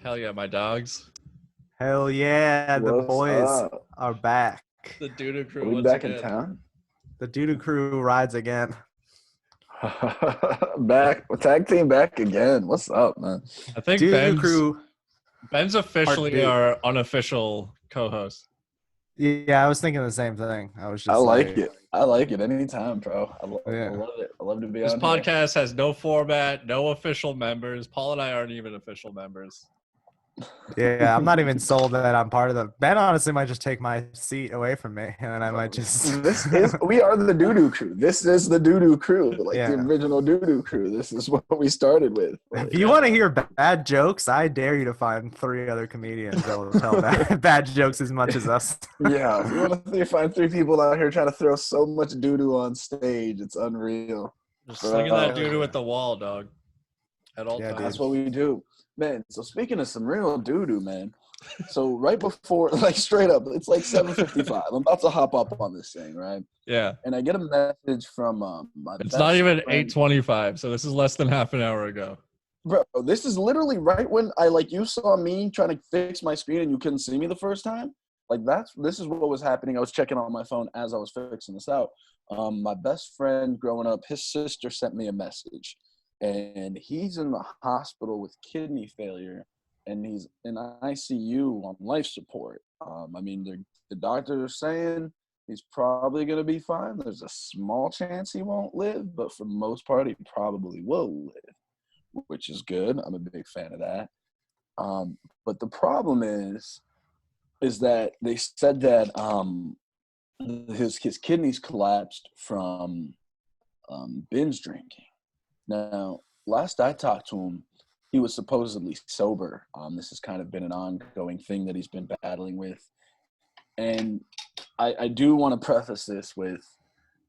Hell yeah, my dogs. Hell yeah, the What's boys up? are back. The Duda Are crew we once back in again. town? The Duda crew rides again. Back, tag team back again. What's up, man? I think Duda Ben's crew Ben's part officially 2. our unofficial co-host. Yeah, I was thinking the same thing. I was I just like like, it. I like it anytime, bro. I yeah. love it. I love to be This on here. podcast has no format, no official members. Paul and I aren't even official members. Yeah, I'm not even sold that I'm part of the Ben honestly might just take my seat away from me and then I might just We are the doo-doo crew. This is the doo-doo crew, like the Yeah. original doo-doo crew. This is what we started with. If you want to hear bad jokes, I dare you to find 3 other comedians that will tell bad jokes as much as us. Yeah, if you want to find 3 people out here trying to throw so much doo-doo on stage, it's unreal. Just Bro. slinging that Hell doo-doo yeah. at the wall, dog. At all Yeah, times. That's what we do, man. So speaking of some real doo-doo, man. So right before, like straight up, it's like 7:55. I'm about to hop up on this thing, right? Yeah. And I get a message from my It's best not even friend. 8:25, so this is less than half an hour ago. Bro, this is literally right when you saw me trying to fix my screen and you couldn't see me the first time. Like this is what was happening. I was checking on my phone as I was fixing this out. My best friend growing up, his sister sent me a message, and he's in the hospital with kidney failure, and he's in ICU on life support. I mean, the doctors are saying he's probably going to be fine. There's a small chance he won't live, but for the most part, he probably will live, which is good. I'm a big fan of that. But the problem is that they said that his kidneys collapsed from binge drinking. Now, last I talked to him, he was supposedly sober. This has kind of been an ongoing thing that he's been battling with. And I do want to preface this with,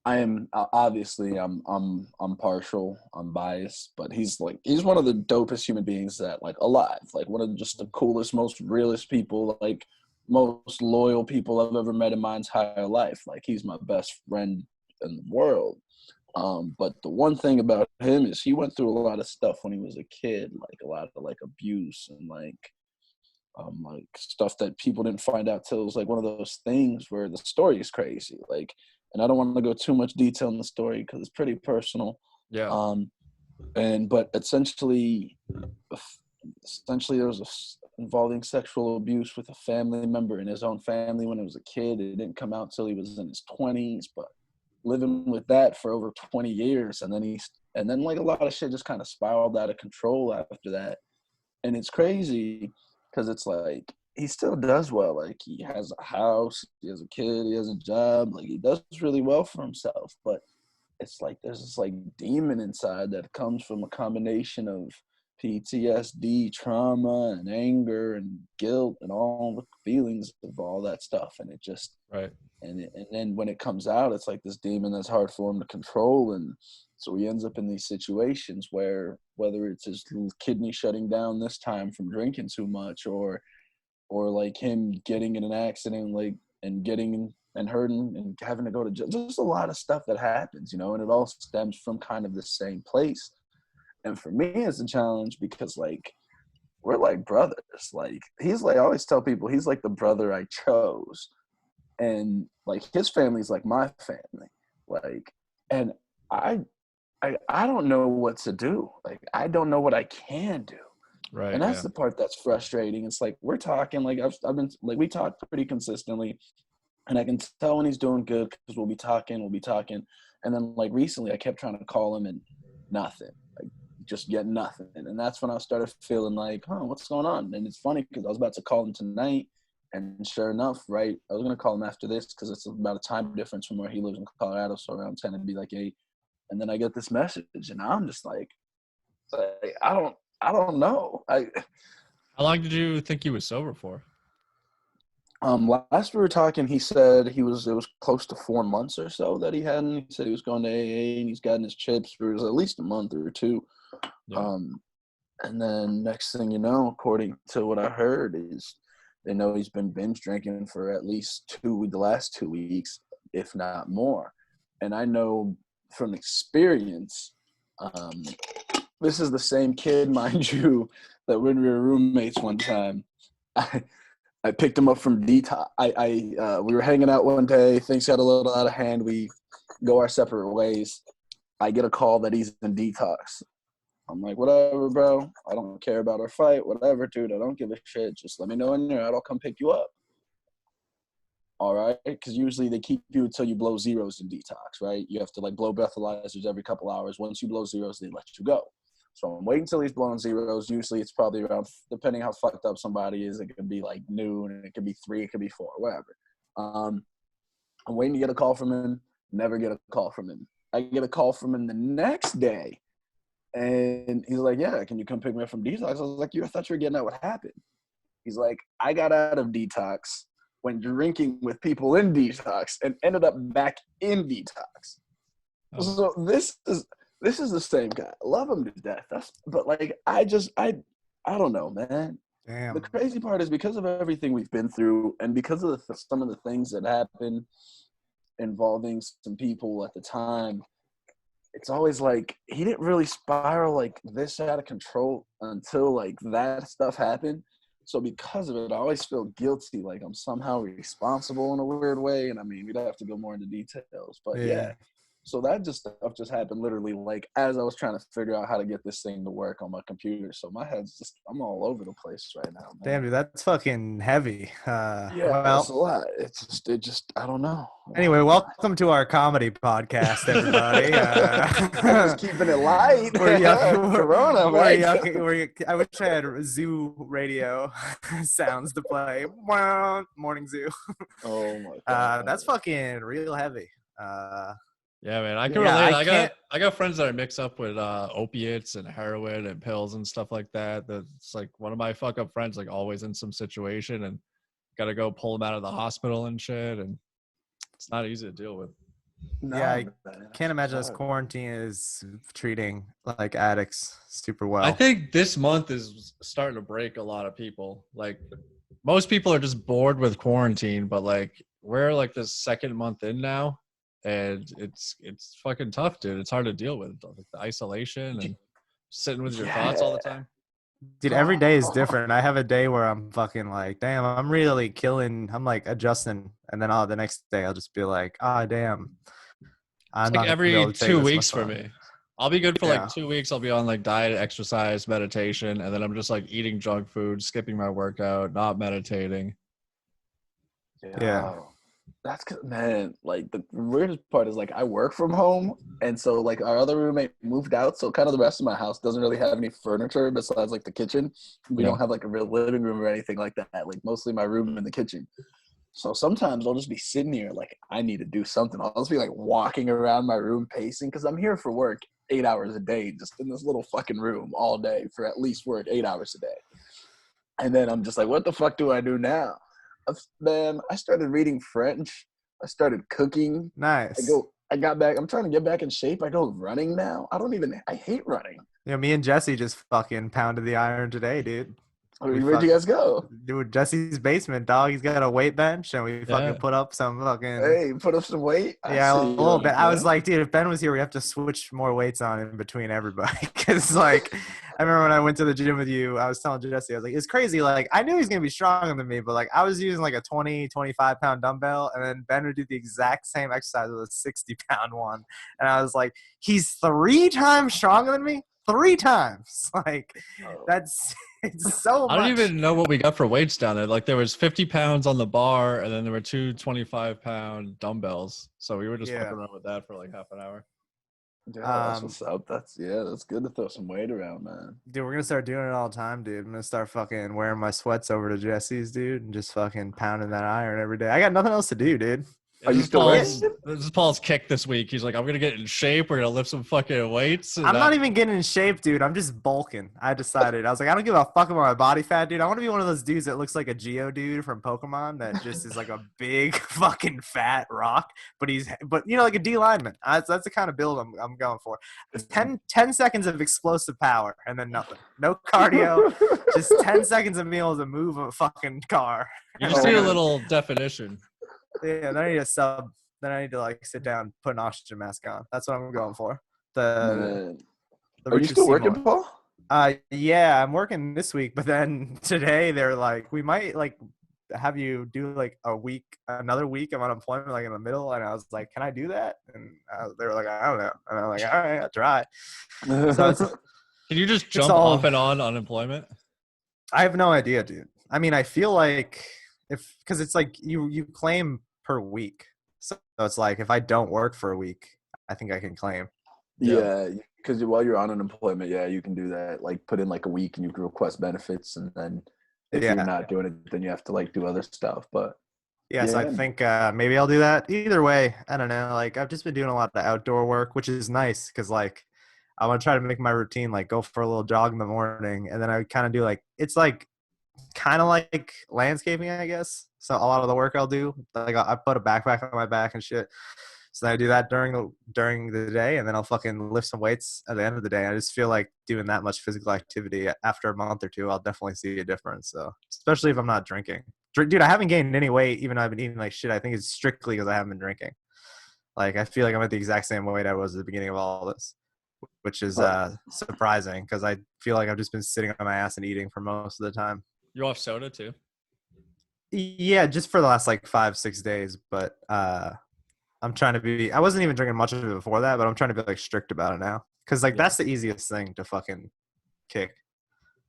I am obviously I'm partial, I'm biased, but he's one of the dopest human beings that alive, like one of just the coolest, most realest people, like most loyal people I've ever met in my entire life. Like he's my best friend in the world. But the one thing about him is he went through a lot of stuff when he was a kid, like a lot of abuse and stuff that people didn't find out till it was like one of those things where the story is crazy. And I don't want to go too much detail in the story because it's pretty personal. Yeah. But essentially there was involving sexual abuse with a family member in his own family when he was a kid. It didn't come out till he was in his 20s, but living with that for over 20 years, and then a lot of shit just kind of spiraled out of control after that. And it's crazy because it's like he still does well. Like he has a house, he has a kid, he has a job, like he does really well for himself. But it's like there's this demon inside that comes from a combination of PTSD, trauma, and anger and guilt and all the feelings of all that stuff. And it just Right. And then when it comes out, it's like this demon that's hard for him to control. And so he ends up in these situations where, whether it's his kidney shutting down this time from drinking too much, or like him getting in an accident, and getting and hurting and having to go to jail, just a lot of stuff that happens, and it all stems from kind of the same place. And for me, it's a challenge because we're like brothers. He's I always tell people he's like the brother I chose. And his family's like my family, and I don't know what to do. I don't know what I can do. Right. And that's Yeah. the part that's frustrating. It's we're talking, I've been we talk pretty consistently, and I can tell when he's doing good because we'll be talking, and then recently I kept trying to call him and nothing, just get nothing. And that's when I started feeling what's going on? And it's funny because I was about to call him tonight. And sure enough, right, I was going to call him after this because it's about a time difference from where he lives in Colorado, so around 10 it'd be 8. And then I get this message, and I'm just I don't know. How long did you think he was sober for? Last we were talking, he said it was close to 4 months or so that he hadn't. He said he was going to AA and he's gotten his chips for at least a month or 2. Yeah. And then next thing you know, according to what I heard, is they know he's been binge drinking for at least the last 2 weeks, if not more. And I know from experience, this is the same kid, mind you, that when we were roommates one time, I picked him up from detox. We were hanging out one day. Things got a little out of hand. We go our separate ways. I get a call that he's in detox. I'm like, whatever, bro. I don't care about our fight. Whatever, dude. I don't give a shit. Just let me know when you're out. I'll come pick you up. All right? Because usually they keep you until you blow zeros in detox, right? You have to, like, blow breathalyzers every couple hours. Once you blow zeros, they let you go. So I'm waiting until he's blowing zeros. Usually it's probably around, depending how fucked up somebody is, it could be, like, noon, it could be 3, it could be 4, whatever. I'm waiting to get a call from him. Never get a call from him. I get a call from him the next day. And he's like, yeah, can you come pick me up from detox? I was like, I thought you were getting at what happened. He's like, I got out of detox, went drinking with people in detox, and ended up back in detox. Oh. So this is the same guy. I love him to death. But like, I don't know, man. Damn. The crazy part is because of everything we've been through and because of some of the things that happened involving some people at the time, it's always like he didn't really spiral like this out of control until like that stuff happened. So because of it, I always feel guilty, like I'm somehow responsible in a weird way. And I mean, we'd have to go more into details, but yeah. So that stuff just happened literally like as I was trying to figure out how to get this thing to work on my computer. So my head's I'm all over the place right now, man. Damn, dude, that's fucking heavy. Well, it's a lot. It just I don't know. Anyway, welcome to our comedy podcast, everybody. Just keeping it light. Corona, I wish I had zoo radio sounds to play. Morning zoo. Oh my god. That's fucking real heavy. Yeah, man, I can relate. I got friends that are mixed up with opiates and heroin and pills and stuff like that. That's like one of my fuck up friends, like always in some situation and got to go pull them out of the hospital and shit. And it's not easy to deal with. Yeah, I can't imagine this quarantine is treating like addicts super well. I think this month is starting to break a lot of people. Like most people are just bored with quarantine, but like we're like the second month in now. And it's fucking tough, dude. It's hard to deal with like the isolation and sitting with your thoughts all the time. Dude, every day is different. I have a day where I'm fucking like, damn, I'm really killing. I'm like adjusting, and then the next day I'll just be like, damn. It's like every 2 weeks for me. I'll be good for like 2 weeks. I'll be on like diet, exercise, meditation, and then I'm just like eating junk food, skipping my workout, not meditating. Yeah. That's man, like the weirdest part is like I work from home, and so like our other roommate moved out, so kind of the rest of my house doesn't really have any furniture besides like the kitchen. We don't have like a real living room or anything like that. Like mostly my room and the kitchen. So sometimes I'll just be sitting here like I need to do something. I'll just be like walking around my room pacing because I'm here for work 8 hours a day, just in this little fucking room all day for at least work 8 hours a day. And then I'm just like, what the fuck do I do now? Man, I started reading French. I started cooking. Nice. I got back. I'm trying to get back in shape. I go running now. I hate running. Yeah, me and Jesse just fucking pounded the iron today, dude. Where'd you guys go? Dude, Jesse's basement, dog. He's got a weight bench, and we fucking put up some fucking. Hey, put up some weight. Yeah, a little bit. I was like, dude, if Ben was here, we have to switch more weights on in between everybody. Because like, I remember when I went to the gym with you, I was telling Jesse, I was like, it's crazy. Like, I knew he was gonna be stronger than me, but like, I was using like a 25 pound dumbbell, and then Ben would do the exact same exercise with a 60-pound one, and I was like, he's 3 times stronger than me. 3 times. Like, that's it's so much. I don't even know what we got for weights down there. Like, there was 50 pounds on the bar, and then there were 2 25-pound dumbbells. So we were just fucking around with that for like half an hour. Yeah, that's what's up. That's good to throw some weight around, man. Dude, we're gonna start doing it all the time, dude. I'm gonna start fucking wearing my sweats over to Jesse's, dude, and just fucking pounding that iron every day. I got nothing else to do, dude. Are you still This is Paul's kick this week. He's like, I'm going to get in shape. We're going to lift some fucking weights. I'm not even getting in shape, dude. I'm just bulking. I decided. I was like, I don't give a fuck about my body fat, dude. I want to be one of those dudes that looks like a Geo dude from Pokemon that just is like a big fucking fat rock. But you know, like a D lineman. That's the kind of build I'm going for. 10 seconds of explosive power and then nothing. No cardio. Just 10 seconds of meal to move a fucking car. You just need a little definition. Yeah, then I need a sub. Then I need to like sit down, put an oxygen mask on. That's what I'm going for. The The Are you richer still see working, more. Paul? Yeah, I'm working this week, but then today they're like, we might like have you do like another week of unemployment, like in the middle. And I was like, can I do that? And they were like, I don't know. And I'm like, all right, I'll try. So Can you just it's jump all. off and on unemployment? I have no idea, dude. I mean, I feel like because it's like you claim per week, so it's like if I don't work for a week, I think I can claim. Yeah, because while you're on unemployment, yeah, you can do that. Like put in like a week and you can request benefits, and then if you're Yeah. not doing it, then you have to like do other stuff. But Yeah, so I think maybe I'll do that. Either way, I don't know. Like I've just been doing a lot of outdoor work, which is nice because like I want to try to make my routine like go for a little jog in the morning, and then I kind of do like it's like kind of like landscaping, I guess. So a lot of the work I'll do, like I put a backpack on my back and shit. So then I do that during the day, and then I'll fucking lift some weights at the end of the day. I just feel like doing that much physical activity after a month or two, I'll definitely see a difference. So especially if I'm not drinking. Dude, I haven't gained any weight, even though I've been eating like shit. I think it's strictly because I haven't been drinking. Like I feel like I'm at the exact same weight I was at the beginning of all this, which is surprising because I feel like I've just been sitting on my ass and eating for most of the time. You're off soda too? Yeah, just for the last like 5-6 days, but I'm trying to be. I wasn't even drinking much of it before that, but I'm trying to be like strict about it now because like that's the easiest thing to fucking kick.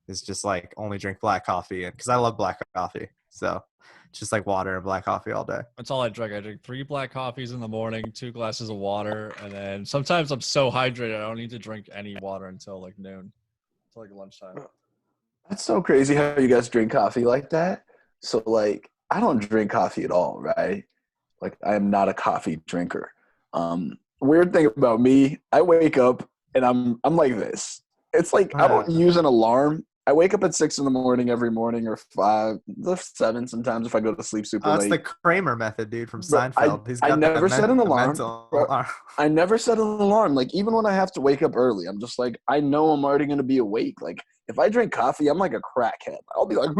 Is just like only drink black coffee, and because I love black coffee, so just like water and black coffee all day. That's all I drink. I drink 3 black coffees in the morning, 2 glasses of water, and then sometimes I'm so hydrated I don't need to drink any water until like noon, until like lunchtime. that's so crazy how you guys drink coffee like that. So like, I don't drink coffee at all, right? Like, I am not a coffee drinker. Weird thing about me, I wake up and I'm like this. It's like I don't use an alarm. I wake up at 6 in the morning every morning, or 5, 7 sometimes if I go to sleep super That's late. the Kramer method, dude, from Bro, Seinfeld. He's I got never set an alarm. Bro, alarm. I never set an alarm. Like, even when I have to wake up early, I'm just like, I know I'm already going to be awake. Like, if I drink coffee, I'm like a crackhead. I'll be like,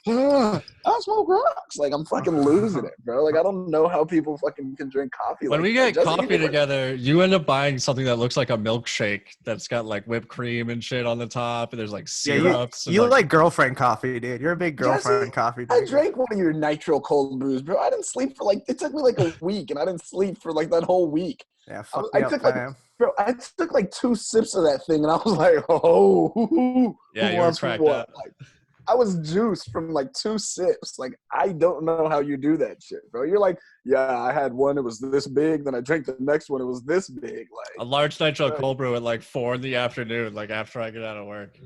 I smoke rocks. Like, I'm fucking losing it, bro. Like, I don't know how people fucking can drink coffee. When like we that. get coffee together, you end up buying something that looks like a milkshake that's got like whipped cream and shit on the top, and there's like syrups. You like girlfriend coffee, dude. You're a big girlfriend coffee drinker. I drank one of your nitro cold brews, bro. I didn't sleep for like, it took me like a week, and I didn't sleep for like that whole week. Yeah, fuck me up, fam. Bro, I took like 2 sips of that thing, and I was like, oh. Yeah, you were cracked up. Like, I was juiced from like 2 sips. Like, I don't know how you do that shit, bro. You're like, yeah, I had one, it was this big. Then I drank the next one, it was this big. Like a large nitro cold brew at like 4 in the afternoon, like after I get out of work.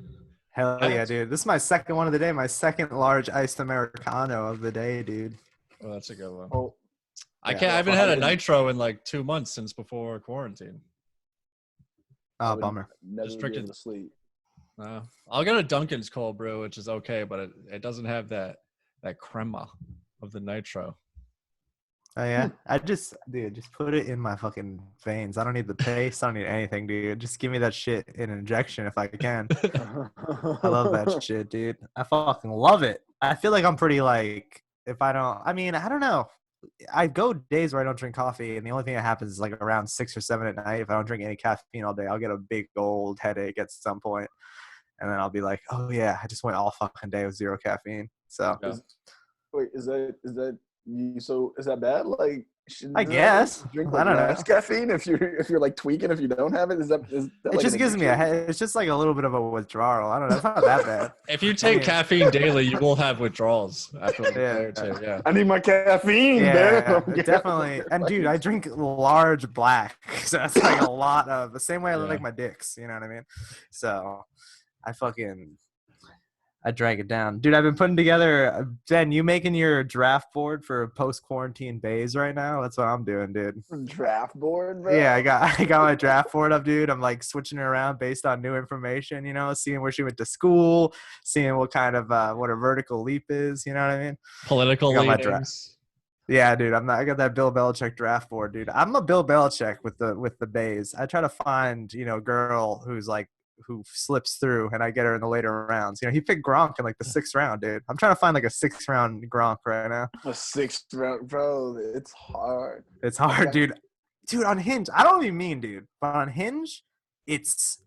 Hell yeah, dude. This is my second one of the day, my second large iced Americano of the day, dude. Oh, that's a good one. Oh, I haven't had a nitro in like 2 months since before quarantine. Oh, bummer. Never be able to sleep. I'll get a Dunkin's cold brew, which is okay, but it doesn't have that crema of the nitro. Oh yeah, just put it in my fucking veins. I don't need the taste. I don't need anything, dude. Just give me that shit in an injection if I can. I love that shit, dude. I fucking love it. I feel like I'm pretty like I don't know. I go days where I don't drink coffee, and the only thing that happens is like around 6 or 7 at night. If I don't drink any caffeine all day, I'll get a big old headache at some point, and then I'll be like, "Oh yeah, I just went all fucking day with 0 caffeine." So, wait, is that you? So is that bad? Like, I guess drink like less caffeine if you're like tweaking if you don't have it. Is that it like just gives me it's just like a little bit of a withdrawal. I don't know. It's not that bad. If you take caffeine daily, you will have withdrawals after a day or two. Yeah. I need my caffeine. Yeah, definitely. And dude, I drink large black, so that's like a lot of the same way I like my dicks. You know what I mean? So I drag it down. Dude, I've been putting together – Ben, you making your draft board for post-quarantine bays right now? That's what I'm doing, dude. Draft board, bro? Yeah, I got my draft board up, dude. I'm, like, switching it around based on new information, seeing where she went to school, seeing what kind of what her vertical leap is, you know what I mean? Political leanings. Yeah, dude, I got that Bill Belichick draft board, dude. I'm a Bill Belichick with the bays. I try to find, a girl who slips through, and I get her in the later rounds. He picked Gronk in like the 6th round, dude. I'm trying to find like a 6th round Gronk right now. A 6th round, bro. It's hard. It's hard, dude. Dude, on Hinge, I don't even mean, dude, but on Hinge, it's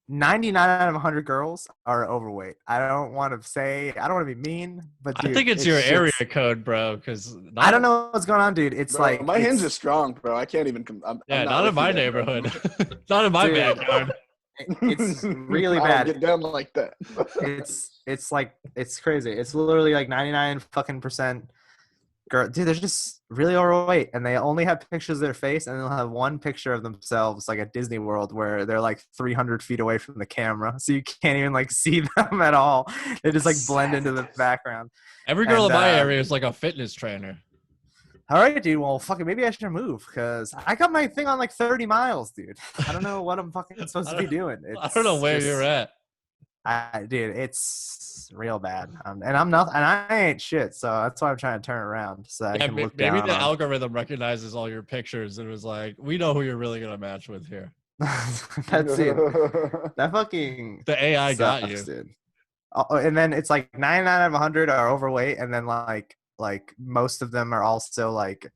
99 out of 100 girls are overweight. I don't want to be mean, but I dude, think it's your area code, bro. Because I don't know what's going on, dude. It's Bro, like my hinge is strong, bro. I can't even. I'm not not in with you my there, bro. neighborhood, not in my Dude. backyard. It's really I bad. don't get down like that. It's like it's crazy. It's literally like 99 fucking percent girl. Dude, they're just really overweight, and they only have pictures of their face, and they'll have one picture of themselves like at Disney World where they're like 300 feet away from the camera, so you can't even like see them at all. They just like blend into the background. Every girl And, in my area is like a fitness trainer. All right, dude. Well, fucking maybe I should move because I got my thing on like 30 miles, dude. I don't know what I'm fucking supposed to be doing. I don't know where you're at. Dude, it's real bad. And I'm not, and I ain't shit. So that's why I'm trying to turn around so I can look maybe down the on. algorithm recognizes all your pictures and was like, we know who you're really gonna match with here. That's it. That fucking the AI sucks, got you, dude. Oh, and then it's like 99 out of 100 are overweight, and then like most of them are also like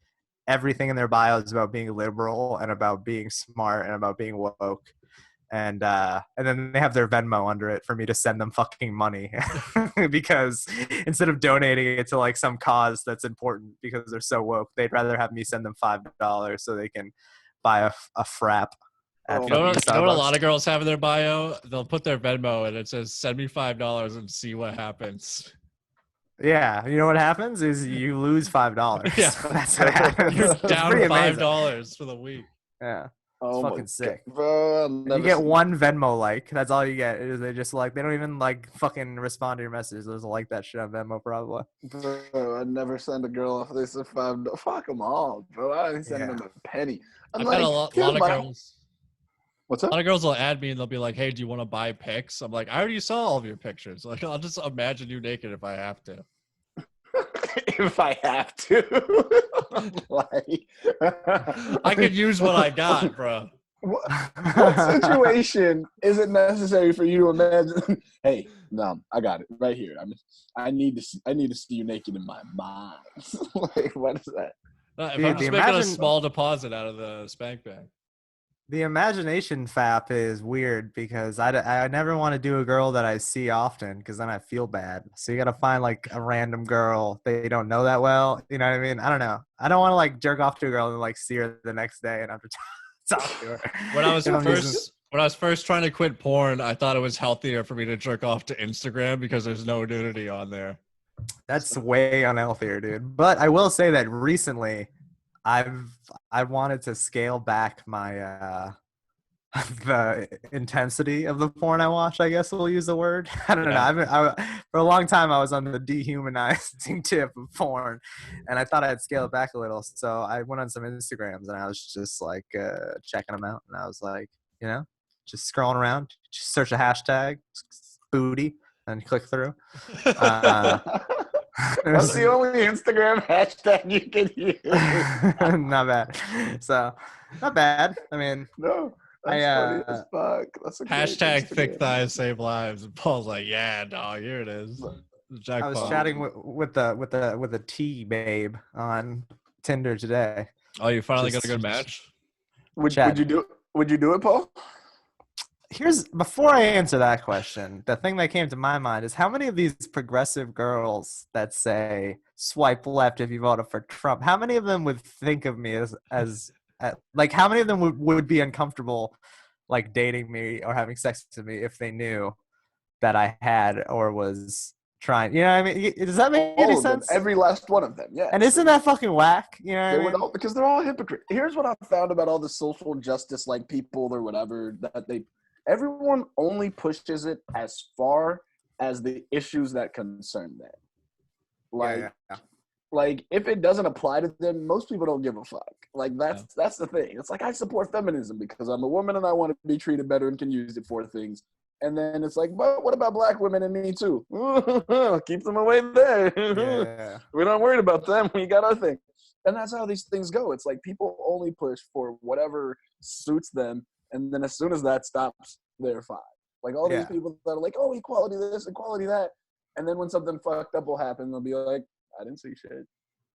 everything in their bio is about being liberal and about being smart and about being woke. And then they have their Venmo under it for me to send them fucking money because instead of donating it to like some cause that's important because they're so woke, they'd rather have me send them $5 so they can buy a frap. At Oh, you know what a Starbucks. lot of girls have in their bio? They'll put their Venmo and it says, send me $5 and see what happens. Yeah, you know what happens is you lose $5. Yeah. That's what happens. You're It's down pretty amazing. $5 for the week. Yeah. Oh fucking sick. God, bro, You get one Venmo like. That's all you get. Is they just like they don't even like fucking respond to your messages. They just like that shit on Venmo probably. Bro, I never send a girl off this for $5. Fuck them all, bro. I ain't sending them a penny. I've had a lot of girls. What's up? A lot of girls will add me and they'll be like, hey, do you want to buy pics? I'm like, I already saw all of your pictures. Like, I'll just imagine you naked if I have to. If I have to. Like, I could use what I got, bro. What situation is it necessary for you to imagine? Hey, no, I got it right here. I need to see you naked in my mind. Like, what is that? If I'm just making a small deposit out of the spank bank. The imagination fap is weird because I never want to do a girl that I see often because then I feel bad. So you got to find like a random girl that you don't know that well. You know what I mean? I don't know. I don't want to like jerk off to a girl and like see her the next day and have to talk to her. When I was first trying to quit porn, I thought it was healthier for me to jerk off to Instagram because there's no nudity on there. That's way unhealthier, dude. But I will say that recently I wanted to scale back my the intensity of the porn I watch. I guess we'll use the word. I don't know. For a long time I was on the dehumanizing tip of porn, and I thought I'd scale it back a little. So I went on some Instagrams and I was just like checking them out, and I was like, you know, just scrolling around, just search a hashtag booty and click through. That's the only Instagram hashtag you can use. Not bad. So, not bad. I mean, no, that's funny as fuck. That's a hashtag thick thighs save lives. And Paul's like, yeah, dog, here it is. I was chatting with a T babe on Tinder today. Oh, you finally got a good match? Would you do it, Paul? Before I answer that question, the thing that came to my mind is how many of these progressive girls that say swipe left if you voted for Trump, how many of them would think of me as like how many of them would be uncomfortable like dating me or having sex with me if they knew that I had or was trying, you know what I mean? Does that make any sense? Every last one of them, yeah. And isn't that fucking whack? You know what I mean? Because they're all hypocrites. Here's what I found about all the social justice like people or whatever that everyone only pushes it as far as the issues that concern them. Like, like if it doesn't apply to them, most people don't give a fuck. Like that's the thing. It's like I support feminism because I'm a woman and I want to be treated better and can use it for things. And then it's like, but what about black women and me too? Keep them away there. Yeah. We're not worried about them. We got our thing. And that's how these things go. It's like people only push for whatever suits them. And then as soon as that stops, they're fine. Like all these people that are like, oh, equality this, equality that. And then when something fucked up will happen, they'll be like, I didn't see shit.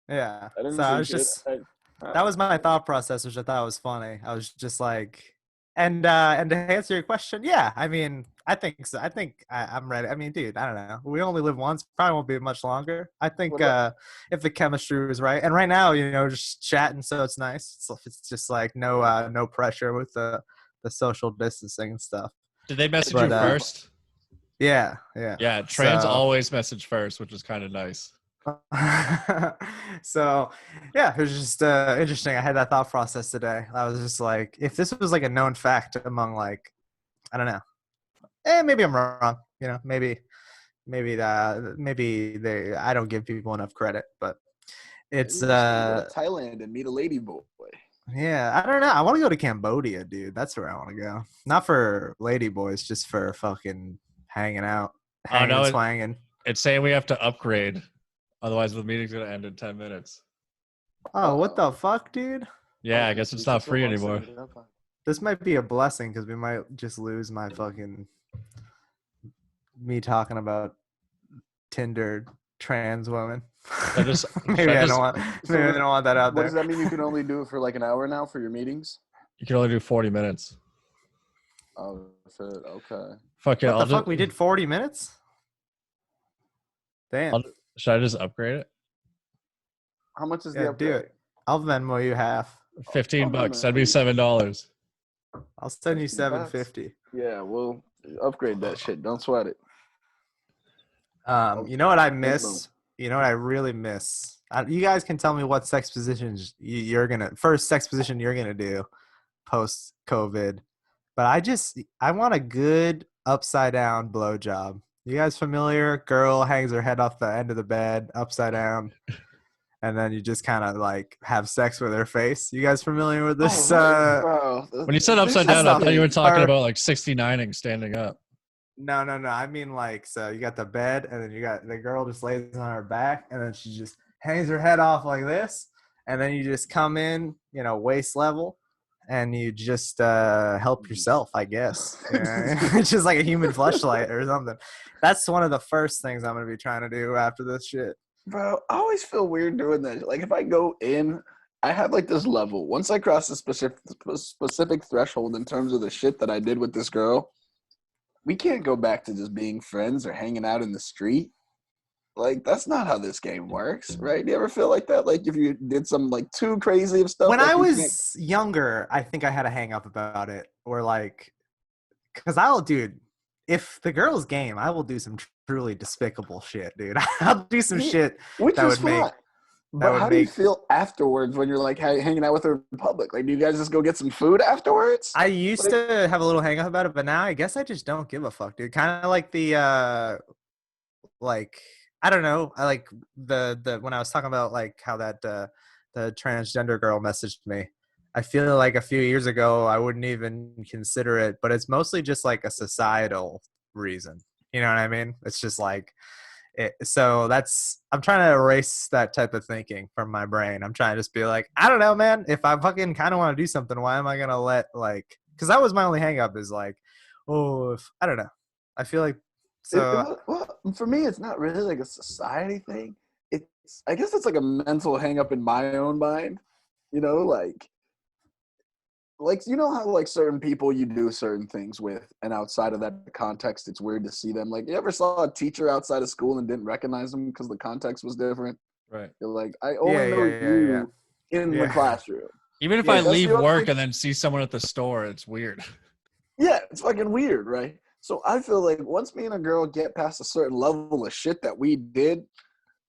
Yeah. I didn't see shit. That was my thought process, which I thought was funny. I was just like, And to answer your question, yeah, I mean, I think so. I'm ready. I mean, dude, I don't know. We only live once. Probably won't be much longer. I think What about, if the chemistry was right, and right now, just chatting, so it's nice. It's just like no pressure with the social distancing and stuff. Did they message you But first? yeah. Yeah, trans So always message first, which is kind of nice. so yeah, it was just interesting. I had that thought process today. I was just like, if this was like a known fact among like, I don't know, maybe I'm wrong. Maybe they I don't give people enough credit, but it's maybe you just need to go to Thailand and meet a lady boy. yeah, I don't know. I want to go to Cambodia, dude. That's where I want to go. Not for lady boys, just for fucking hanging out, Oh hanging no, and swanging. it's saying we have to upgrade, otherwise the meeting's gonna end in 10 minutes. Oh, what the fuck, dude? Yeah, I Okay, guess so it's you not still free want to anymore. set it up? This might be a blessing because we might just lose my fucking me talking about Tinder trans women. Maybe I don't want. Maybe I don't want that out What there. does that mean? You can only do it for like an hour now for your meetings? You can only do 40 minutes. Oh, shit. Okay. Fuck it. What the fuck? We did 40 minutes. Damn. Should I just upgrade it? How much is the Yeah, upgrade? do it. I'll Venmo you half. 15 Oh, no, bucks. no, Send me no. $7. I'll send you 50 bucks. $750. Yeah, we'll upgrade that shit. Don't sweat it. You know what I miss? You know what I really miss? You guys can tell me what sex positions first sex position you're gonna do post COVID. But I want a good upside down blowjob. You guys familiar? Girl hangs her head off the end of the bed upside down, and then you just kind of like have sex with her face. You guys familiar with this? Bro, When you said upside down, I thought you were talking about like 69ing standing up. No. I mean, like, so you got the bed, and then you got the girl just lays on her back, and then she just hangs her head off like this, and then you just come in, waist level, and you just help yourself, I guess. It's just like a human fleshlight or something. That's one of the first things I'm gonna be trying to do after this shit. Bro, I always feel weird doing that. Like if I go in, I have like this level. Once I cross a specific threshold in terms of the shit that I did with this girl, we can't go back to just being friends or hanging out in the street. Like that's not how this game works, right? Do you ever feel like that? Like if you did some like too crazy of stuff. When like I you was younger, I think I had a hang up about it, or like, because dude, if the girl's game, I will do some truly despicable shit, dude. I'll do some shit which that is would make. fine. But how do you feel afterwards when you're like hanging out with her in public? Like, do you guys just go get some food afterwards? I used to have a little hang up about it, but now I guess I just don't give a fuck, dude. Kind of like the like I don't know. I like the when I was talking about like how that the transgender girl messaged me. I feel like a few years ago I wouldn't even consider it, but it's mostly just like a societal reason. You know what I mean? It's just like so I'm trying to erase that type of thinking from my brain. I'm trying to just be like, I don't know, man. If I fucking kind of want to do something, why am I gonna let like? Because that was my only hang up is like, I don't know. I feel like so. Well, for me, it's not really like a society thing. I guess it's like a mental hang up in my own mind. You know, like you know how like certain people you do certain things with, and outside of that context, it's weird to see them. Like, you ever saw a teacher outside of school and didn't recognize them because the context was different? Right. You're like, I only know you in the classroom. Even if I leave work and then see someone at the store, it's weird. Yeah, it's fucking weird, right? So I feel like once me and a girl get past a certain level of shit that we did,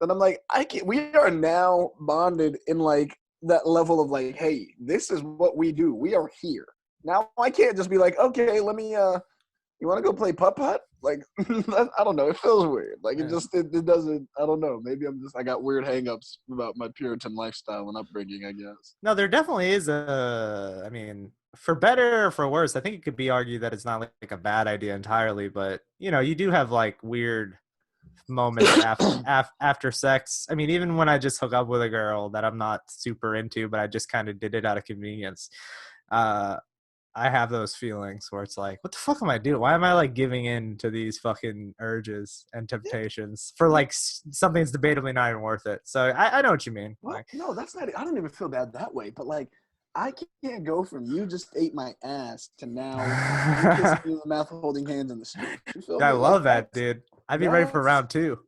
then I'm like, we are now bonded in like that level of like, hey, this is what we do. We are here. Now I can't just be like, okay, let me you want to go play putt-putt? Like, I don't know. It feels weird. Like, it doesn't, I don't know. Maybe I got weird hang-ups about my Puritan lifestyle and upbringing, I guess. No, there definitely is I mean, for better or for worse, I think it could be argued that it's not like a bad idea entirely, but, you do have, like, weird moments after sex. I mean, even when I just hook up with a girl that I'm not super into, but I just kind of did it out of convenience, I have those feelings where it's like, what the fuck am I doing? Why am I like giving in to these fucking urges and temptations for like something that's debatably not even worth it? So I know what you mean. Well, Like, no, that's not. I don't even feel bad that way. But like, I can't go from you just ate my ass to now you kissing me in the mouth holding hands in the street. You feel I me? love Like, that, dude. I'd be ready for that's round 2.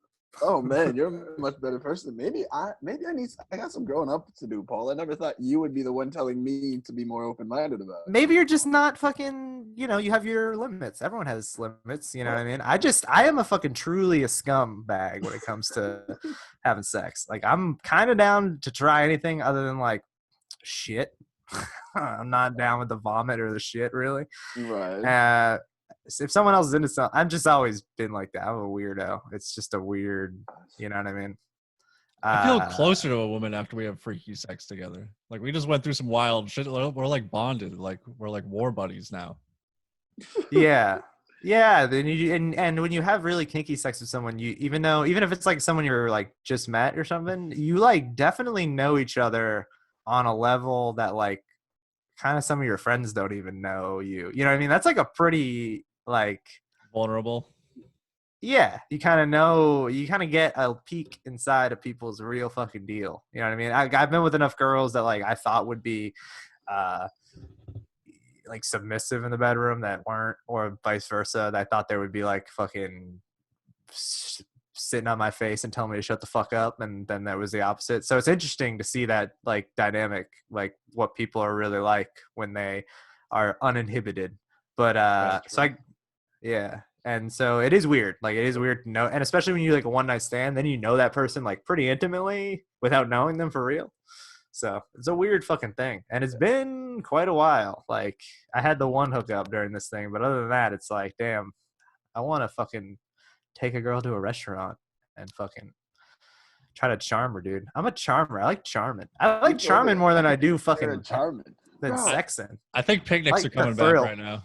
oh man, you're a much better person. I got some growing up to do, Paul. I never thought you would be the one telling me to be more open minded about it. Maybe you're just not fucking, you have your limits. Everyone has limits, you know what I mean? I am a fucking truly a scumbag when it comes to having sex. Like, I'm kind of down to try anything other than, like, shit. I'm not down with the vomit or the shit, really. Right. If someone else is into something, I've just always been like that. I'm a weirdo. It's just a weird, you know what I mean? I feel closer to a woman after we have freaky sex together. Like, we just went through some wild shit. We're like bonded. Like, we're like war buddies now. Yeah. Then and when you have really kinky sex with someone, even if it's like someone you're like just met or something, you like definitely know each other on a level that like kind of some of your friends don't even know you. You know what I mean? That's like a pretty like vulnerable. Yeah, you kind of get a peek inside of people's real fucking deal. You know what I mean? I've been with enough girls that like I thought would be like submissive in the bedroom that weren't, or vice versa. That I thought they would be like fucking sitting on my face and telling me to shut the fuck up, and then that was the opposite. So it's interesting to see that like dynamic, like what people are really like when they are uninhibited. But yeah. And so it is weird. Like, it is weird to know. And especially when you like a one night stand, then you know that person like pretty intimately without knowing them for real. So it's a weird fucking thing. And it's been quite a while. Like, I had the one hookup during this thing, but other than that, it's like, damn, I want to fucking take a girl to a restaurant and fucking try to charm her, dude. I'm a charmer. I like charming. I like charming more than I do fucking charming than sexing. I think picnics are coming back right now.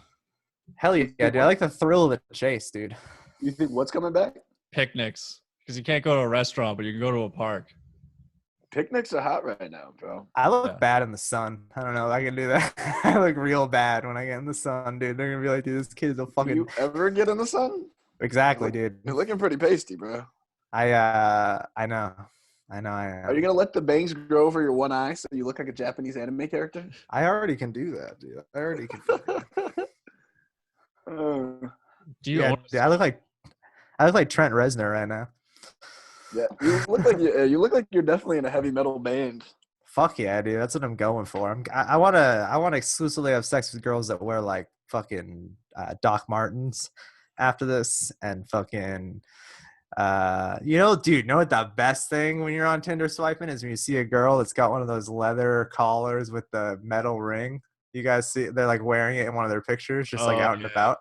Hell yeah, dude. I like the thrill of the chase, dude. You think what's coming back? Picnics. Because you can't go to a restaurant, but you can go to a park. Picnics are hot right now, bro. I look bad in the sun. I don't know if I can do that. I look real bad when I get in the sun, dude. They're going to be like, dude, this kid is a fucking... You ever get in the sun? Exactly, dude. You're looking pretty pasty, bro. I know. I am. Are you going to let the bangs grow over your one eye so you look like a Japanese anime character? I already can do that, dude. I already can do that. Do you? Yeah, dude, I look like Trent Reznor right now. Yeah, you look like you're definitely in a heavy metal band. Fuck yeah, dude. That's what I'm going for. I want to exclusively have sex with girls that wear like fucking Doc Martens after this, and fucking dude, know what the best thing when you're on Tinder swiping is? When you see a girl that's got one of those leather collars with the metal ring. You guys see they're like wearing it in one of their pictures, just like out and about.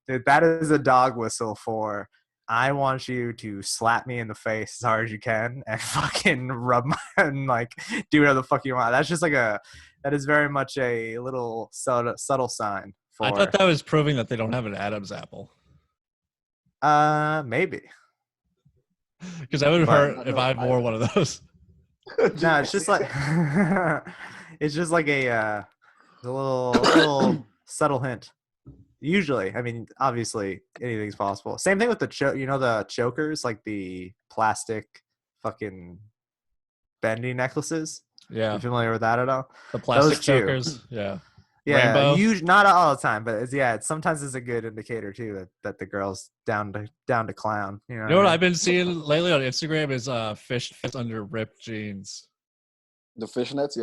Dude, that is a dog whistle for I want you to slap me in the face as hard as you can and fucking rub my and like do whatever the fuck you want. That's just like that is very much a little subtle sign for. I thought that was proving that they don't have an Adam's apple. Maybe. Because I would hurt if I wore one of those. No, it's just like it's just like a little subtle hint. Usually, I mean, obviously, anything's possible. Same thing with the the chokers, like the plastic fucking bendy necklaces. Yeah, you familiar with that at all? The plastic chokers. Yeah. Yeah, not all the time, but sometimes it's a good indicator too that the girl's down to clown. You know what I've been seeing lately on Instagram is fish under ripped jeans. The fishnets,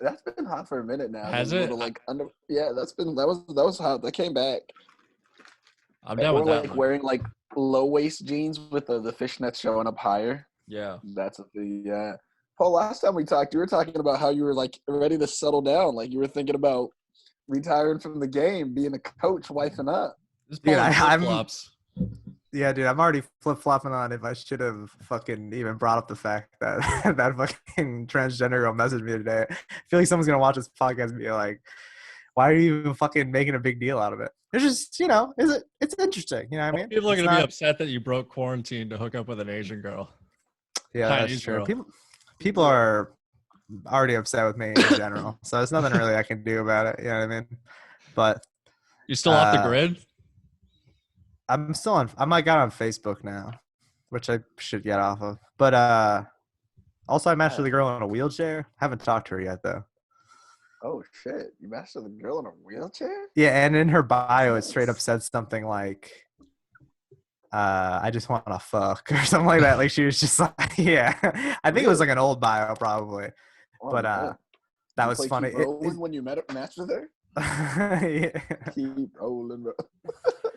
that's been hot for a minute now. Has it? That was hot. That came back. I'm down with that. Like wearing like low waist jeans with the fishnets showing up higher. Yeah, that's a thing. Yeah, Paul. Last time we talked, you were talking about how you were like ready to settle down, like you were thinking about retiring from the game, being a coach, wifing up. Dude, I'm. Yeah, dude, I'm already flip-flopping on if I should have fucking even brought up the fact that that fucking transgender girl messaged me today. I feel like someone's going to watch this podcast and be like, why are you even fucking making a big deal out of it? It's just, it's interesting. You know what I mean? People are going to be upset that you broke quarantine to hook up with an Asian girl. Yeah, that's true. People are already upset with me in general. So there's nothing really I can do about it. You know what I mean? But you still off the grid? I'm still on. I might got on Facebook now, which I should get off of. But also, I matched with a girl in a wheelchair. Haven't talked to her yet, though. Oh shit! You matched with a girl in a wheelchair? Yeah, and in her bio, it straight up said something like, "I just want to fuck" or something like that. Like she was just like, yeah. I think it was like an old bio probably, Oh, but no. that You was play funny. Keep rolling when you matched with her? Yeah. Keep rolling, bro.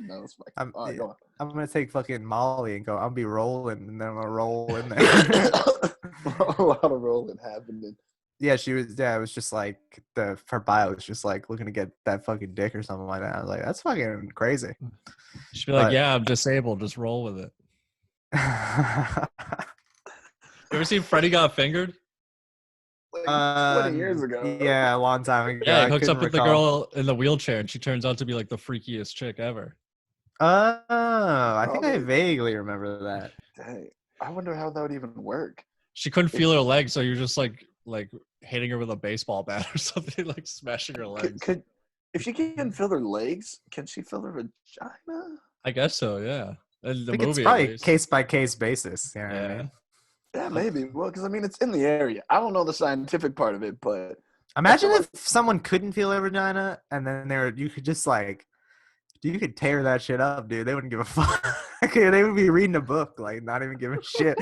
No, it's fine. I'm, All right, go on. I'm gonna take fucking Molly and go. I'll be rolling, and then I'm gonna roll in there. A lot of rolling happening. Yeah, she was. Yeah, it was just like her bio was just like looking to get that fucking dick or something like that. I was like, that's fucking crazy. She'd be like, "Yeah, I'm disabled. Just roll with it." You ever seen Freddie Got Fingered? Like 20 years ago. Yeah, a long time ago. Yeah, I he hooks couldn't up with the recall. girl in the wheelchair, and she turns out to be like the freakiest chick ever. Oh, I think I Probably. vaguely remember that. Dang. I wonder how that would even work. She couldn't feel her legs, so you're just like hitting her with a baseball bat or something, like smashing her legs. If she can feel her legs, can she feel her vagina? I guess so. Yeah. In the I think movie, it's probably case by case basis. You know what I mean? Yeah, maybe. Well, because I mean, it's in the area. I don't know the scientific part of it, but Imagine if someone couldn't feel their vagina, and then you could just like, you could tear that shit up, dude. They wouldn't give a fuck. They would be reading a book, like not even giving a shit,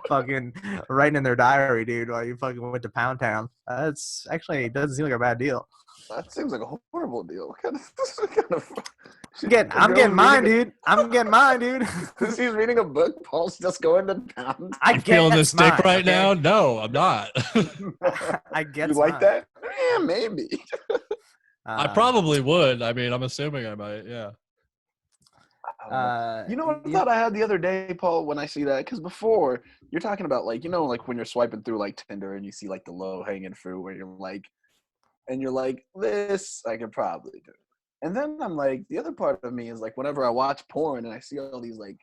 fucking writing in their diary, dude, while you fucking went to Pound Town. That's actually, it doesn't seem like a bad deal. that seems like a horrible deal. I'm getting mine, dude. I'm getting mine, dude. He's reading a book. Paul's just going to town. I'm feeling this dick right now. No, I'm not. I get. You like that? Yeah, maybe. I probably would. I mean, I'm assuming I might. Yeah. You know what I thought I had the other day, Paul, when I see that? Because before, you're talking about, like, you know, like when you're swiping through, like, Tinder and you see, like, the low-hanging fruit where you're like, this I could probably do. And then I'm like, the other part of me is, like, whenever I watch porn and I see all these, like,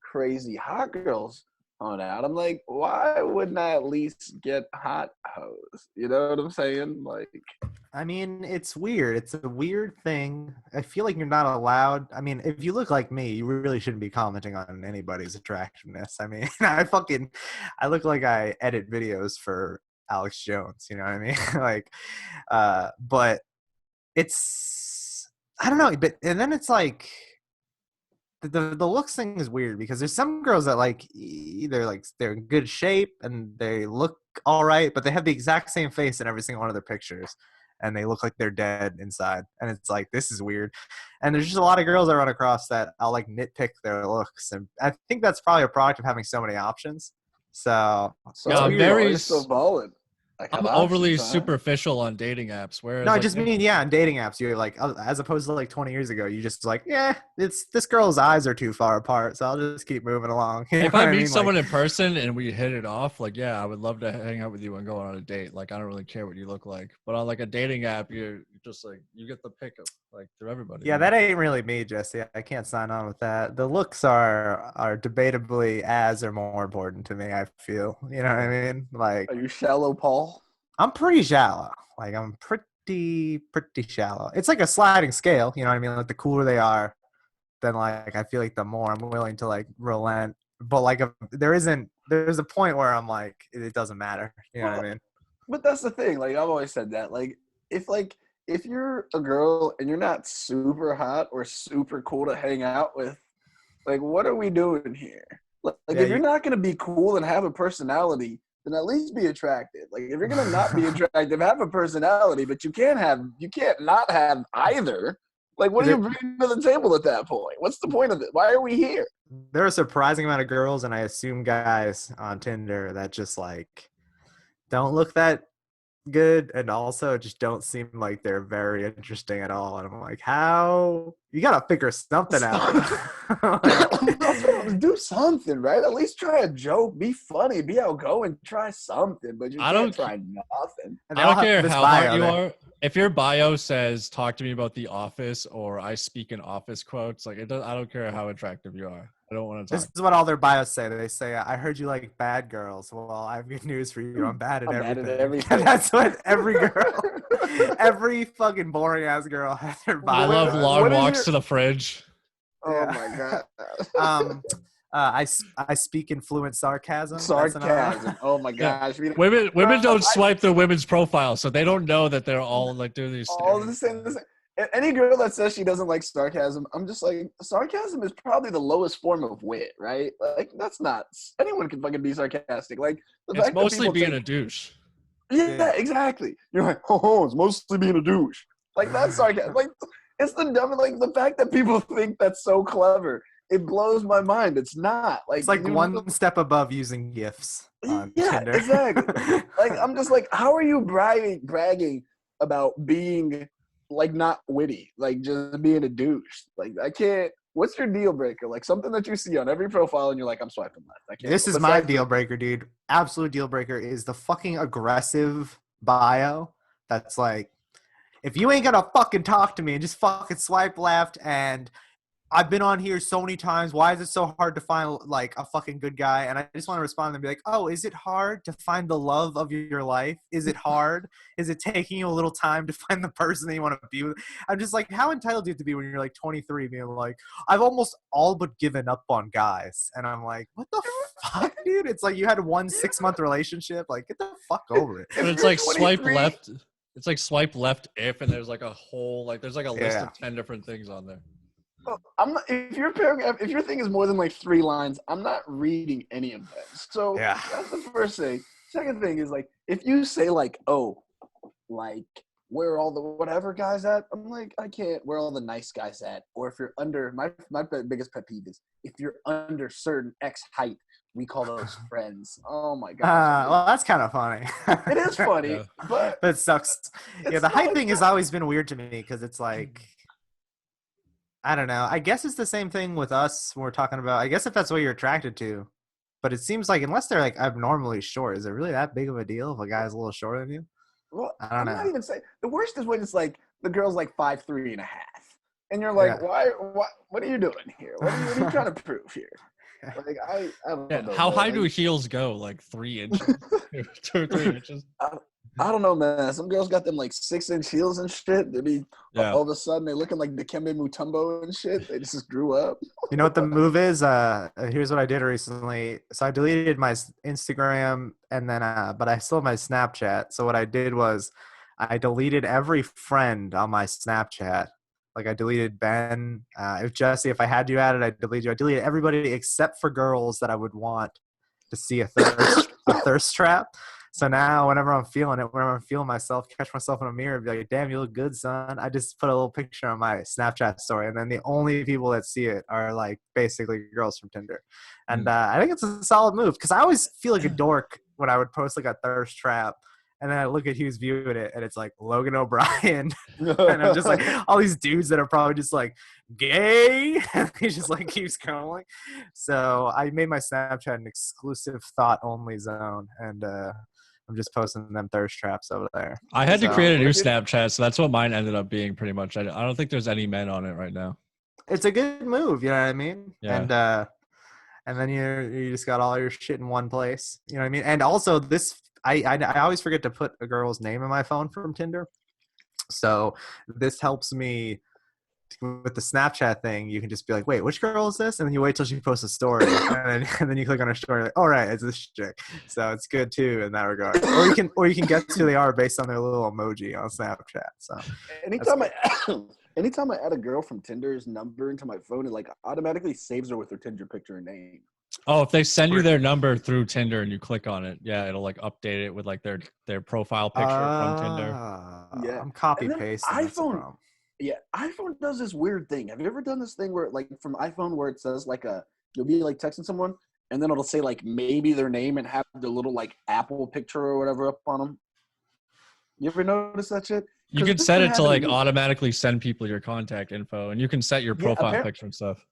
crazy hot girls on out, I'm like, why wouldn't I at least get hot hoes? You know what I'm saying? Like, I mean, it's weird. It's a weird thing. I feel like you're not allowed. I mean, if you look like me, you really shouldn't be commenting on anybody's attractiveness. I mean, I look like I edit videos for Alex Jones. You know what I mean? Like, but it's, I don't know. But and then it's like the looks thing is weird because there's some girls that like either like they're in good shape and they look all right, but they have the exact same face in every single one of their pictures. And they look like they're dead inside. And it's like, this is weird. And there's just a lot of girls I run across that I'll like nitpick their looks. And I think that's probably a product of having so many options. So yeah, I'm so balling. Like, I'm overly superficial on dating apps. Whereas, no, I like, just mean, yeah, on dating apps, you're like, as opposed to like 20 years ago, you just like, yeah, this girl's eyes are too far apart, so I'll just keep moving along. You if know I what meet mean? someone Like, in person and we hit it off, like, yeah, I would love to hang out with you and go on a date. Like, I don't really care what you look like. But on like a dating app, you're just like, you get the pick of like through everybody. yeah, that ain't really me, Jesse. I can't sign on with that. The looks are debatably as or more important to me, I feel. You know what I mean? Like, are you shallow, Paul? I'm pretty shallow. Like, I'm pretty shallow. It's like a sliding scale. You know what I mean? Like, the cooler they are, then like I feel like the more I'm willing to like relent. But like, there's a point where I'm like, it doesn't matter. You know what I mean? But that's the thing. Like, I've always said that. Like, if you're a girl and you're not super hot or super cool to hang out with, like, what are we doing here? Like, Yeah, if you're not gonna be cool and have a personality, then at least be attractive. Like, if you're gonna not be attractive, have a personality, but you can't not have either. Like, what are you bringing to the table at that point? What's the point of it? Why are we here? There are a surprising amount of girls, and I assume guys on Tinder that just like don't look that good, and also just don't seem like they're very interesting at all. And I'm like, how? You gotta figure something out. Do something, right? At least try a joke, be funny, be outgoing, try something. But you can't try nothing. I don't care how hot you are. If your bio says "talk to me about The Office" or "I speak in office quotes," like I don't care how attractive you are. I don't want to talk. This is what all their bios say. They say, "I heard you like bad girls." Well, I have good news for you. I'm bad at everything. That's what every girl, every fucking boring ass girl has their bio. I love long walks to the fridge. Oh my god. I speak in fluent sarcasm. That's Sarcasm. Oh my Yeah. gosh. Women don't swipe the women's profile, so they don't know that they're all like doing these. All the same. Any girl that says she doesn't like sarcasm, I'm just like, sarcasm is probably the lowest form of wit, right? Like, that's not, anyone can fucking be sarcastic. Like, It's mostly being a douche. Yeah, exactly. You're like, oh, it's mostly being a douche. Like, that's sarcasm. Like, it's the dumb, like, the fact that people think that's so clever, it blows my mind. It's not. Like, It's like one step above using GIFs on Tinder. Exactly. Like, I'm just like, how are you bragging about being, like, not witty? Like, just being a douche. Like, I can't. What's your deal breaker? Like, something that you see on every profile and you're like, I'm swiping left. I can't. This is my deal breaker, dude. Absolute deal breaker is the fucking aggressive bio that's like, if you ain't gonna fucking talk to me and just fucking swipe left, and I've been on here so many times, why is it so hard to find like a fucking good guy? And I just want to respond and be like, oh, is it hard to find the love of your life? Is it hard? Is it taking you a little time to find the person that you want to be with? I'm just like, how entitled do you have to be when you're like 23 being like, I've almost all but given up on guys. And I'm like, what the fuck, dude? It's like you had 1 6-month relationship. Like, get the fuck over it. And it's like swipe left. It's like swipe left if, and there's like a whole, like there's like a list of 10 different things on there. I'm not, if your paragraph, if your thing is more than like 3 lines, I'm not reading any of them. So that's the first thing. Second thing is like, if you say like, oh, like where are all the whatever guys at? I'm like, I can't. Where are all the nice guys at? Or if you're under, my biggest pet peeve is if you're under certain X height, we call those friends. Oh my god. Well, that's kind of funny. It is funny, but it sucks. Yeah, the height thing has always been weird to me because it's like, I don't know. I guess it's the same thing with us when we're talking about, I guess if that's what you're attracted to. But it seems like unless they're like abnormally short, is it really that big of a deal if a guy's a little shorter than you? Well, I don't know. I'm not even saying. The worst is when it's like the girl's like 5'3.5", and you're like, why? What are you doing here? What are you trying to prove here? Like I don't know. How high do heels go? Like 3 inches, 2 or 3 inches. I don't know, man. Some girls got them like 6-inch heels and shit. They be all of a sudden they looking like Dikembe Mutombo and shit. They just grew up. You know what the move is? Here's what I did recently. So I deleted my Instagram and then, but I still have my Snapchat. So what I did was I deleted every friend on my Snapchat. Like I deleted Ben. If Jesse, if I had you added, I deleted you. I deleted everybody except for girls that I would want to see a thirst trap. So now whenever I'm feeling it, whenever I'm feeling myself, catch myself in a mirror and be like, damn, you look good, son. I just put a little picture on my Snapchat story. And then the only people that see it are like basically girls from Tinder. And I think it's a solid move because I always feel like a dork when I would post like a thirst trap. And then I look at who's viewing it and it's like Logan O'Brien. And I'm just like, all these dudes that are probably just like gay. And he just like keeps going. So I made my Snapchat an exclusive thought only zone. And, I'm just posting them thirst traps over there. I had to create a new Snapchat, so that's what mine ended up being pretty much. I don't think there's any men on it right now. It's a good move, you know what I mean? Yeah. And then you just got all your shit in one place. You know what I mean? And also this, I always forget to put a girl's name in my phone from Tinder. So this helps me with the Snapchat thing. You can just be like, wait, which girl is this? And then you wait till she posts a story and then you click on her story like, all right, it's this chick. So it's good too in that regard. Or you can guess who they are based on their little emoji on Snapchat. So anytime I add a girl from Tinder's number into my phone, it like automatically saves her with her Tinder picture and name. Oh, if they send you their number through Tinder and you click on it, it'll like update it with like their profile picture from Tinder. Yeah, I'm copy pasting. iPhone. Yeah, iPhone does this weird thing. Have you ever done this thing where, like, from iPhone where it says, like, you'll be, like, texting someone, and then it'll say, like, maybe their name and have the little, like, Apple picture or whatever up on them? You ever notice that shit? You can set it to, like, automatically send people your contact info, and you can set your profile picture and stuff.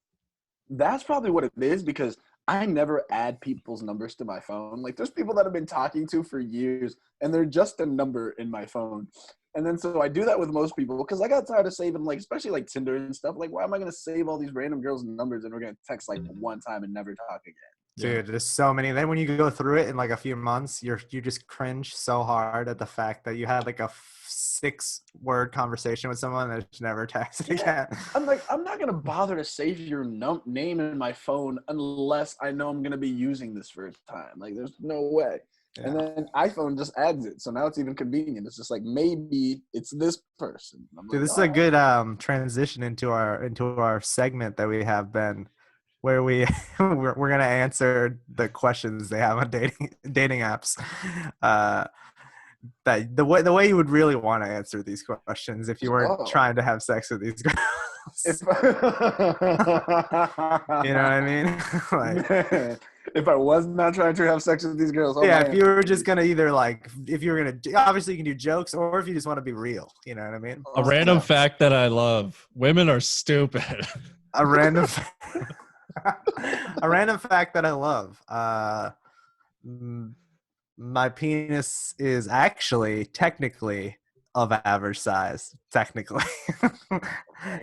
That's probably what it is, because I never add people's numbers to my phone. Like, there's people that I've been talking to for years, and they're just a number in my phone. And then so I do that with most people because I got tired of saving, like, especially like Tinder and stuff. Like, why am I going to save all these random girls' numbers and we're going to text like one time and never talk again? Dude, there's so many. Then when you go through it in like a few months, you just cringe so hard at the fact that you had like a 6-word conversation with someone that's never texted again. I'm like, I'm not gonna bother to save your name in my phone unless I know I'm gonna be using this for a time. Like, there's no way. Yeah. And then iPhone just adds it, so now it's even convenient. It's just like, maybe it's this person. I'm Dude, like, this is a good transition into our segment that we have, Ben, where we're gonna answer the questions they have on dating apps. That the way you would really want to answer these questions if you weren't trying to have sex with these girls. You know what I mean? Like, if I was not trying to have sex with these girls, if you were just gonna either like, if you were gonna, obviously you can do jokes, or if you just want to be real, you know what I mean? A random fact that I love: women are stupid. A random fact that I love. My penis is actually technically of average size. Technically,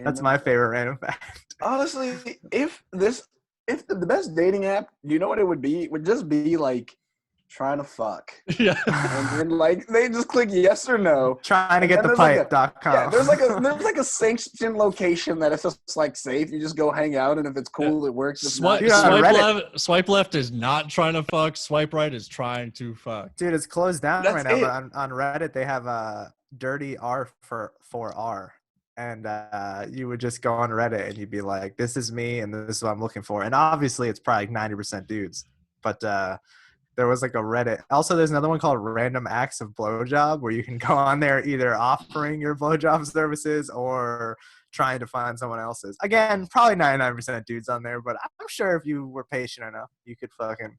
that's my favorite random fact. Honestly, if the best dating app, you know what it would be? It would just be like trying to fuck. Yeah. And then like they just click yes or no. Trying to get the pipe.com. Yeah, there's like a sanctioned location that it's just like safe. You just go hang out, and if it's cool, it works. Swipe left is not trying to fuck. Swipe right is trying to fuck. Dude, it's closed down right now. But on Reddit, they have a dirty R for R. And you would just go on Reddit and you'd be like, this is me and this is what I'm looking for. And obviously it's probably 90% dudes. But there was like a Reddit. Also, there's another one called Random Acts of Blowjob, where you can go on there either offering your blowjob services or trying to find someone else's. Again, probably 99% dudes on there, but I'm sure if you were patient enough, you could fucking...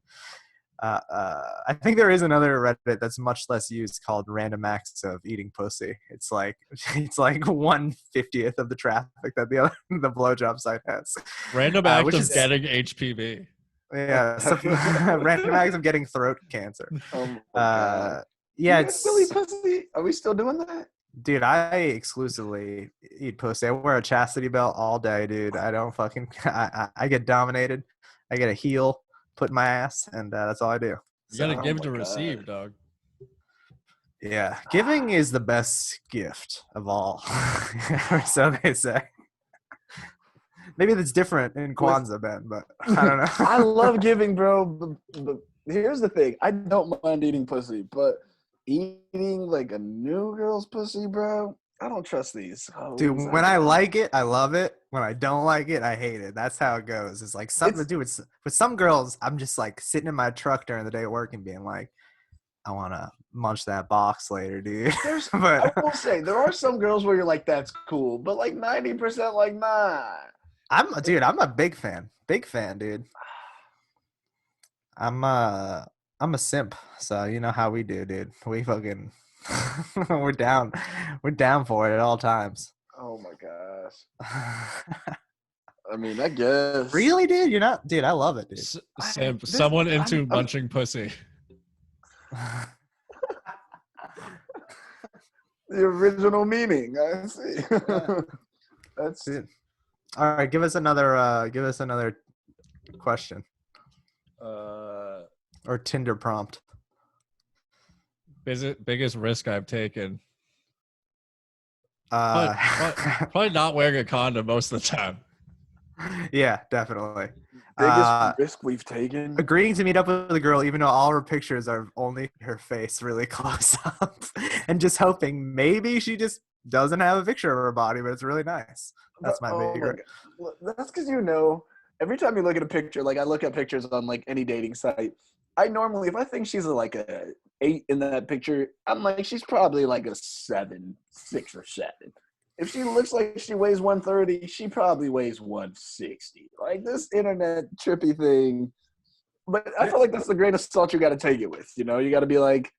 I think there is another Reddit that's much less used called Random Acts of Eating Pussy. It's like 1/50th of the traffic that the blowjob site has. Random act of getting HPV. Yeah, random acts of getting throat cancer. Oh my God. It's Billy Pussy. Are we still doing that? Dude, I exclusively eat pussy. I wear a chastity belt all day, dude. I don't fucking. I get dominated. I get a heel put in my ass, and that's all I do. You gotta give to receive, dog. Yeah, giving is the best gift of all. So they say. Maybe that's different in Kwanzaa, Ben, but I don't know. I love giving, bro. But here's the thing. I don't mind eating pussy, but eating like a new girl's pussy, bro, I don't trust these. Dude, when I like it, I love it. When I don't like it, I hate it. That's how it goes. It's like something to do with some girls. I'm just like sitting in my truck during the day at work and being like, I want to munch that box later, dude. I will say, there are some girls where you're like, that's cool. But like 90% like, nah. I'm a big fan. Big fan, dude. I'm a simp. So you know how we do, dude. We fucking we're down for it at all times. Oh my gosh. I mean, I guess. Really, dude? You're not, dude. I love it, dude. Simp. Someone into munching pussy. The original meaning. I see. That's it. All right, give us another question. Or Tinder prompt. Biggest risk I've taken. Probably not wearing a condom most of the time. Yeah, definitely. Biggest risk we've taken. Agreeing to meet up with a girl, even though all her pictures are only her face really close up, and just hoping maybe she just doesn't have a picture of her body, but it's really nice. That's my favorite. That's because every time you look at a picture, like I look at pictures on like any dating site, I normally, if I think she's like a 8 in that picture, I'm like, she's probably like a 7, 6 or 7. If she looks like she weighs 130, she probably weighs 160. Like this internet trippy thing. But I feel like that's the greatest salt you got to take it with. You know, you got to be like,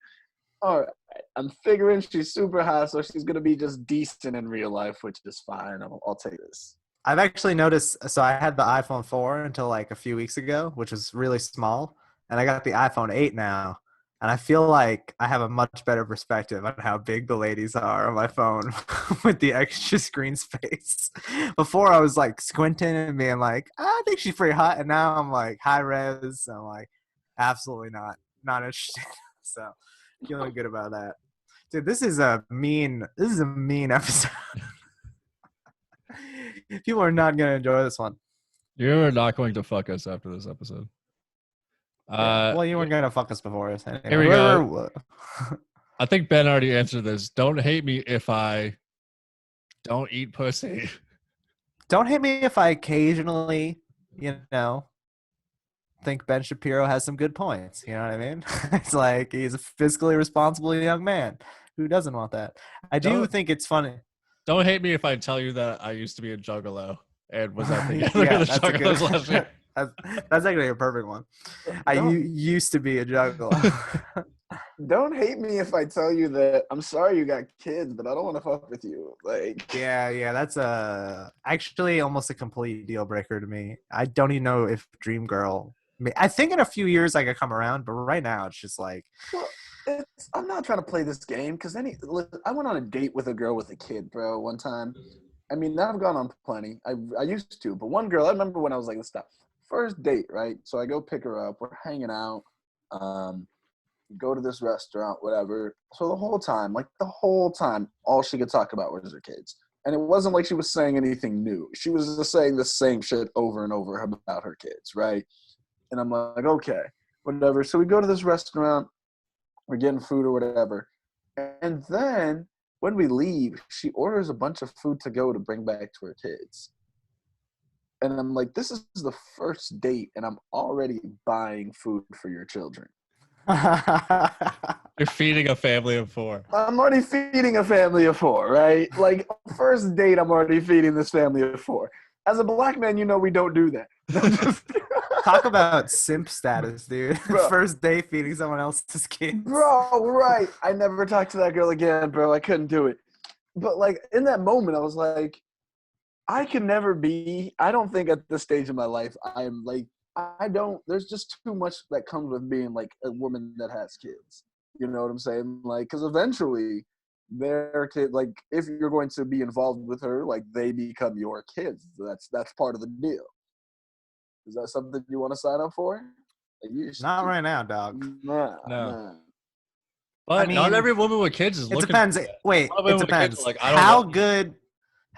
all right, I'm figuring she's super hot, so she's going to be just decent in real life, which is fine. I'll take this. I've actually noticed, so I had the iPhone 4 until like a few weeks ago, which was really small. And I got the iPhone 8 now. And I feel like I have a much better perspective on how big the ladies are on my phone with the extra screen space. Before I was like squinting and being like, I think she's pretty hot. And now I'm like high res. I'm like, absolutely not interested. So feeling good about that. Dude, this is a mean episode. People are not going to enjoy this one. You're not going to fuck us after this episode. Well, you weren't going to fuck us before us. Anyway. Here we go. I think Ben already answered this. Don't hate me if I don't eat pussy. Don't hate me if I occasionally, think Ben Shapiro has some good points. You know what I mean? It's like he's a fiscally responsible young man. Who doesn't want that? I do think it's funny. Don't hate me if I tell you that I used to be a juggalo and was at the Yeah, the juggalos last year. That's actually a perfect one. I used to be a juggalo. Don't hate me if I tell you that I'm sorry you got kids, but I don't want to fuck with you. Like, yeah, that's actually almost a complete deal breaker to me. I don't even know if Dream Girl. I think in a few years I could come around, but right now it's just like. Well, I'm not trying to play this game because I went on a date with a girl with a kid, bro, one time. I mean, I've gone on plenty. I used to, but one girl, I remember when I was like, let's stop. First date, right? So I go pick her up. We're hanging out. Go to this restaurant, whatever. So the whole time, all she could talk about was her kids. And it wasn't like she was saying anything new. She was just saying the same shit over and over about her kids, right? And I'm like, okay, whatever. So we go to this restaurant. We're getting food or whatever. And then when we leave, she orders a bunch of food to go to bring back to her kids. And I'm like, this is the first date, and I'm already buying food for your children. You're feeding a family of 4. I'm already feeding a family of 4, right? Like, first date, I'm already feeding this family of 4. As a black man, we don't do that. Talk about simp status, dude. Bro. First day feeding someone else's kids. Bro, right. I never talked to that girl again, bro. I couldn't do it. But, like, in that moment, I was like, I don't think at this stage of my life, I'm like, there's just too much that comes with being, like, a woman that has kids. You know what I'm saying? Like, because eventually, their kid, like, if you're going to be involved with her, like, they become your kids. That's part of the deal. Is that something you want to sign up for? Like, not right now, dog. Nah. But not every woman with kids is looking. It depends. Wait, it depends. Like, how good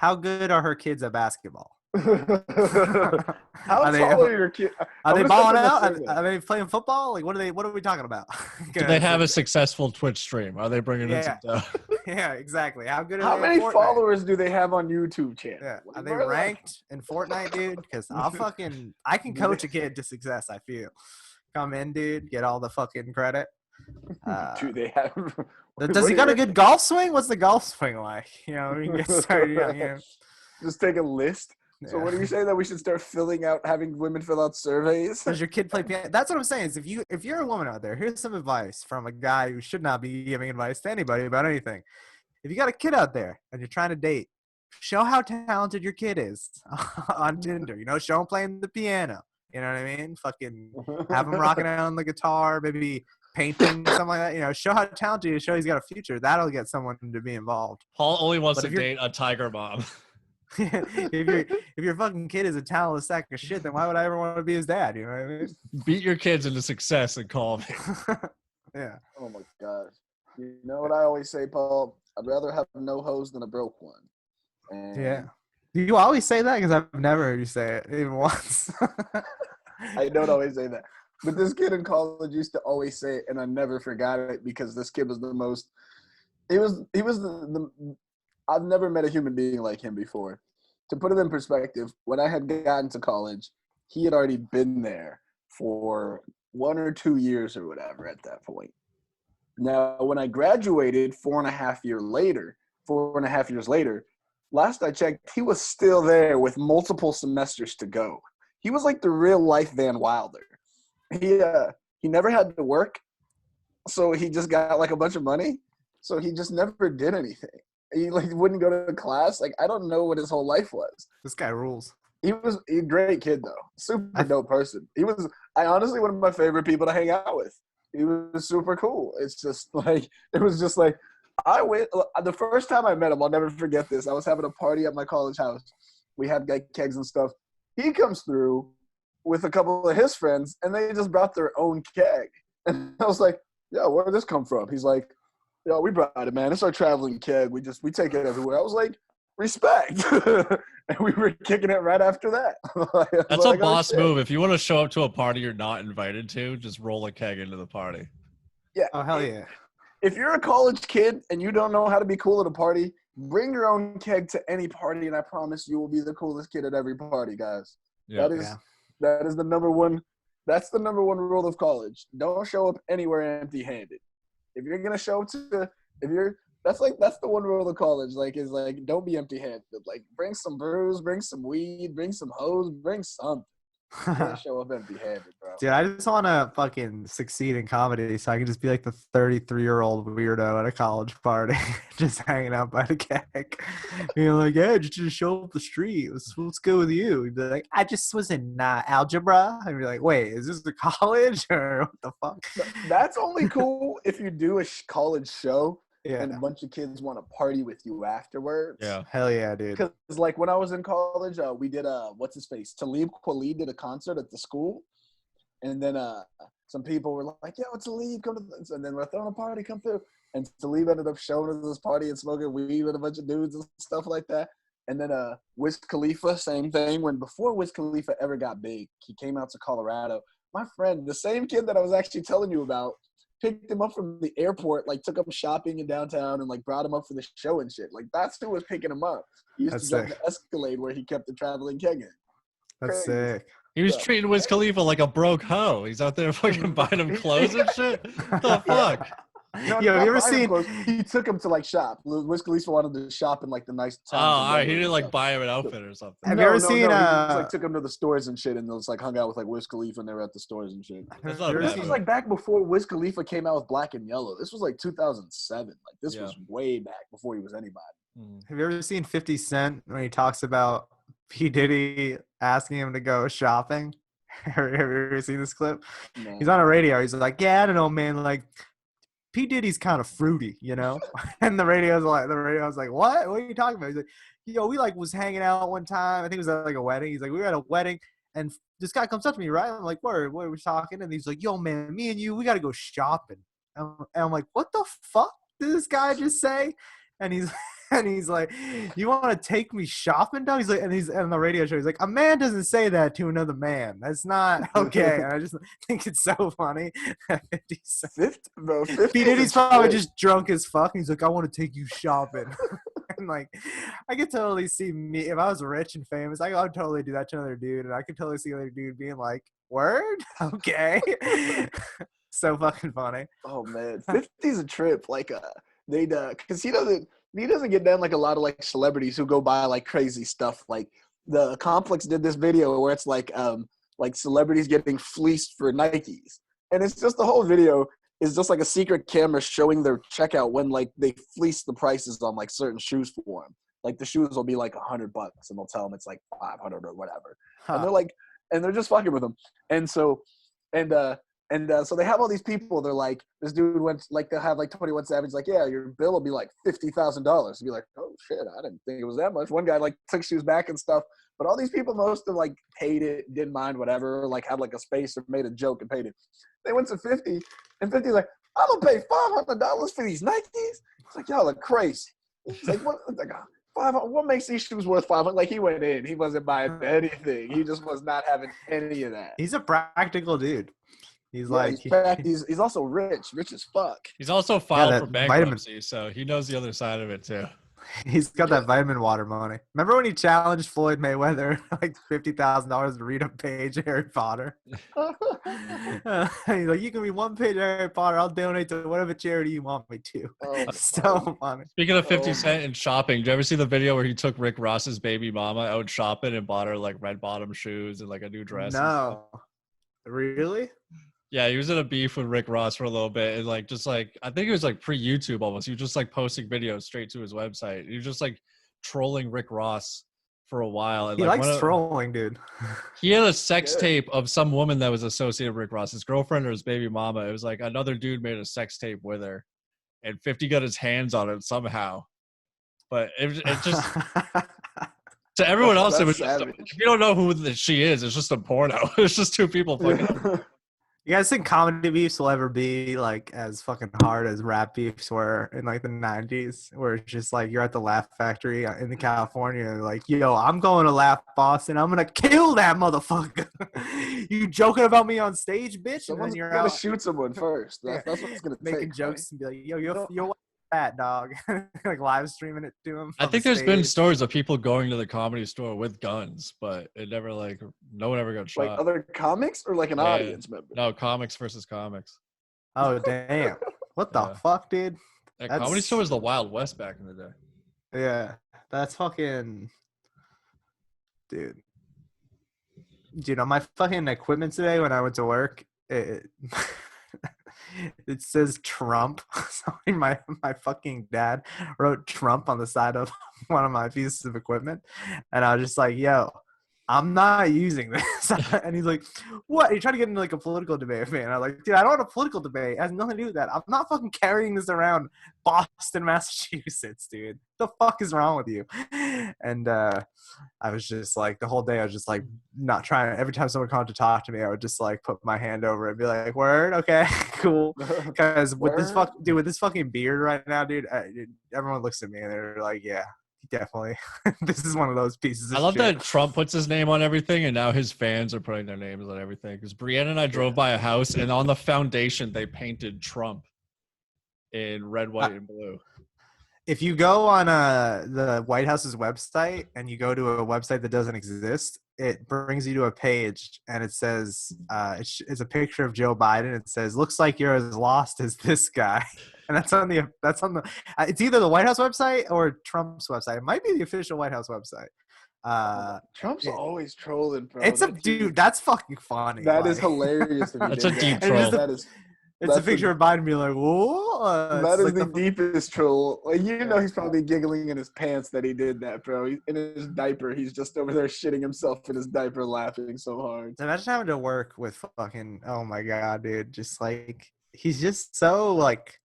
are her kids at basketball? How tall are your kids? Are they balling out? Are they playing football? Like, what are we talking about? Do they have a successful Twitch stream? Are they bringing in some stuff? Yeah, exactly. How many followers do they have on YouTube channel? Yeah. Are they ranked in Fortnite, dude? Because I can coach a kid to success, I feel. Come in, dude. Get all the fucking credit. Do they have? Does he got a good golf swing? What's the golf swing like? We can get started. Just take a list. So what do you say that we should start having women fill out surveys? Does your kid play piano? That's what I'm saying. Is if you're a woman out there, here's some advice from a guy who should not be giving advice to anybody about anything. If you got a kid out there and you're trying to date, show how talented your kid is on Tinder. Show him playing the piano. You know what I mean? Fucking have him rocking out on the guitar, maybe painting, something like that. Show how talented he is, show he's got a future. That'll get someone to be involved. Paul only wants to date a tiger mom. if your fucking kid is a talentless sack of shit, then why would I ever want to be his dad? You know what I mean? Beat your kids into success and call me. Yeah. Oh my gosh. You know what I always say, Paul? I'd rather have no hose than a broke one. And yeah. Do you always say that? Because I've never heard you say it even once. I don't always say that. But this kid in college used to always say it, and I never forgot it because this kid was the most – he was the I've never met a human being like him before. To put it in perspective, when I had gotten to college, he had already been there for 1 or 2 years or whatever at that point. Now, when I graduated 4.5 years later, last I checked, he was still there with multiple semesters to go. He was like the real life Van Wilder. He never had to work, so he just got like a bunch of money. So he just never did anything. He wouldn't go to class. Like, I don't know what his whole life was. This guy rules. He was a great kid though. Super dope person. He was honestly one of my favorite people to hang out with. He was super cool. It's just like it was just like I went the first time I met him. I'll never forget this. I was having a party at my college house. We had like kegs and stuff. He comes through with a couple of his friends, and they just brought their own keg. And I was like, "Yo, where did this come from?" He's like, "Yo, we brought it, man. It's our traveling keg. We take it everywhere." I was like, "Respect," and we were kicking it right after that. That's a boss move. If you want to show up to a party you're not invited to, just roll a keg into the party. Yeah. Oh, hell yeah. If you're a college kid and you don't know how to be cool at a party, bring your own keg to any party, and I promise you will be the coolest kid at every party, guys. Yeah. That is the number one. That's the number one rule of college. Don't show up anywhere empty-handed. If you're gonna show up to, that's the one rule of college. Is don't be empty-handed. Like bring some brews, bring some weed, bring some hoes, bring something. Don't show up empty-handed, bro. Dude, I just want to fucking succeed in comedy so I can just be like the 33-year-old weirdo at a college party, just hanging out by the keg. Being like, yeah, just show up the street. Let's go with you. He'd be like, I just was in algebra. I'd be like, wait, is this the college or what the fuck? That's only cool if you do a college show. Yeah. And a bunch of kids want to party with you afterwards. Yeah. Hell yeah, dude. Because like when I was in college, we did what's his face? Talib Kweli did a concert at the school, and then some people were like, "Yo, Talib, come to this," and then we're throwing a party, come through. And Talib ended up showing us this party and smoking weed with a bunch of dudes and stuff like that. And then Wiz Khalifa, same thing. Before Wiz Khalifa ever got big, he came out to Colorado. My friend, the same kid that I was actually telling you about, picked him up from the airport, like took him shopping in downtown and like brought him up for the show and shit. Like that's who was picking him up. He used to jump the Escalade where he kept the traveling keg in. That's sick. He was treating Wiz Khalifa like a broke hoe. He's out there fucking buying him clothes and shit. What the fuck? No, Yo, have you ever seen? He took him to like shop. Wiz Khalifa wanted to shop in like the nice. Oh, all right. He didn't like buy him an outfit or something. Have you ever seen? He just, like took him to the stores and shit, and just like hung out with like Wiz Khalifa, and they were at the stores and shit. That's not This was like back before Wiz Khalifa came out with Black and Yellow. This was like 2007. Like this was way back before he was anybody. Have you ever seen 50 Cent when he talks about P. Diddy asking him to go shopping? Have you ever seen this clip? No. He's on a radio. He's like, yeah, I don't know, man. Like, P. Diddy's kind of fruity, you know? And the radio was like, what? What are you talking about? He's like, yo, we like was hanging out one time. I think it was at like a wedding. He's like, we were at a wedding, and this guy comes up to me, right? I'm like, what are we talking? And he's like, yo, man, me and you, we got to go shopping. And I'm like, what the fuck did this guy just say? And he's like, you want to take me shopping, dog? He's like, and he's on the radio show. He's like, a man doesn't say that to another man. That's not okay. And I just think it's so funny. 50 Cent. Bro, 50 P. Diddy's probably just drunk as fuck. He's like, I want to take you shopping. And like, I could totally see me if I was rich and famous. I would totally do that to another dude, and I could totally see another dude being like, word, okay. So fucking funny. Oh man, 50's a trip. Like because he doesn't get down like a lot of like celebrities who go buy like crazy stuff. Like the Complex did this video where it's like celebrities getting fleeced for Nikes, and it's just the whole video is just like a secret camera showing their checkout when like they fleece the prices on like certain shoes for them. Like the shoes will be like $100 and they'll tell them it's like 500 or whatever. And they're like, and they're just fucking with them. And so they have all these people. They're like, this dude went, like, they'll have like 21 Savage, like, yeah, your bill will be like $50,000. Be like, oh shit, I didn't think it was that much. One guy like took shoes back and stuff. But all these people, most of like paid it, didn't mind whatever, like had like a space or made a joke and paid it. They went to 50, and 50's like, I'm gonna pay $500 for these Nikes. It's like, y'all are crazy. It's like, what makes these shoes worth $500? Like he went in, he wasn't buying anything. He just was not having any of that. He's a practical dude. He's he's also rich as fuck. He's also filed for bankruptcy, so he knows the other side of it too. He's got that vitamin water money. Remember when he challenged Floyd Mayweather like $50,000 to read a page of Harry Potter? He's like, you can read one page of Harry Potter. I'll donate to whatever charity you want me to. So funny. Speaking of 50 Cent and shopping, did you ever see the video where he took Rick Ross's baby mama out shopping and bought her like red bottom shoes and like a new dress? No. Really? Yeah, he was in a beef with Rick Ross for a little bit, and like just like I think it was like pre-YouTube almost. He was just like posting videos straight to his website. He was just like trolling Rick Ross for a while. And He like likes trolling, dude. he had a sex tape of some woman that was associated with Rick Ross, his girlfriend or his baby mama. It was like another dude made a sex tape with her, and 50 got his hands on it somehow. But it just to everyone else, it was just if you don't know who she is, it's just a porno. It's just two people fucking. You guys think comedy beefs will ever be like as fucking hard as rap beefs were in like the 90s, where it's just like you're at the Laugh Factory in the California and like, yo, I'm going to Laugh Boston, I'm gonna kill that motherfucker. You joking about me on stage, bitch? Someone's and then you're gonna out shoot someone first. That's what it's gonna take. making jokes and be like, yo, you're fat dog. Like live streaming it to him. I think there's been stories of people going to the Comedy Store with guns, but it never like no one ever got shot. Like other comics or like an audience member? No, comics versus comics. Oh damn! What the fuck, dude? That Comedy Store was the Wild West back in the day. Yeah, that's fucking, dude. Dude, on my fucking equipment today when I went to work, it says Trump. Sorry, my fucking dad wrote Trump on the side of one of my pieces of equipment. And I was just like, yo, I'm not using this. And he's like, what? He tried to get into like a political debate with me. And I was like, dude, I don't want a political debate. It has nothing to do with that. I'm not fucking carrying this around Boston, Massachusetts, dude. What the fuck is wrong with you? And I was just like, the whole day I was just like not trying. Every time someone called to talk to me, I would just like put my hand over it and be like, word, okay, cool. Because with this fucking beard right now, dude, everyone looks at me and they're like, yeah. Definitely. This is one of those pieces of I love shit. that Trump puts his name on everything, and now his fans are putting their names on everything. Because Brianna and I drove by a house, and on the foundation, they painted Trump in red, white, and blue. If you go on the White House's website and you go to a website that doesn't exist, it brings you to a page, and it says it's a picture of Joe Biden. It says, "Looks like you're as lost as this guy." And that's on the it's either the White House website or Trump's website. It might be the official White House website. Trump's always trolling, bro. Dude, that's fucking funny. That is hilarious. That's a deep troll. It's a picture of Biden being like, whoa. That is the deepest troll. Like, you know, he's probably giggling in his pants that he did that, bro. In his diaper, he's just over there shitting himself in his diaper, laughing so hard. Imagine having to work with fucking, oh my God, dude. Just like, he's just so like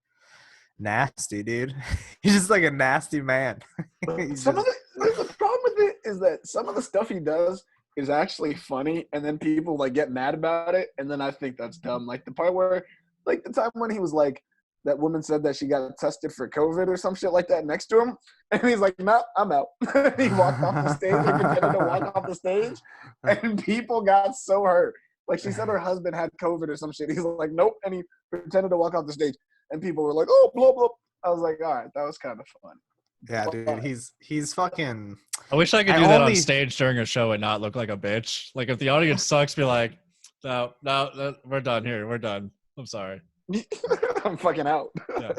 nasty, dude. He's just like a nasty man. The problem with it is that some of the stuff he does is actually funny, and then people like get mad about it, and then I think that's dumb. Like the part where, like the time when he was like, that woman said that she got tested for COVID or some shit like that next to him, and he's like, "No, I'm out." He walked off the stage, like pretended to walk off the stage, and people got so hurt. Like she said her husband had COVID or some shit. He's like, "Nope," and he pretended to walk off the stage, and people were like, "Oh, blah blah." I was like, "All right, that was kind of fun." Yeah, dude, he's fucking. I wish I could do that on stage during a show and not look like a bitch. Like if the audience sucks, be like, "No, we're done here. We're done. I'm sorry." I'm fucking out. Yeah.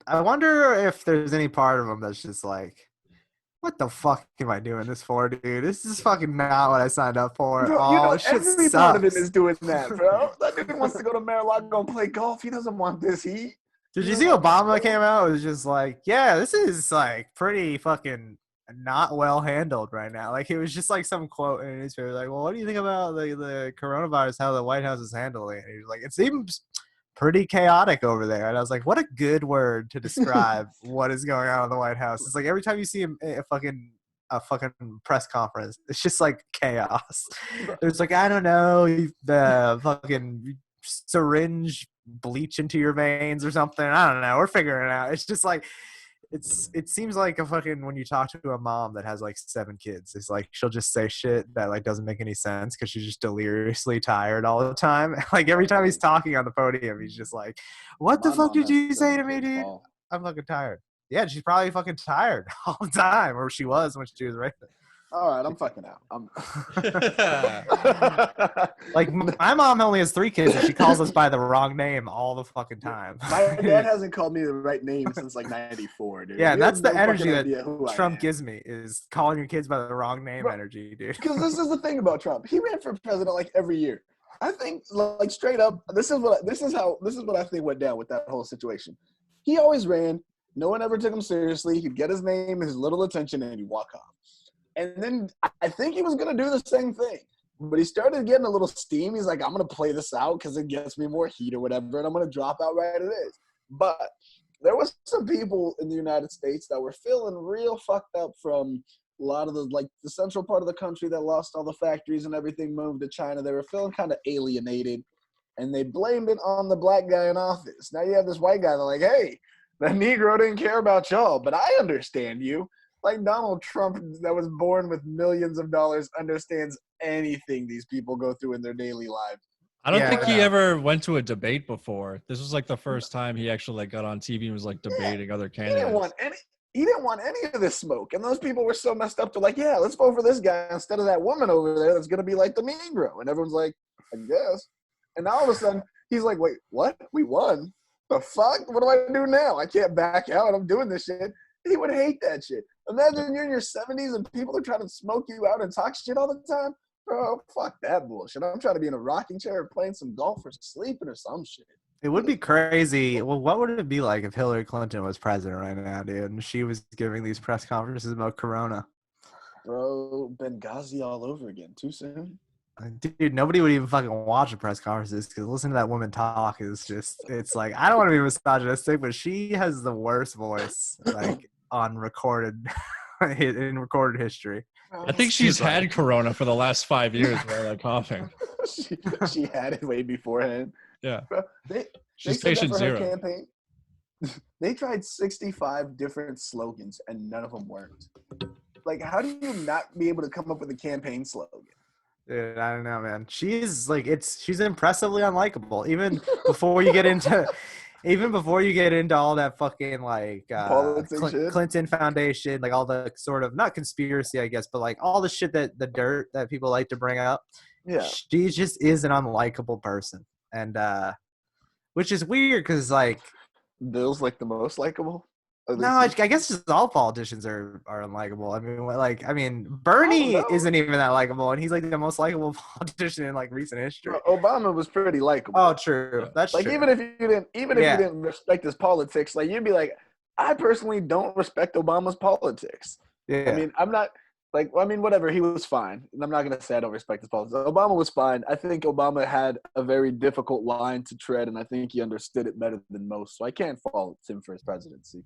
I wonder if there's any part of him that's just like, what the fuck am I doing this for, dude? This is fucking not what I signed up for. Bro, shit every sucks. Part of it is doing that, bro. That dude wants to go to Mar-a-Lago and play golf. He doesn't want this heat. Did you see Obama came out? It was just like, yeah, this is like pretty fucking not well handled right now. Like it was just like some quote in a newspaper, like, well, what do you think about the coronavirus, how the White House is handling it? And he was like, it seems pretty chaotic over there. And I was like, what a good word to describe what is going on in the White House. It's like every time you see a fucking press conference, it's just like chaos. There's like, I don't know, the fucking syringe bleach into your veins or something. I don't know. We're figuring it out. It's just like it seems like a fucking when you talk to a mom that has like 7 kids, it's like she'll just say shit that like doesn't make any sense because she's just deliriously tired all the time. Like every time he's talking on the podium, he's just like, "What the fuck did you say to me, dude? I'm fucking tired." Yeah, she's probably fucking tired all the time, or she was when she was right there. All right, I'm fucking out. Like my mom only has 3 kids and she calls us by the wrong name all the fucking time. My dad hasn't called me the right name since like '94, dude. Yeah, that's the energy that Trump gives me, is calling your kids by the wrong name. Bro, energy, dude. Because this is the thing about Trump. He ran for president like every year. I think like straight up, this is what I think went down with that whole situation. He always ran. No one ever took him seriously. He'd get his name, his little attention, and he'd walk off. And then I think he was going to do the same thing. But he started getting a little steam. He's like, I'm going to play this out because it gets me more heat or whatever, and I'm going to drop out right it is. But there was some people in the United States that were feeling real fucked up from a lot of the central part of the country that lost all the factories and everything moved to China. They were feeling kind of alienated, and they blamed it on the black guy in office. Now you have this white guy that's like, hey, the Negro didn't care about y'all, but I understand you. Like Donald Trump that was born with millions of dollars understands anything these people go through in their daily lives. I don't think he ever went to a debate before. This was like the first time he actually like got on TV and was like debating other candidates. He didn't want any of this smoke. And those people were so messed up to like, yeah, let's vote for this guy instead of that woman over there that's going to be like the Negro. And everyone's like, I guess. And now all of a sudden he's like, wait, what? We won? The fuck? What do I do now? I can't back out. I'm doing this shit. He would hate that shit. Imagine you're in your 70s and people are trying to smoke you out and talk shit all the time. Bro, fuck that bullshit. I'm trying to be in a rocking chair playing some golf or sleeping or some shit. It would be crazy. Well, what would it be like if Hillary Clinton was president right now, dude, and she was giving these press conferences about Corona? Bro, Benghazi all over again. Too soon? Dude, nobody would even fucking watch the press conferences because listening to that woman talk is just, it's like, I don't want to be misogynistic, but she has the worst voice, like, on recorded, in recorded history. I think she's had Corona for the last 5 years while like coughing. she had it way beforehand. Yeah. Bro, she's patient zero. Campaign. They tried 65 different slogans and none of them worked. Like, how do you not be able to come up with a campaign slogan? Dude, I don't know, man. She's like, she's impressively unlikable. Even before you get into all that fucking like Clinton Foundation, like all the sort of not conspiracy, I guess, but like all the shit the dirt that people like to bring up. Yeah, she just is an unlikable person, and which is weird because like Bill's like the most likable. No, I guess just all politicians are unlikable. I mean, Bernie isn't even that likable, and he's like the most likable politician in like recent history. Obama was pretty likable. Oh, true. That's like true. Even if you didn't respect his politics, like you'd be like, I personally don't respect Obama's politics. Yeah. I mean, I'm not like, I mean, whatever. He was fine, and I'm not gonna say I don't respect his politics. Obama was fine. I think Obama had a very difficult line to tread, and I think he understood it better than most. So I can't fault him for his presidency.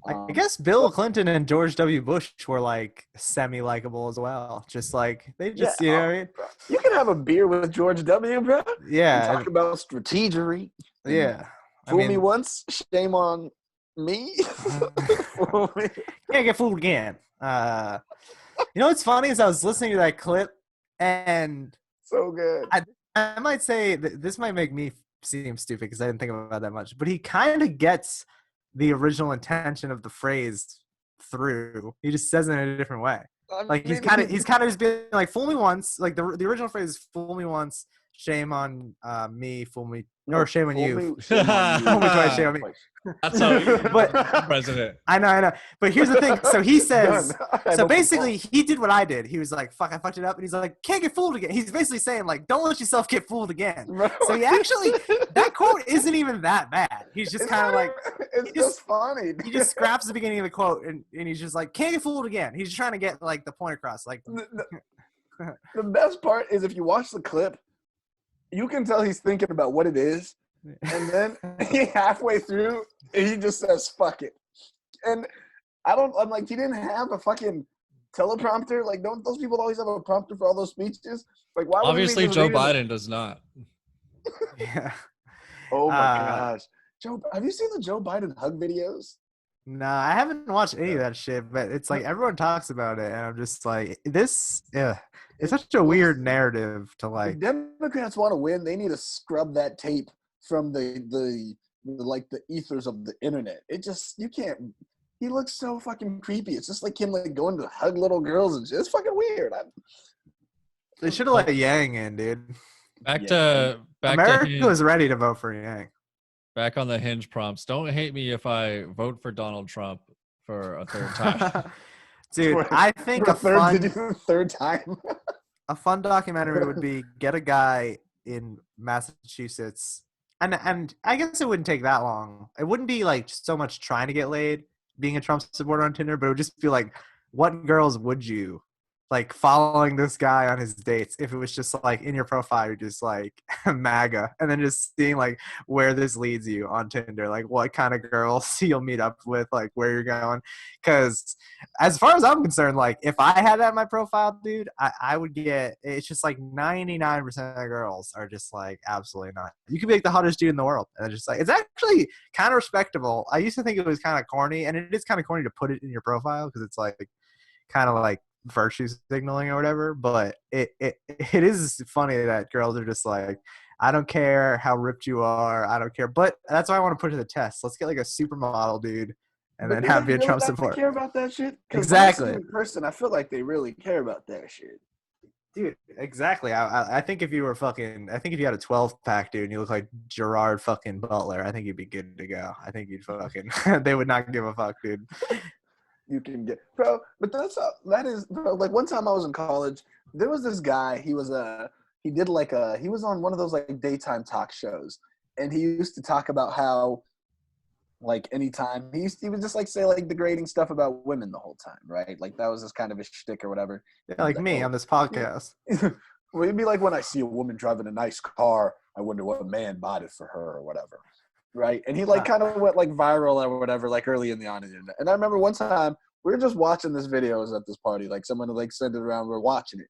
I guess Bill Clinton and George W. Bush were like semi-likable as well. Just like you know what I mean? You can have a beer with George W., bro. Yeah. Talk about strategery. Yeah. Fool me once, shame on me. Can't get fooled again. You know what's funny is I was listening to that clip and so good. I might say that this might make me seem stupid because I didn't think about that much, but he kind of gets the original intention of the phrase through. He just says it in a different way. Like he's kind of just being like, fool me once. Like the original phrase is fool me once, shame on me, fool me, or shame on you. Fool me twice, shame on me. That's how president. I know. But here's the thing. So he says, so basically he did what I did. He was like, fuck, I fucked it up. And he's like, can't get fooled again. He's basically saying like, don't let yourself get fooled again. So he actually, that quote isn't even that bad. He's just kind of like, it's just funny. He just scraps the beginning of the quote and he's just like, can't get fooled again. He's just trying to get like the point across. Like the best part is if you watch the clip, you can tell he's thinking about what it is. And then he halfway through, he just says, fuck it. And I'm like, he didn't have a fucking teleprompter. Like, don't those people always have a prompter for all those speeches? Like, why? Obviously, Joe Biden does not. Yeah. Oh my gosh. Have you seen the Joe Biden hug videos? No, I haven't watched any of that shit, but it's like everyone talks about it, and I'm just like, it's such a weird narrative to like. If Democrats want to win, they need to scrub that tape from the ethers of the internet. It just, you can't. He looks so fucking creepy. It's just like him like going to hug little girls and shit. It's fucking weird. They should have let Yang in, dude. America was ready to vote for Yang. Back on the hinge prompts. Don't hate me if I vote for Donald Trump for a third time. Dude, I think third time. A fun documentary would be get a guy in Massachusetts, and I guess it wouldn't take that long. It wouldn't be like so much trying to get laid, being a Trump supporter on Tinder, but it would just be like, what girls would you like following this guy on his dates if it was just like in your profile you're just like MAGA, and then just seeing like where this leads you on Tinder, like what kind of girls you'll meet up with, like where you're going. Because as far as I'm concerned, like if I had that in my profile, dude, I would get, it's just like 99% of girls are just like absolutely not. You could be like the hottest dude in the world, and it's just like, it's actually kind of respectable. I used to think it was kind of corny, and it is kind of corny to put it in your profile because it's like kind of like virtue signaling or whatever, but it is funny that girls are just like, I don't care how ripped you are, I don't care. But that's why I want to put to the test. Let's get like a supermodel dude and But then do have they be a really Trump have to support. care about that shit? 'Cause Exactly. when I see them in person, I feel like they really care about that shit. Dude, exactly. I think if you were fucking, I think if you had a 12-pack, dude, and you look like Gerard fucking Butler, I think you'd be good to go. I think you'd fucking, they would not give a fuck, dude. You can get, bro. But that is, bro. Like one time I was in college, there was this guy. He was he was on one of those like daytime talk shows, and he used to talk about how like anytime he would just like say like degrading stuff about women the whole time, right? Like that was just kind of his shtick or whatever. Yeah, like me on this podcast. Well, it'd be like when I see a woman driving a nice car, I wonder what man bought it for her or whatever, right? And he like kind of went like viral or whatever, like early in the on the internet. And I remember one time we were just watching this videos at this party, like someone like sent it around, we're watching it,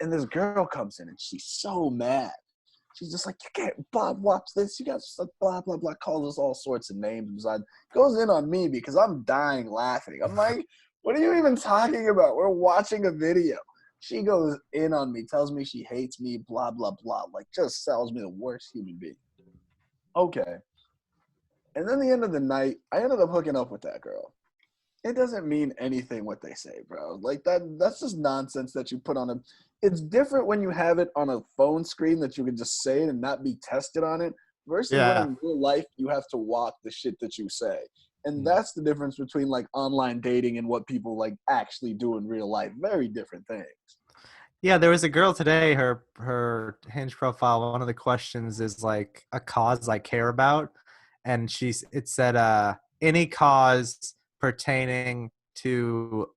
and this girl comes in and she's so mad. She's just like, you can't, Bob, watch this. You got blah, blah, blah, calls us all sorts of names. Goes in on me because I'm dying laughing. I'm like, what are you even talking about? We're watching a video. She goes in on me, tells me she hates me, blah, blah, blah. Like, just sells me the worst human being. Okay. And then the end of the night, I ended up hooking up with that girl. It doesn't mean anything what they say, bro. Like that's just nonsense that you put on a. It's different when you have it on a phone screen that you can just say it and not be tested on it versus when in real life you have to walk the shit that you say. And that's the difference between like online dating and what people like actually do in real life. Very different things. Yeah, there was a girl today, her Hinge profile, one of the questions is like a cause I care about. And it said any cause pertaining to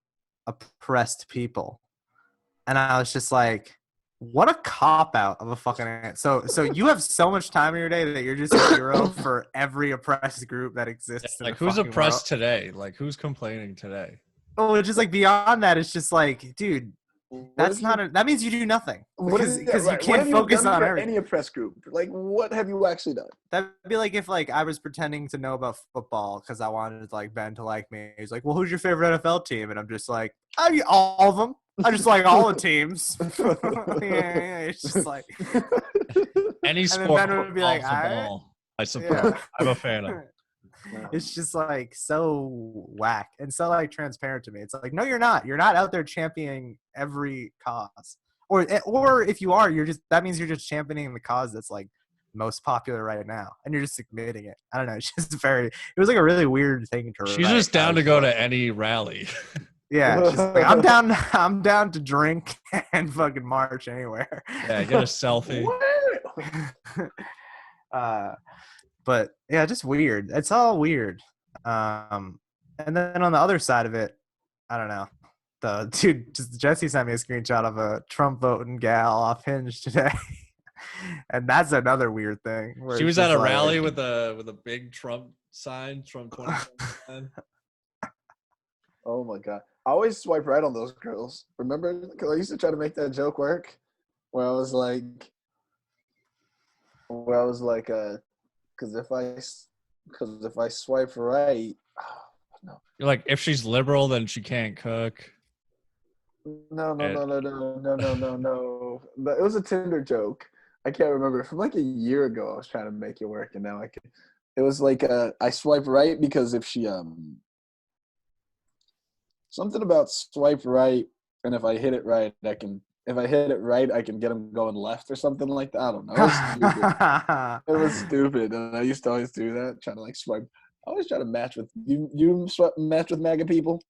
oppressed people. And I was just like, what a cop out of a fucking answer. So you have so much time in your day that you're just a hero for every oppressed group that exists. Like who's oppressed today? Like who's complaining today? Oh, it's just like beyond that, it's just like, dude, that means you do nothing because you can't focus on everything. Any oppressed group. Like, what have you actually done? That'd be like if like I was pretending to know about football because I wanted like Ben to like me. He's like, "Well, who's your favorite NFL team?" And I'm just like, all of them. I just like all the teams. Yeah, it's just like any sport. And then Ben would be like, ball. I support. Yeah. I'm a fan of. It's just like so whack and so like transparent to me. It's like, no, you're not. You're not out there championing every cause. Or if you are, that means you're just championing the cause that's like most popular right now, and you're just admitting it. I don't know. It's just it was like a really weird thing to. She's just down to go to any rally. Yeah, she's like, I'm down to drink and fucking march anywhere. Yeah, get a selfie. But yeah, just weird. It's all weird. And then on the other side of it, I don't know. Jesse sent me a screenshot of a Trump voting gal off Hinge today, and that's another weird thing. She was at a rally with a big Trump sign, Trump 2020 sign. Oh my god! I always swipe right on those girls. Remember, because I used to try to make that joke work, where I was like, because if I swipe right, no. You're like, if she's liberal, then she can't cook. No. It was a Tinder joke. I can't remember. From like a year ago, I was trying to make it work, and now I can. It was like I swipe right because if she something about swipe right, and if I hit it right, I can. If I hit it right, I can get them going left or something like that. I don't know. It was stupid, and I used to always do that, trying to like swipe. I always try to match with you. You match with MAGA people?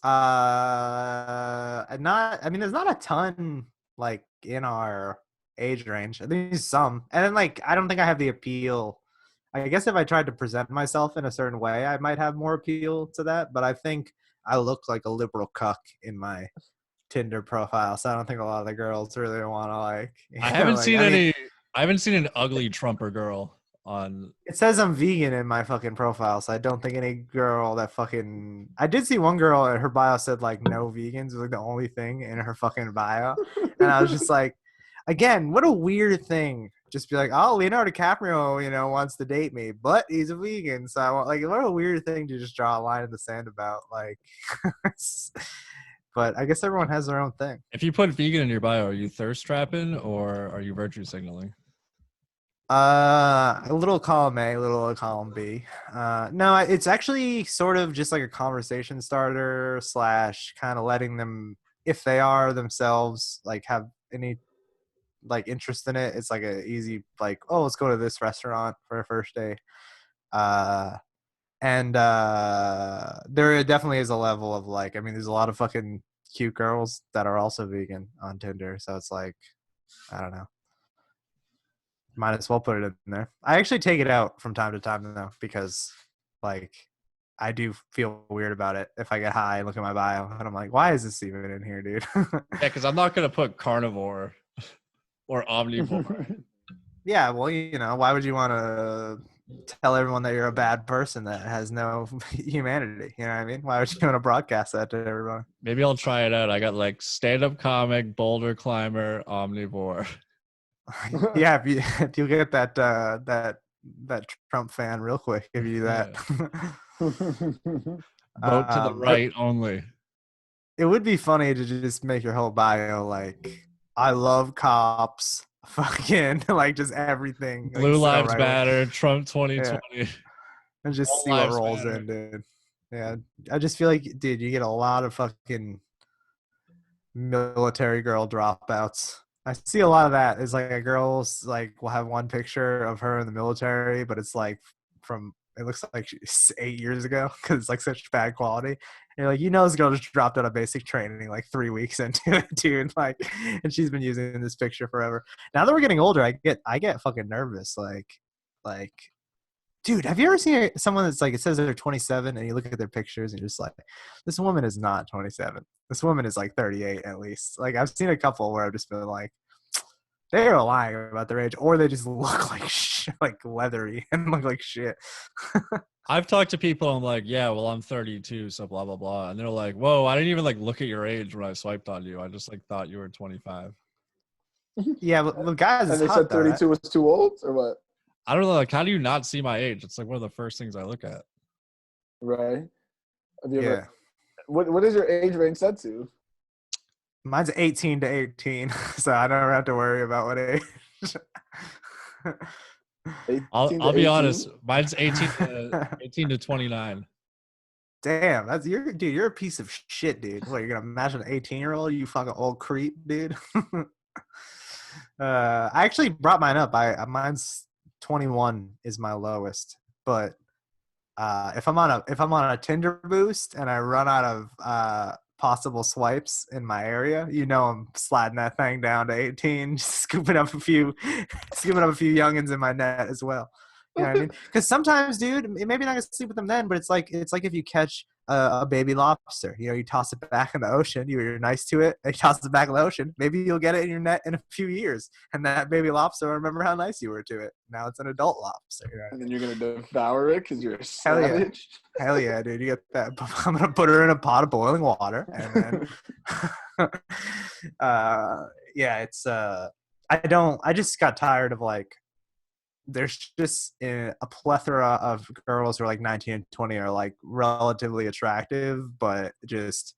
Not. I mean, there's not a ton like in our age range. I think there's some, and then like I don't think I have the appeal. I guess if I tried to present myself in a certain way, I might have more appeal to that. But I think I look like a liberal cuck in my Tinder profile, so I don't think a lot of the girls really want to like. I haven't seen I mean, any. I haven't seen an ugly Trumper girl on. it says I'm vegan in my fucking profile, so I don't think any girl that fucking. I did see one girl and her bio said like no vegans was like the only thing in her fucking bio, and I was just like, again, what a weird thing. Just be like, oh, Leonardo DiCaprio, wants to date me, but he's a vegan, so I want like what a weird thing to just draw a line in the sand about, like. But I guess everyone has their own thing. If you put vegan in your bio, are you thirst trapping or are you virtue signaling? A little column A, a little column B. No, it's actually sort of just like a conversation starter / kind of letting them, if they are themselves, like have any like interest in it. It's like a easy like, oh, let's go to this restaurant for a first date. And there definitely is a level of like, I mean, there's a lot of fucking cute girls that are also vegan on Tinder, so it's like, I don't know. Might as well put it in there. I actually take it out from time to time though, because like I do feel weird about it if I get high and look at my bio and I'm like, why is this even in here, dude? Yeah, because I'm not gonna put carnivore or omnivore. Yeah, well, why would you want to tell everyone that you're a bad person that has no humanity? You know what I mean? Why would you want to broadcast that to everyone? Maybe I'll try it out. I got like stand-up comic, boulder climber, omnivore. Yeah, if you get that Trump fan real quick if you do that. Vote to the right only. It would be funny to just make your whole bio like, I love cops, fucking like just everything. Blue like, Lives Matter, Trump 2020. Yeah. And just All see what lives rolls matter. in, dude. Yeah, I just feel like, dude, you get a lot of fucking military girl dropouts. I see a lot of that. It's like a girl's like will have one picture of her in the military, but it's like it looks like 8 years ago because it's like such bad quality. And you're like, this girl just dropped out of basic training like 3 weeks into it, dude. Like, and she's been using this picture forever. Now that we're getting older, I get fucking nervous. Like, dude, have you ever seen someone that's like, it says they're 27 and you look at their pictures and you're just like, this woman is not 27. This woman is like 38 at least. Like, I've seen a couple where I've just been like, they're lying about their age, or they just look like like leathery and look like shit. I've talked to people and I'm like, yeah, well, I'm 32, so blah, blah, blah. And they're like, whoa, I didn't even like look at your age when I swiped on you. I just like thought you were 25. Yeah, but guys, and they said 32 was too old, or what? I don't know. Like, how do you not see my age? It's like one of the first things I look at. Right. Have you ever, what is your age range set to? Mine's 18 to 18, so I don't have to worry about what age. I'll be honest. Mine's 18 to 29. Damn, you're a piece of shit, dude. What, you're gonna match an 18-year-old? You fucking old creep, dude. I actually brought mine up. Mine's 21 is my lowest, but if I'm on a Tinder boost and I run out of possible swipes in my area, I'm sliding that thing down to 18, just scooping up a few youngins in my net as well. You know what I mean? Because sometimes, dude, maybe not gonna sleep with them then, but it's like if you catch a baby lobster, you toss it back in the ocean, you're nice to it, and you toss it back in the ocean, maybe you'll get it in your net in a few years, and that baby lobster will remember how nice you were to it. Now it's an adult lobster. And then you're gonna devour it because you're a savage. Hell yeah, dude! You get that. I'm gonna put her in a pot of boiling water, and then yeah, it's I just got tired of like. There's just a plethora of girls who are like 19 and 20 are like relatively attractive, but just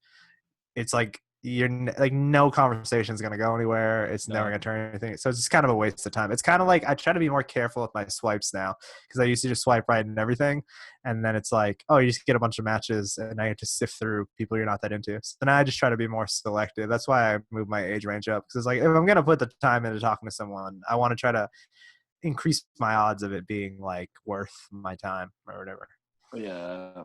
it's like you're like no conversation is going to go anywhere. It's never going to turn anything. So it's just kind of a waste of time. It's kind of like I try to be more careful with my swipes now because I used to just swipe right and everything. And then it's like, oh, you just get a bunch of matches and now you have to sift through people you're not that into. So now I just try to be more selective. That's why I moved my age range up because it's like if I'm going to put the time into talking to someone, I want to try to increase my odds of it being like worth my time or whatever. Yeah,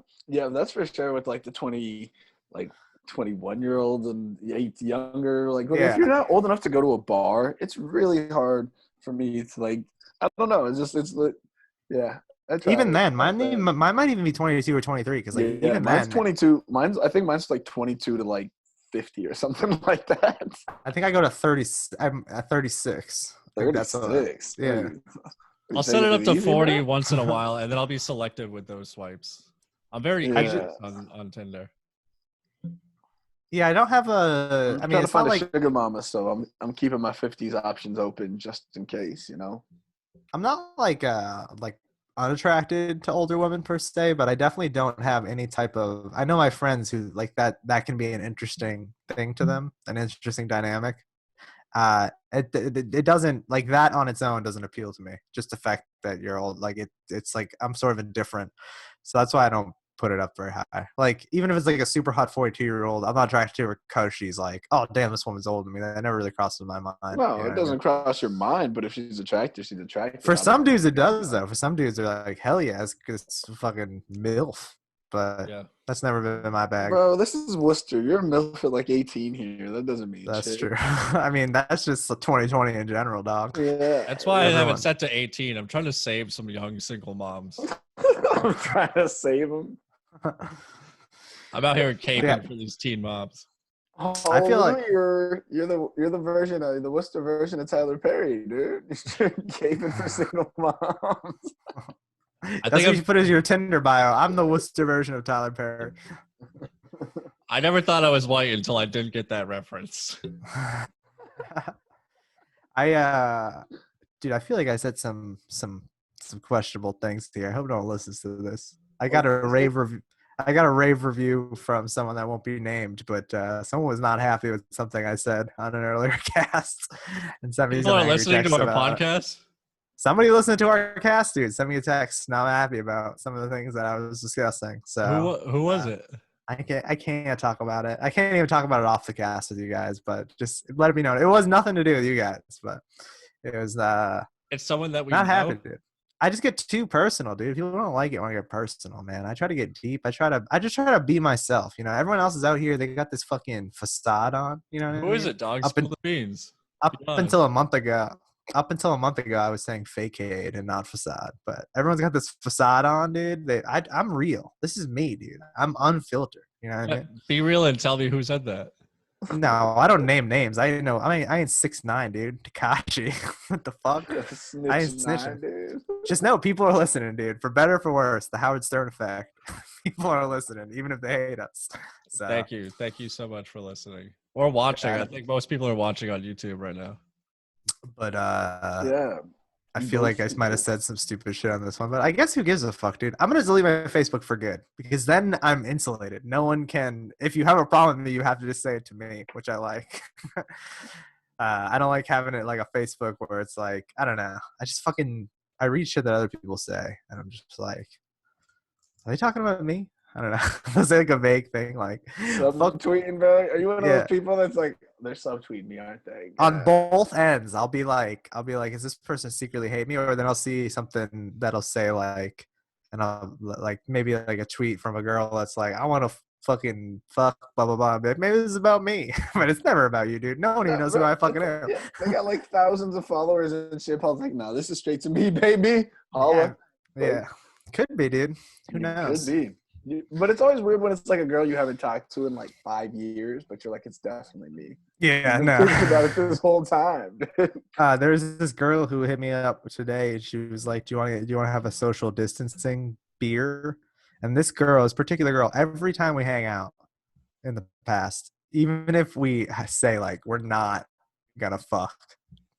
that's for sure with like the 21-year-olds and 8 younger. Like if you're not old enough to go to a bar, it's really hard for me to like. I don't know. Even then, mine might even be 22 or 23 because like even mine's then, 22. I think mine's like 22 to like 50 or something like that. I think I go to 30. I'm at 36. I think that's 36. yeah. I'll set it up to 40 once in a while, and then I'll be selective with those swipes. I'm very anxious on Tinder. Yeah, I don't have a. I'm trying to find a sugar mama, so I'm keeping my 50s options open just in case, you know. I'm not like unattracted to older women per se, but I definitely don't have any type of. I know my friends who like that. That can be an interesting thing to them, an interesting dynamic. It doesn't like that on its own doesn't appeal to me. Just the fact that you're old, like it's like I'm sort of indifferent. So that's why I don't put it up very high. Like even if it's like a super hot 42-year-old, I'm not attracted to her because she's like, oh damn, this woman's older than me. That never really crosses my mind. No, it doesn't cross your mind. But if she's attractive, she's attractive. For some dudes, it does though. For some dudes, they're like, hell yeah, it's fucking MILF. But that's never been my bag. Bro, this is Worcester. You're a MILF at like 18 here. That doesn't mean that's shit. true. I mean, that's just 2020 in general, dog. Yeah. That's why I have it set to 18. I'm trying to save some young single moms. I'm trying to save them. I'm out here caping for these teen moms. Oh, I feel like you're the version of the Worcester version of Tyler Perry, dude. You're caping for single moms. That's what you put as your Tinder bio. I'm the Worcester version of Tyler Perry. I never thought I was white until I didn't get that reference. Dude, I feel like I said some questionable things here. I hope no one listens to this. I got a rave review from someone that won't be named, but someone was not happy with something I said on an earlier cast. And sent me People are listening to our podcast? Somebody listened to our cast, dude. Sent me a text. Not happy about some of the things that I was discussing. So who was it? I can't talk about it. I can't even talk about it off the cast with you guys, but just let it be known. It was nothing to do with you guys, but it was it's someone that we not know? happy, dude. I just get too personal, dude. If people don't like it, I want to get personal, man. I try to get deep. I just try to be myself. You know, everyone else is out here. They got this fucking facade on. You know what I mean? Who is it, dog? Spill the beans. Up until a month ago, I was saying fakeade and not facade. But everyone's got this facade on, dude. I'm real. This is me, dude. I'm unfiltered. You know what I mean? Be real and tell me who said that. No, I don't name names. I know. I mean, I ain't 6'9", dude. Takashi. What the fuck? I ain't snitching. Dude. Just know people are listening, dude. For better or for worse, the Howard Stern effect. People are listening, even if they hate us. So. Thank you so much for listening or watching. I think most people are watching on YouTube right now. But yeah. I feel like I might have said some stupid shit on this one, but I guess who gives a fuck, dude? I'm going to delete my Facebook for good because then I'm insulated. No one can – if you have a problem with me, you have to just say it to me, which I like. I don't like having it like a Facebook where it's like, I don't know. I read shit that other people say, and I'm just like, are they talking about me? I don't know. It's like a vague thing, like subtweeting, bro. Are you one of those people that's like they're subtweeting me, aren't they? On both ends, I'll be like, is this person secretly hate me? Or then I'll see something that'll say like, and I'll like maybe like a tweet from a girl that's like, I want to fucking fuck blah blah blah. But maybe this is about me, but it's never about you, dude. No one even knows who I fucking am. Yeah, they got like thousands of followers and shit. Paul's like, no, this is straight to me, baby. Holla. Yeah, could be, dude. Who knows? Could be. But it's always weird when it's like a girl you haven't talked to in like 5 years, but you're like, it's definitely me. Yeah, I've no. been thinking about it this whole time. There's this girl who hit me up today. She was like, "Do you want to have a social distancing beer?" And this particular girl, every time we hang out in the past, even if we say like we're not gonna fuck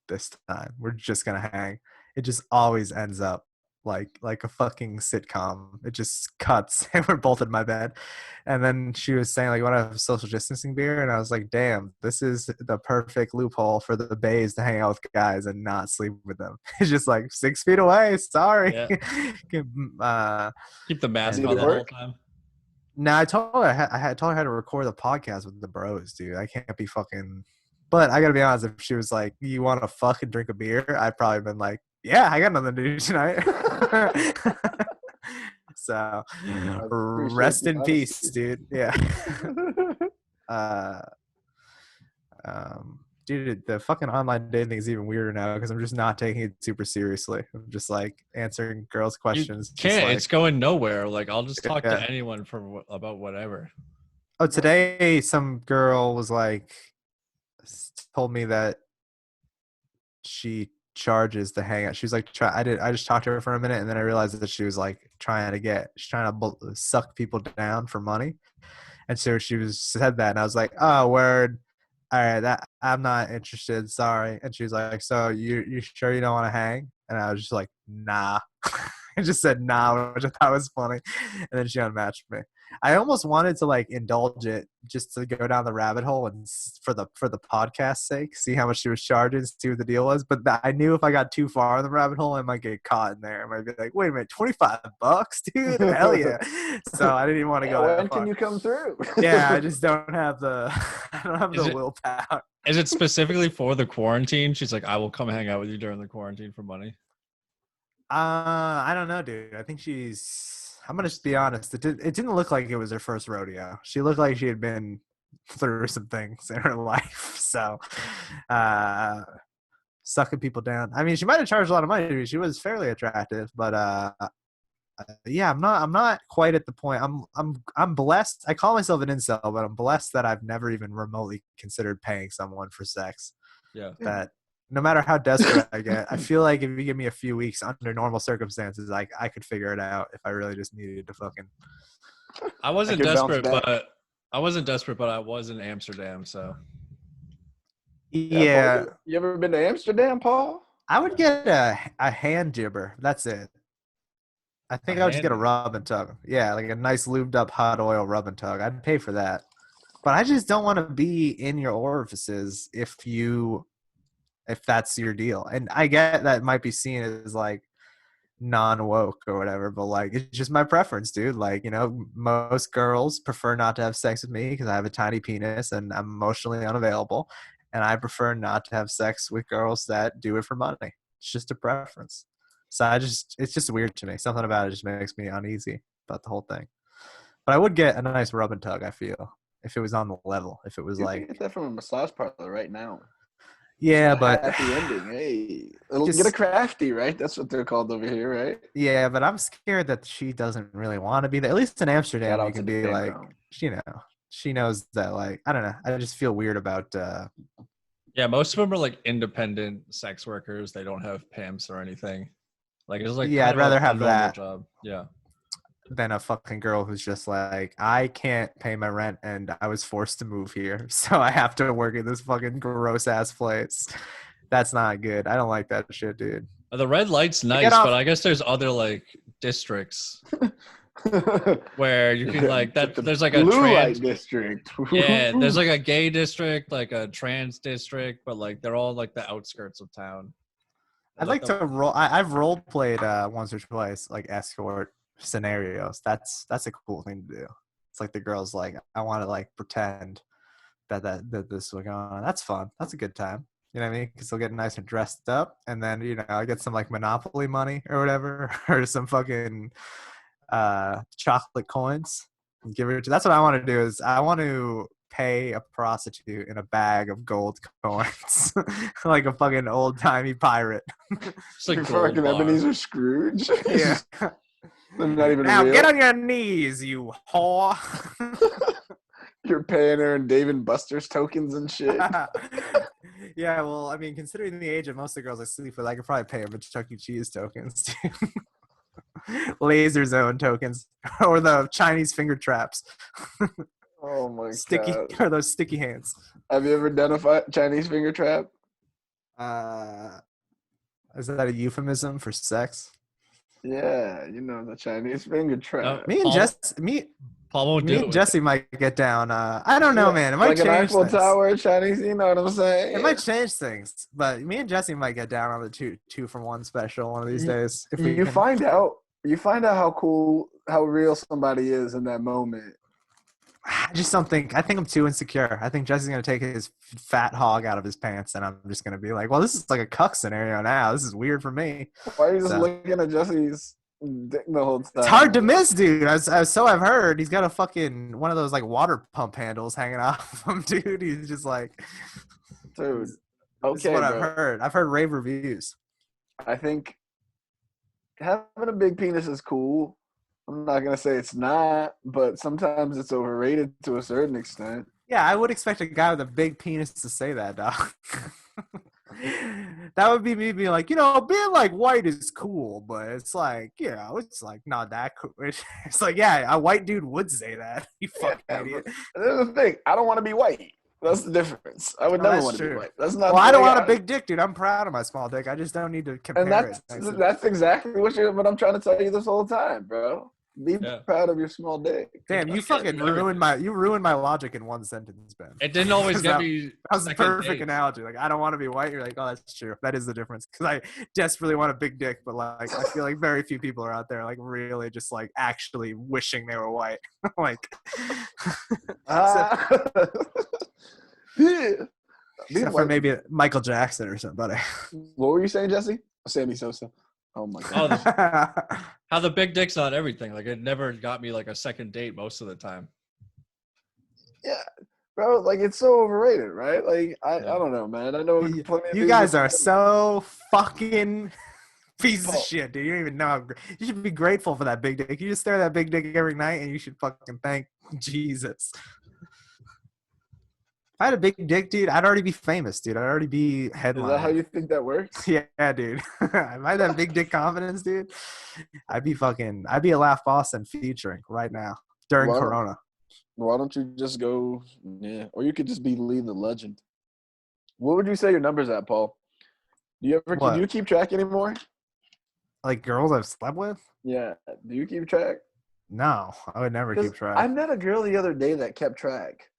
this time, we're just gonna hang, it just always ends up like a fucking sitcom. It just cuts and we're both in my bed. And then she was saying like, want to have a social distancing beer? And I was like, damn, this is the perfect loophole for the bays to hang out with guys and not sleep with them. It's just like 6 feet away. Sorry. Yeah. Keep the mask on the whole time. No, I told her I told her how to record the podcast with the bros, dude. I can't be fucking. But I gotta be honest, if she was like, you want to fucking drink a beer, I'd probably been like, yeah, I got nothing to do tonight. So, rest in peace, dude. Yeah. Dude, the fucking online dating thing is even weirder now because I'm just not taking it super seriously. I'm just like answering girls' questions. You can't. It's going nowhere. Like I'll just talk to anyone about whatever. Oh, today some girl was like told me that she charges to hang out. She was like, I just talked to her for a minute, and then I realized that she was like she's trying to suck people down for money. And so she was said that, and I was like, oh, word. All right, that I'm not interested. Sorry. And she was like, so you sure you don't want to hang? And I was just like, nah. I just said nah, which I thought was funny. And then she unmatched me. I almost wanted to like indulge it just to go down the rabbit hole and for the podcast's sake, see how much she was charging, see what the deal was. But I knew if I got too far in the rabbit hole, I might get caught in there. I might be like, wait a minute, $25, dude, hell yeah! So I didn't even want to go that When far. can you come through? Yeah, I just don't have the I don't have the willpower. Is it specifically for the quarantine? She's like, I will come hang out with you during the quarantine for money. I don't know, dude. I think I'm gonna just be honest. It didn't look like it was her first rodeo. She looked like she had been through some things in her life. So, sucking people down. I mean, she might have charged a lot of money. She was fairly attractive, but yeah, I'm not quite at the point. I'm blessed. I call myself an incel, but I'm blessed that I've never even remotely considered paying someone for sex. Yeah. That no matter how desperate I get, I feel like if you give me a few weeks under normal circumstances, like I could figure it out if I really just needed to fucking. I wasn't could bounce desperate, back. but I was in Amsterdam, so Yeah, Paul, you ever been to Amsterdam, Paul? I would get a hand jibber. That's it. I think I would just get a rub and tug. Yeah, like a nice lubed up hot oil rub and tug. I'd pay for that. But I just don't want to be in your orifices if that's your deal. And I get that might be seen as like non-woke or whatever, but like it's just my preference, dude. Like, most girls prefer not to have sex with me because I have a tiny penis and I'm emotionally unavailable, and I prefer not to have sex with girls that do it for money. It's just a preference. So it's just weird to me. Something about it just makes me uneasy about the whole thing. But I would get a nice rub and tug, I feel, if it was on the level. If it was You like, can get that from a massage parlor right now. yeah, but happy ending. Hey, it'll just get a crafty, right? That's what they're called over here, right? yeah, but I'm scared that she doesn't really want to be there. At least in Amsterdam, Shout you out to can be like, Dano. she knows that, like, I don't know. I just feel weird about. yeah, most of them are like independent sex workers. They don't have pimps or anything. Like it's like Yeah, kind I'd of rather a have normal that job. Yeah. than a fucking girl who's just like, I can't pay my rent and I was forced to move here, so I have to work in this fucking gross ass place. That's not good. I don't like that shit, dude. The red light's Get nice, off. but I guess there's other like districts where you can like that. The There's like a blue trans. light district. Yeah, there's like a gay district, like a trans district, but like they're all like the outskirts of town. I'd like to roll. I've role played once or twice, like escort scenarios. That's a cool thing to do. It's like the girl's like, I want to like pretend that this will go on. That's fun. That's a good time. You know what I mean? Because they'll get nice and dressed up, and then I get some like Monopoly money or whatever, or some fucking chocolate coins. And give it. That's what I want to do. Is I want to pay a prostitute in a bag of gold coins, like a fucking old timey pirate. It's like You're gold fucking bar. Ebenezer Scrooge. Yeah. They're not even Now real. get on your knees, you whore. You're paying her in Dave and Buster's tokens and shit. Yeah, well, I mean, considering the age of most of the girls I sleep with, I could probably pay them with Chuck E. Cheese tokens, too. Laser zone tokens, or the Chinese finger traps. Oh my Sticky, god. or those sticky hands. Have you ever done a Chinese finger trap? Is that a euphemism for sex? Yeah, the Chinese finger trap. Me and Paul won't do me it and with Jesse might get down. I don't know, man. It might like an change Eiffel things. Tower Chinese, you know what I'm saying? It might change things, but me and Jesse might get down on the two for one special one of these days. If we find out how real somebody is in that moment. I just don't think. I think I'm too insecure. I think Jesse's gonna take his fat hog out of his pants, and I'm just gonna be like, "Well, this is like a cuck scenario now. This is weird for me." Why are you just looking at Jesse's dick the whole time? It's hard to miss, dude. So I've heard he's got a fucking one of those like water pump handles hanging off him, dude. He's just like, dude. Okay, this is what I've heard. I've heard rave reviews. I think having a big penis is cool, I'm not gonna say it's not, but sometimes it's overrated to a certain extent. Yeah, I would expect a guy with a big penis to say that, dog. That would be me being like, being like white is cool, but it's like, it's like not that cool. It's like, yeah, a white dude would say that. You fucking idiot. There's the thing. I don't want to be white. That's the difference. I would never want to be white. That's not. Well, I don't want a big dick, dude. I'm proud of my small dick. I just don't need to compare and that's exactly what I'm trying to tell you this whole time, bro. Be proud of your small dick. Damn, you fucking ruined my logic in one sentence, Ben. It didn't always get me. That was a perfect analogy. Like, I don't want to be white. You're like, oh, that's true. That is the difference. Because I desperately want a big dick, but like, I feel like very few people are out there like really just like actually wishing they were white. Like, except for maybe Michael Jackson or somebody. What were you saying, Jesse? Sammy Sosa. Oh my god. How the big dick's not everything. Like, it never got me like a second date most of the time. Yeah, bro. Like, it's so overrated, right? Like, I don't know, man. I know you guys are so fucking piece of shit, dude. You don't even know. You should be grateful for that big dick. You just stare at that big dick every night, and you should fucking thank Jesus. If I had a big dick, dude, I'd already be famous, dude. I'd already be headline. Is that how you think that works? Yeah, dude. If I had that big dick confidence, dude, I'd be a Laugh Boston featuring right now during Corona. Why don't you just go, or you could just be Lee the Legend. What would you say your number's at, Paul? Do you keep track anymore? Like girls I've slept with? Yeah. Do you keep track? No, I would never keep track. I met a girl the other day that kept track.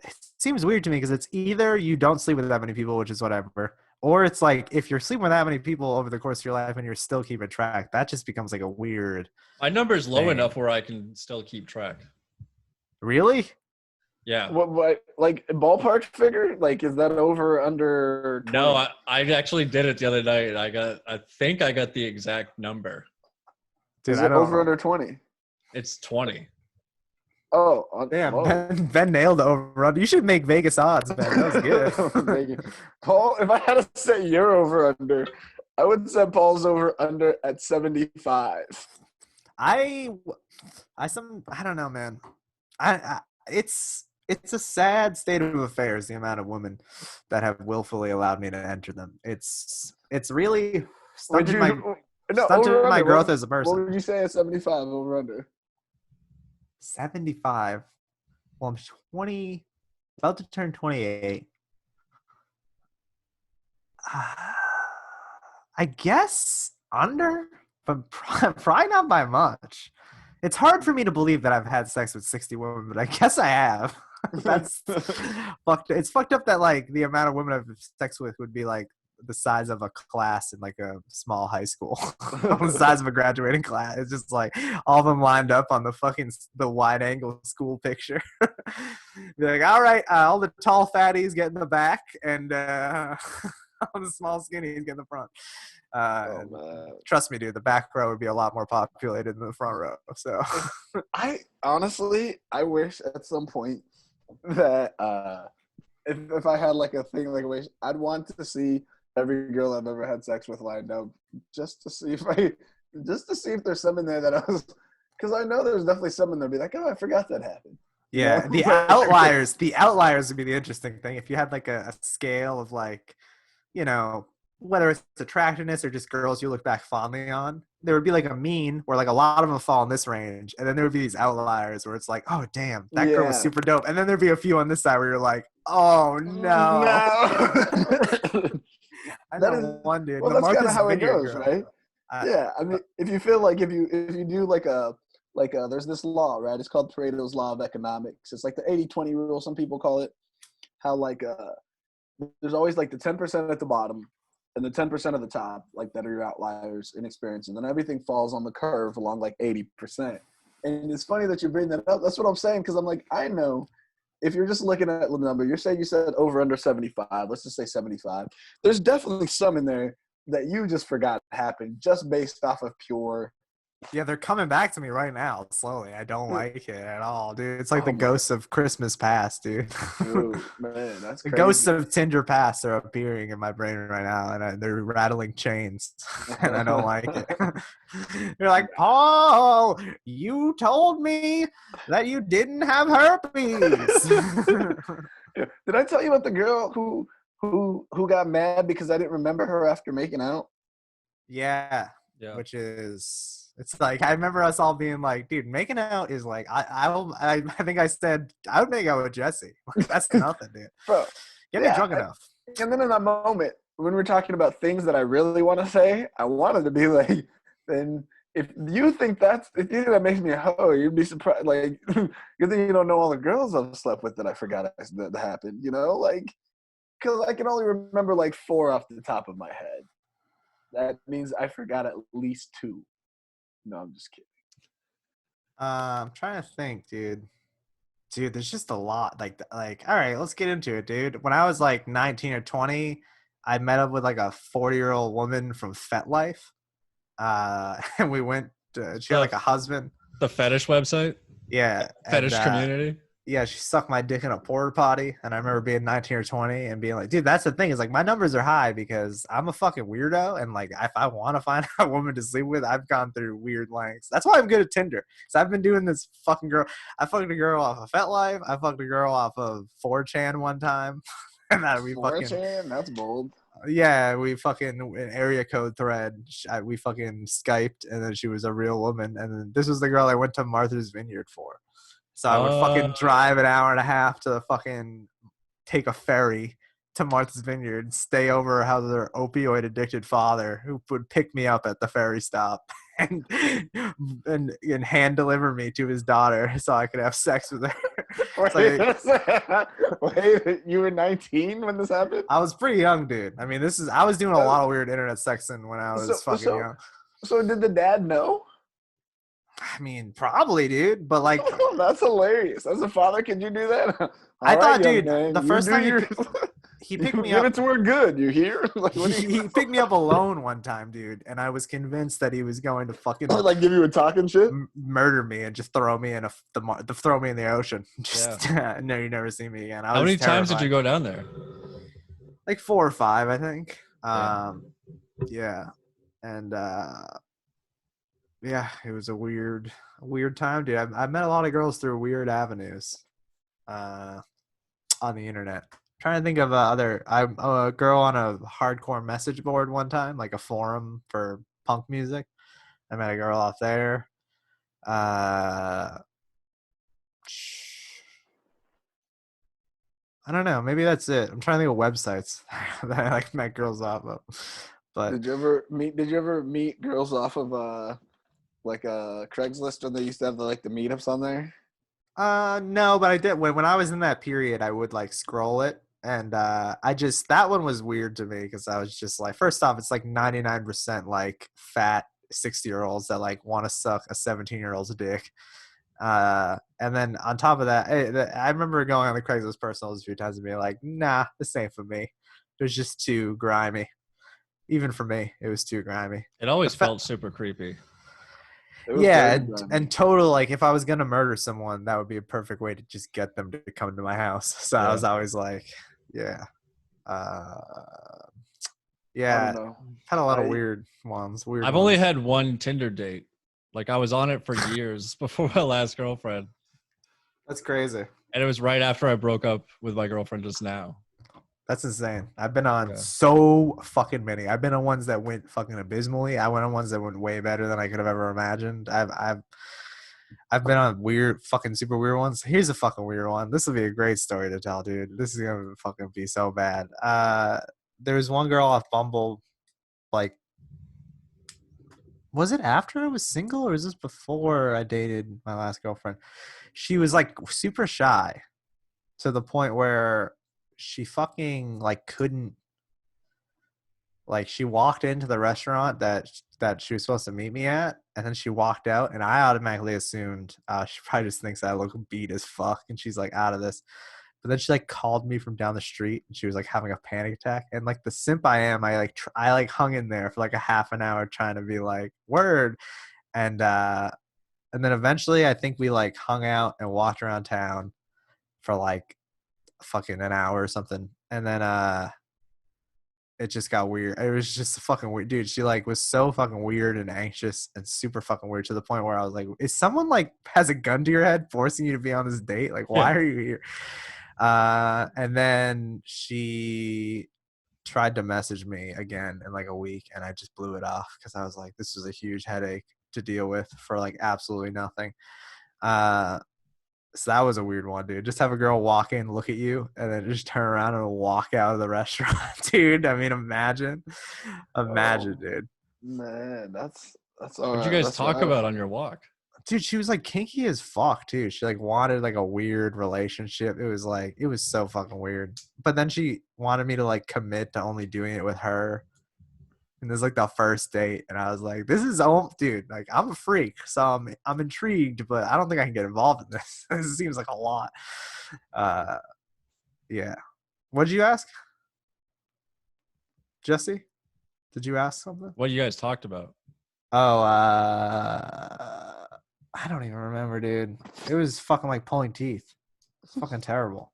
It seems weird to me because it's either you don't sleep with that many people, which is whatever, or it's like if you're sleeping with that many people over the course of your life and you're still keeping track, that just becomes like a weird. My number's low enough where I can still keep track. Really? Yeah. What like ballpark figure? Like, is that over or under 20? No, I actually did it the other night. I think I got the exact number. Dude, is it over under 20? It's 20. Oh, damn! Ben nailed the over. You should make Vegas odds, Ben. That was good. Paul, if I had to set your over under, I would set Paul's over under at 75. I don't know, man. It's a sad state of affairs, the amount of women that have willfully allowed me to enter them. It's really stunted my growth as a person. What would you say at 75 over under? 75. Well, I'm about to turn 28. I guess under, but probably not by much. It's hard for me to believe that I've had sex with 60 women, but I guess I have. That's fucked. It's fucked up that like the amount of women I've sex with would be like the size of a class in like a small high school, the size of a graduating class. It's just like all of them lined up on the wide angle school picture. Be like, all right, all the tall fatties get in the back, and all the small skinnies get in the front. Trust me, dude, the back row would be a lot more populated than the front row. So I wish at some point that if I had like a thing like a wish, I'd want to see every girl I've ever had sex with lined up just to see if there's some in there that I was, because I know there's definitely some in there be like, oh, I forgot that happened. Yeah, the outliers would be the interesting thing. If you had like a scale of like, whether it's attractiveness or just girls you look back fondly on, there would be like a mean where like a lot of them fall in this range, and then there would be these outliers where it's like, oh damn, that girl was super dope, and then there'd be a few on this side where you're like, oh no. I know one dude. Well, that's kind of how it goes, right? Yeah, I mean, if you feel like if you do like a there's this law, right? It's called Pareto's Law of Economics. It's like the 80-20 rule, some people call it. How like there's always like the 10% at the bottom and the 10% at the top, like that are your outliers in experience, and then everything falls on the curve along like 80%. And it's funny that you bring that up. That's what I'm saying, because I'm like, I know if you're just looking at the number, you said over under 75. Let's just say 75. There's definitely some in there that you just forgot happened just based off of pure Yeah, they're coming back to me right now, slowly. I don't like it at all, dude. It's like the Oh my ghosts of Christmas past, dude. dude, man, that's The ghosts crazy. of Tinder past are appearing in my brain right now, and they're rattling chains, and I don't like it. You're like, Paul, you told me that you didn't have herpes. Did I tell you about the girl who got mad because I didn't remember her after making out? Yeah, Yeah. which is, it's like, I remember us all being like, dude, making out is like, I think I said I would make out with Jesse. Like, that's nothing, dude. Bro, Get me yeah. drunk enough. And then in that moment, when we're talking about things that I really want to say, I wanted to be like, then if you think that makes me a hoe, you'd be surprised. Like, good thing you don't know all the girls I've slept with that I forgot that happened, you know? Like, because I can only remember like 4 off the top of my head. That means I forgot at least 2. No, I'm just kidding. I'm trying to think, dude. Dude, there's just a lot. Like, all right, let's get into it, dude. When I was like 19 or 20, I met up with like a 40-year-old woman from FetLife. And we went to, she had like a husband. The fetish website, Yeah. fetish And, community. yeah, she sucked my dick in a porta potty. And I remember being 19 or 20 and being like, dude, that's the thing is like my numbers are high because I'm a fucking weirdo. And like, if I want to find a woman to sleep with, I've gone through weird lengths. That's why I'm good at Tinder. So I've been doing this fucking girl. I fucked a girl off of FetLife. I fucked a girl off of 4chan one time. And that we fucking, 4chan, that's bold. yeah, we fucking an area code thread. We fucking Skyped, and then she was a real woman. And then this was the girl I went to Martha's Vineyard for. So I would fucking drive an hour and a half to fucking take a ferry to Martha's Vineyard, stay over how their opioid addicted father, who would pick me up at the ferry stop and hand deliver me to his daughter so I could have sex with her. Wait, you were 19 when this happened? I was pretty young, dude. I mean, I was doing a lot of weird internet sexing when I was fucking young. So did the dad know? I mean, probably, dude. But like, that's hilarious. As a father, could you do that? I thought, dude, the first time he picked me up. Give it to her good. You hear? Like, he picked me up alone one time, dude, and I was convinced that he was going to fucking like give you a talking shit, murder me, and just throw me in throw me in the ocean. Just no, you never see me again. How many times did you go down there? Like 4 or 5, I think. Yeah. And yeah, it was a weird time, dude. I met a lot of girls through weird avenues on the internet. Trying to think of I'm a girl on a hardcore message board one time, like a forum for punk music. I met a girl off there. I don't know. Maybe that's it. I'm trying to think of websites that I like met girls off of. But did you ever meet girls off of like a Craigslist when they used to have the meetups on there? No, but I did when I was in that period. I would like scroll it, and that one was weird to me because I was just like, first off, it's like 99% like fat 60-year-olds that like want to suck a 17-year-old's dick. And then on top of that, I remember going on the Craigslist personals a few times and being like, nah, this ain't for me. It was just too grimy. Even for me, it was too grimy. It always felt super creepy. Yeah, and total, like, if I was gonna murder someone, that would be a perfect way to just get them to come to my house. So I was always like, yeah. Yeah, had a lot of weird ones. I've only had one Tinder date. Like, I was on it for years before my last girlfriend. That's crazy. And it was right after I broke up with my girlfriend just now. That's insane. I've been on so fucking many. I've been on ones that went fucking abysmally. I went on ones that went way better than I could have ever imagined. I've been on weird, fucking super weird ones. Here's a fucking weird one. This will be a great story to tell, dude. This is gonna fucking be so bad. There was one girl off Bumble, like, was it after I was single or was this before I dated my last girlfriend? She was like super shy to the point where she fucking like couldn't, like, she walked into the restaurant that she was supposed to meet me at, and then she walked out, and I automatically assumed she probably just thinks I look beat as fuck and she's like out of this. But then she like called me from down the street and she was like having a panic attack, and like the simp I am, I hung in there for like a half an hour trying to be like, word. And then eventually I think we like hung out and walked around town for like fucking an hour or something. And then it just got weird. It was just fucking weird. Dude, she like was so fucking weird and anxious and super fucking weird to the point where I was like, is someone like has a gun to your head forcing you to be on this date? Like, why are you here? And then she tried to message me again in like a week, and I just blew it off because I was like, this was a huge headache to deal with for like absolutely nothing. So that was a weird one, dude. Just have a girl walk in, look at you, and then just turn around and walk out of the restaurant, dude. I mean, imagine, dude. Man, that's all What'd right. you guys That's talk about on your walk? Dude, she was like kinky as fuck too. She like wanted like a weird relationship. It was so fucking weird. But then she wanted me to like commit to only doing it with her. And this is like the first date, and I was like, "This is dude. Like, I'm a freak, so I'm intrigued, but I don't think I can get involved in this. This seems like a lot." Yeah. What did you ask, Jesse? Did you ask something? What you guys talked about? Oh, I don't even remember, dude. It was fucking like pulling teeth. It's fucking terrible.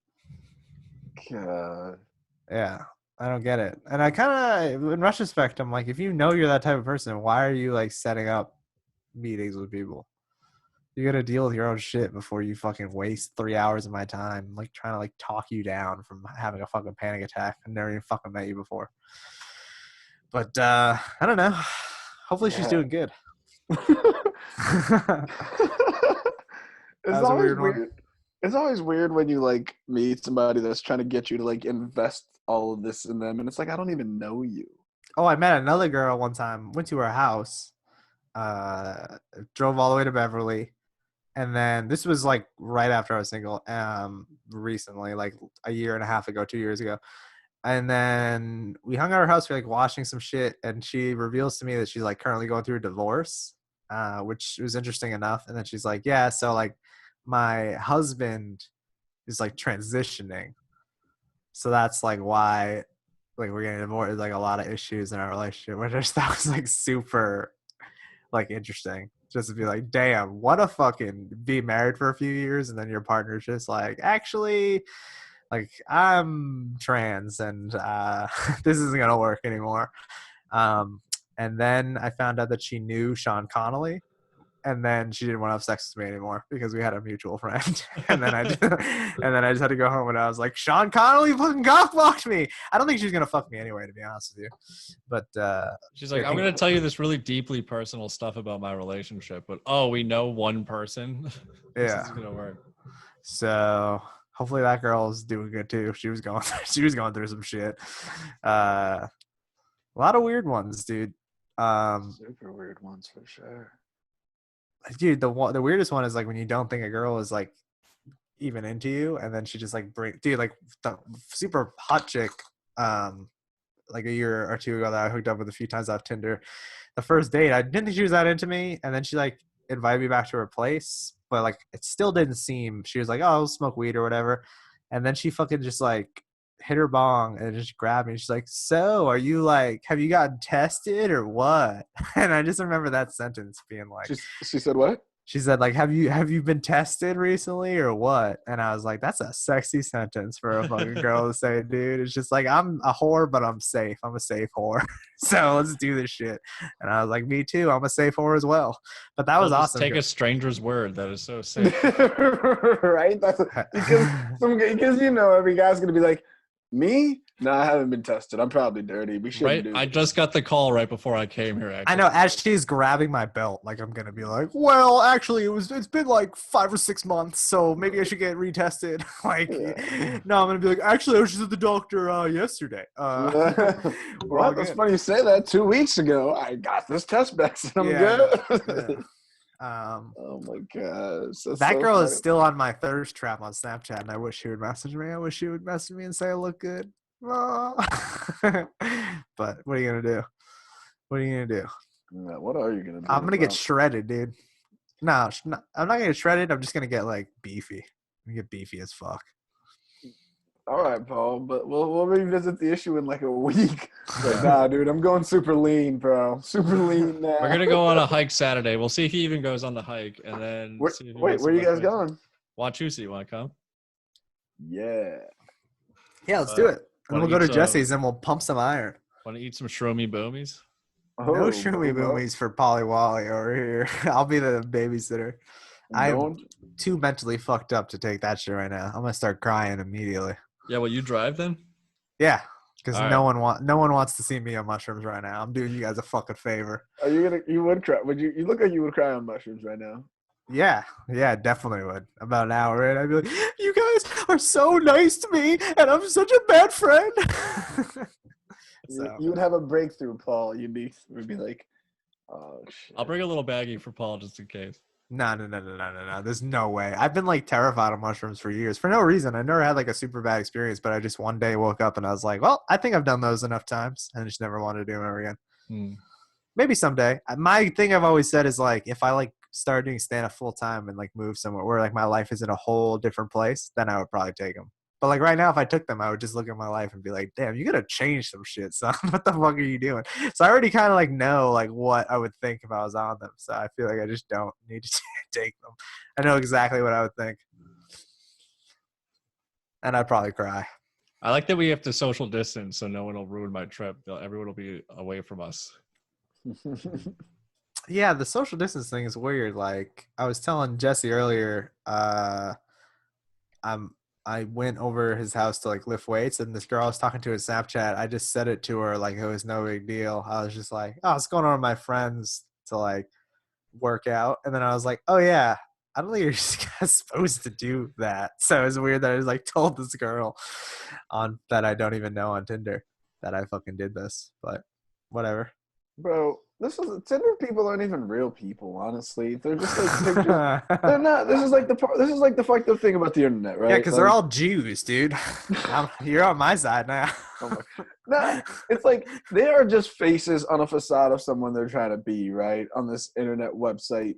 God. Yeah. I don't get it. And I kind of, in retrospect, I'm like, if you know you're that type of person, why are you like setting up meetings with people? You got to deal with your own shit before you fucking waste 3 hours of my time, like trying to like talk you down from having a fucking panic attack. I've never even fucking met you before. But I don't know. Hopefully she's doing good. It's always weird. It's always weird when you like meet somebody that's trying to get you to like invest all of this in them, and it's like, I don't even know you. Oh, I met another girl one time. Went to her house. Drove all the way to Beverly, and then this was like right after I was single. Recently, like a year and a half ago, 2 years ago. And then we hung out at her house. We like washing some shit, and she reveals to me that she's like currently going through a divorce, which was interesting enough. And then she's like, "Yeah, so like my husband is like transitioning, so that's like why like we're getting divorced. There's like a lot of issues in our relationship," which I just thought was like super like interesting. Just to be like, damn, what a fucking be married for a few years and then your partner's just like, actually, like I'm trans and this isn't gonna work anymore. And then I found out that she knew Sean Connolly, and then she didn't want to have sex with me anymore because we had a mutual friend. and then I just had to go home, and I was like, Sean Connolly fucking cockblocked me. I don't think she's gonna fuck me anyway, to be honest with you. But she's like, I'm gonna tell you this really deeply personal stuff about my relationship, but we know one person. This is gonna work. So hopefully that girl's doing good too. She was going through some shit. A lot of weird ones, dude. Super weird ones for sure. Dude, the weirdest one is like when you don't think a girl is like even into you, and then she just like like the super hot chick like a year or two ago that I hooked up with a few times off Tinder. The first date, I didn't think she was that into me, and then she like invited me back to her place, but like it still didn't seem. She was like, "Oh, I'll smoke weed or whatever," and then she fucking just like hit her bong and just grabbed me. She's like, "So, are you like, have you gotten tested or what?" And I just remember that sentence being like, she said what? She said, like, have you been tested recently or what? And I was like, that's a sexy sentence for a fucking girl to say, dude. It's just like, I'm a whore, but I'm safe. I'm a safe whore. So let's do this shit. And I was like, me too. I'm a safe whore as well. But that was awesome. Take a stranger's word. That is so safe. Right? Because you know every guy's gonna be like, me? No, I haven't been tested. I'm probably dirty. We shouldn't do this. I just got the call right before I came here. Actually. I know. As she's grabbing my belt, like I'm gonna be like, well, actually, it's been like 5 or 6 months, so maybe I should get retested. Like, no, I'm gonna be like, actually, I was just at the doctor yesterday. Well, that's funny you say that. 2 weeks ago, I got this test back, and I'm good. Yeah. Oh my gosh, that girl is still on my thirst trap on Snapchat, and I wish she would message me. I wish she would message me and say I look good. But what are you gonna do? What are you gonna do? Yeah, what are you gonna do? I'm gonna get shredded, dude. No, I'm not gonna get shredded. I'm just gonna get like beefy. I'm gonna get beefy as fuck. All right, Paul, but we'll revisit the issue in like a week. Like, nah, dude, I'm going super lean, bro. Super lean now. We're gonna go on a hike Saturday. We'll see if he even goes on the hike, and then see if he Wait, wants to where you guys motivate. going? Wachusett, you want to come? Yeah. Yeah, let's do it. And wanna we'll go eat to Jesse's and we'll pump some iron. Want to eat some shroomy boomies? No Oh, shoomy bro. boomies for Polly Wally over here. I'll be the babysitter. I'm Don't. too mentally fucked up to take that shit right now. I'm gonna start crying immediately. Yeah, well, you drive then? Yeah, because All no right. one wants to see me on mushrooms right now. I'm doing you guys a fucking favor. Are you gonna? You would cry? Would you? You look like you would cry on mushrooms right now. Yeah, definitely would. About an hour in, I'd be like, "You guys are so nice to me, and I'm such a bad friend." You would have a breakthrough, Paul. Would be like, oh shit. I'll bring a little baggie for Paul just in case. No. There's no way. I've been like terrified of mushrooms for years for no reason. I never had like a super bad experience, but I just one day woke up and I was like, well, I think I've done those enough times and I just never wanted to do them ever again. Maybe someday. My thing I've always said is like, if I like start doing stand up full time and like move somewhere where like my life is in a whole different place, then I would probably take them. But like right now, if I took them, I would just look at my life and be like, damn, you gotta change some shit, son. What the fuck are you doing? So I already kind of like know like what I would think if I was on them. So I feel like I just don't need to take them. I know exactly what I would think. And I'd probably cry. I like that we have to social distance so no one will ruin my trip. Everyone will be away from us. Yeah, the social distance thing is weird. Like I was telling Jesse earlier, I went over his house to like lift weights, and this girl I was talking to in Snapchat, I just said it to her like it was no big deal. I was just like, oh, it's going on with my friends to like work out. And then I was like, oh yeah, I don't think you're just supposed to do that. So it was weird that I just like told this girl on that I don't even know on Tinder that I fucking did this, but whatever. Bro, Tinder people aren't even real people, honestly. They're just like pictures. They're not. This is like the fucked up thing about the internet, right? Yeah, because they're all Jews, dude. You're on my side now. Oh nah, it's like they are just faces on a facade of someone they're trying to be, right? On this internet website.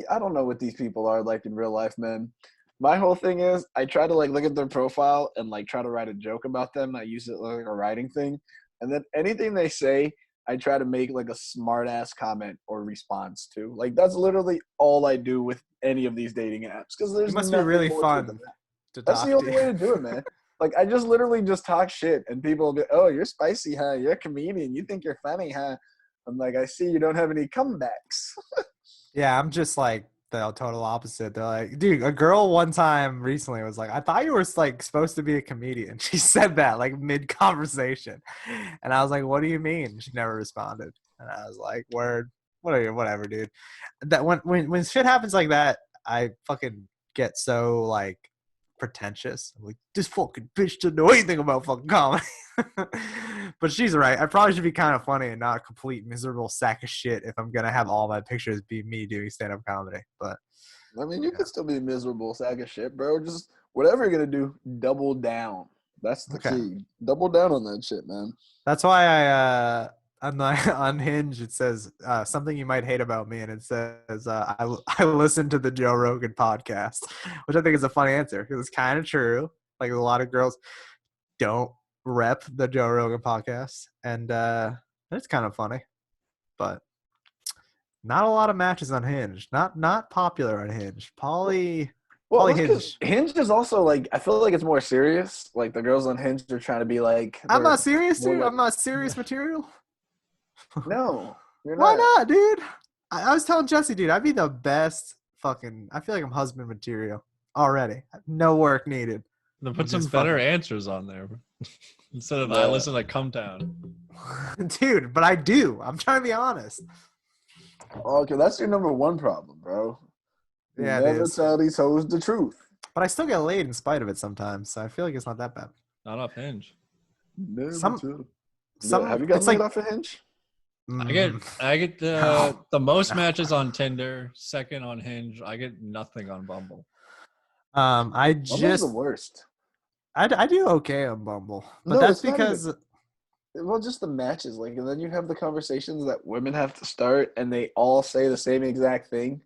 I don't know what these people are like in real life, man. My whole thing is I try to like look at their profile and like try to write a joke about them. I use it like a writing thing. And then anything they say, I try to make like a smart ass comment or response to. Like that's literally all I do with any of these dating apps because there's It must be nothing really more fun to them. to That's talk the only to. way to do it, man. Like I just literally just talk shit and people will be, oh, you're spicy, huh? You're a comedian. You think you're funny, huh? I'm like, I see you don't have any comebacks. Yeah, I'm just like the total opposite. They're like, dude, a girl one time recently was like, I thought you were like supposed to be a comedian. She said that like mid conversation. And I was like, what do you mean? She never responded. And I was like, word, whatever, dude. That when shit happens like that, I fucking get so like pretentious. I'm like, this fucking bitch doesn't know anything about fucking comedy. But she's right. I probably should be kind of funny and not a complete miserable sack of shit if I'm gonna have all my pictures be me doing stand-up comedy. But I mean, you could still be a miserable sack of shit, bro. Just whatever you're gonna do, double down. That's the key. Double down on that shit, man. that's why I on Hinge it says something you might hate about me, and it says I listen to the Joe Rogan podcast, which I think is a funny answer because it's kind of true. Like a lot of girls don't rep the Joe Rogan podcast, and it's kind of funny, but not a lot of matches on Hinge. Not popular on Hinge. Poly Hinge. Hinge is also like I feel like it's more serious. Like the girls on Hinge are trying to be like. I'm not serious, dude. I'm not serious material. No, you're Why not. not, dude? I was telling Jesse, dude, I'd be the best fucking. I feel like I'm husband material already. No work needed. Then put some better answers on there instead of I listen to Come Town. Dude, but I do. I'm trying to be honest. Okay, that's your number one problem, bro. You never tell these hoes the truth. But I still get laid in spite of it sometimes, so I feel like it's not that bad. Not off Hinge. Have you gotten laid off a Hinge? I get the most matches on Tinder, second on Hinge. I get nothing on Bumble. Bumble's the worst. I do okay on Bumble, but no, that's because just the matches, like, and then you have the conversations that women have to start, and they all say the same exact thing.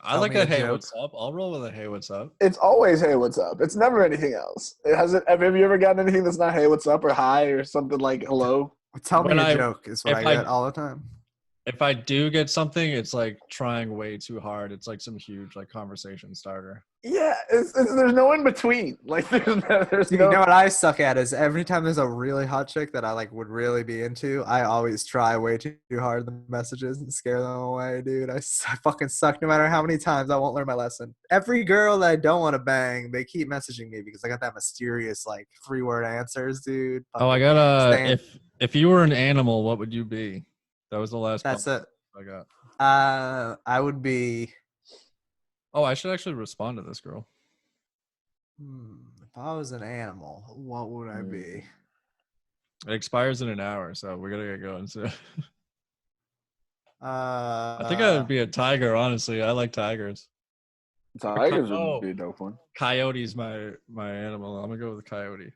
I like a hey, what's up? I'll roll with a hey, what's up. It's always hey, what's up. It's never anything else. Have you ever gotten anything that's not hey, what's up or hi or something like hello? Tell me a joke is what I get all the time. If I do get something, it's like trying way too hard. It's like some huge like conversation starter. Yeah, there's no in between. Like there's You know what I suck at is every time there's a really hot chick that I like would really be into, I always try way too hard the messages and scare them away, dude. I fucking suck no matter how many times I won't learn my lesson. Every girl that I don't want to bang, they keep messaging me because I got that mysterious like 3-word answers, dude. Oh, I got if you were an animal, what would you be? That was the last. That's it. I got. I would be. Oh, I should actually respond to this girl. If I was an animal, what would I be? It expires in an hour, so we're gonna get going soon. I think I would be a tiger. Honestly, I like tigers. Tigers would be a dope one. Coyote's my animal. I'm gonna go with a coyote.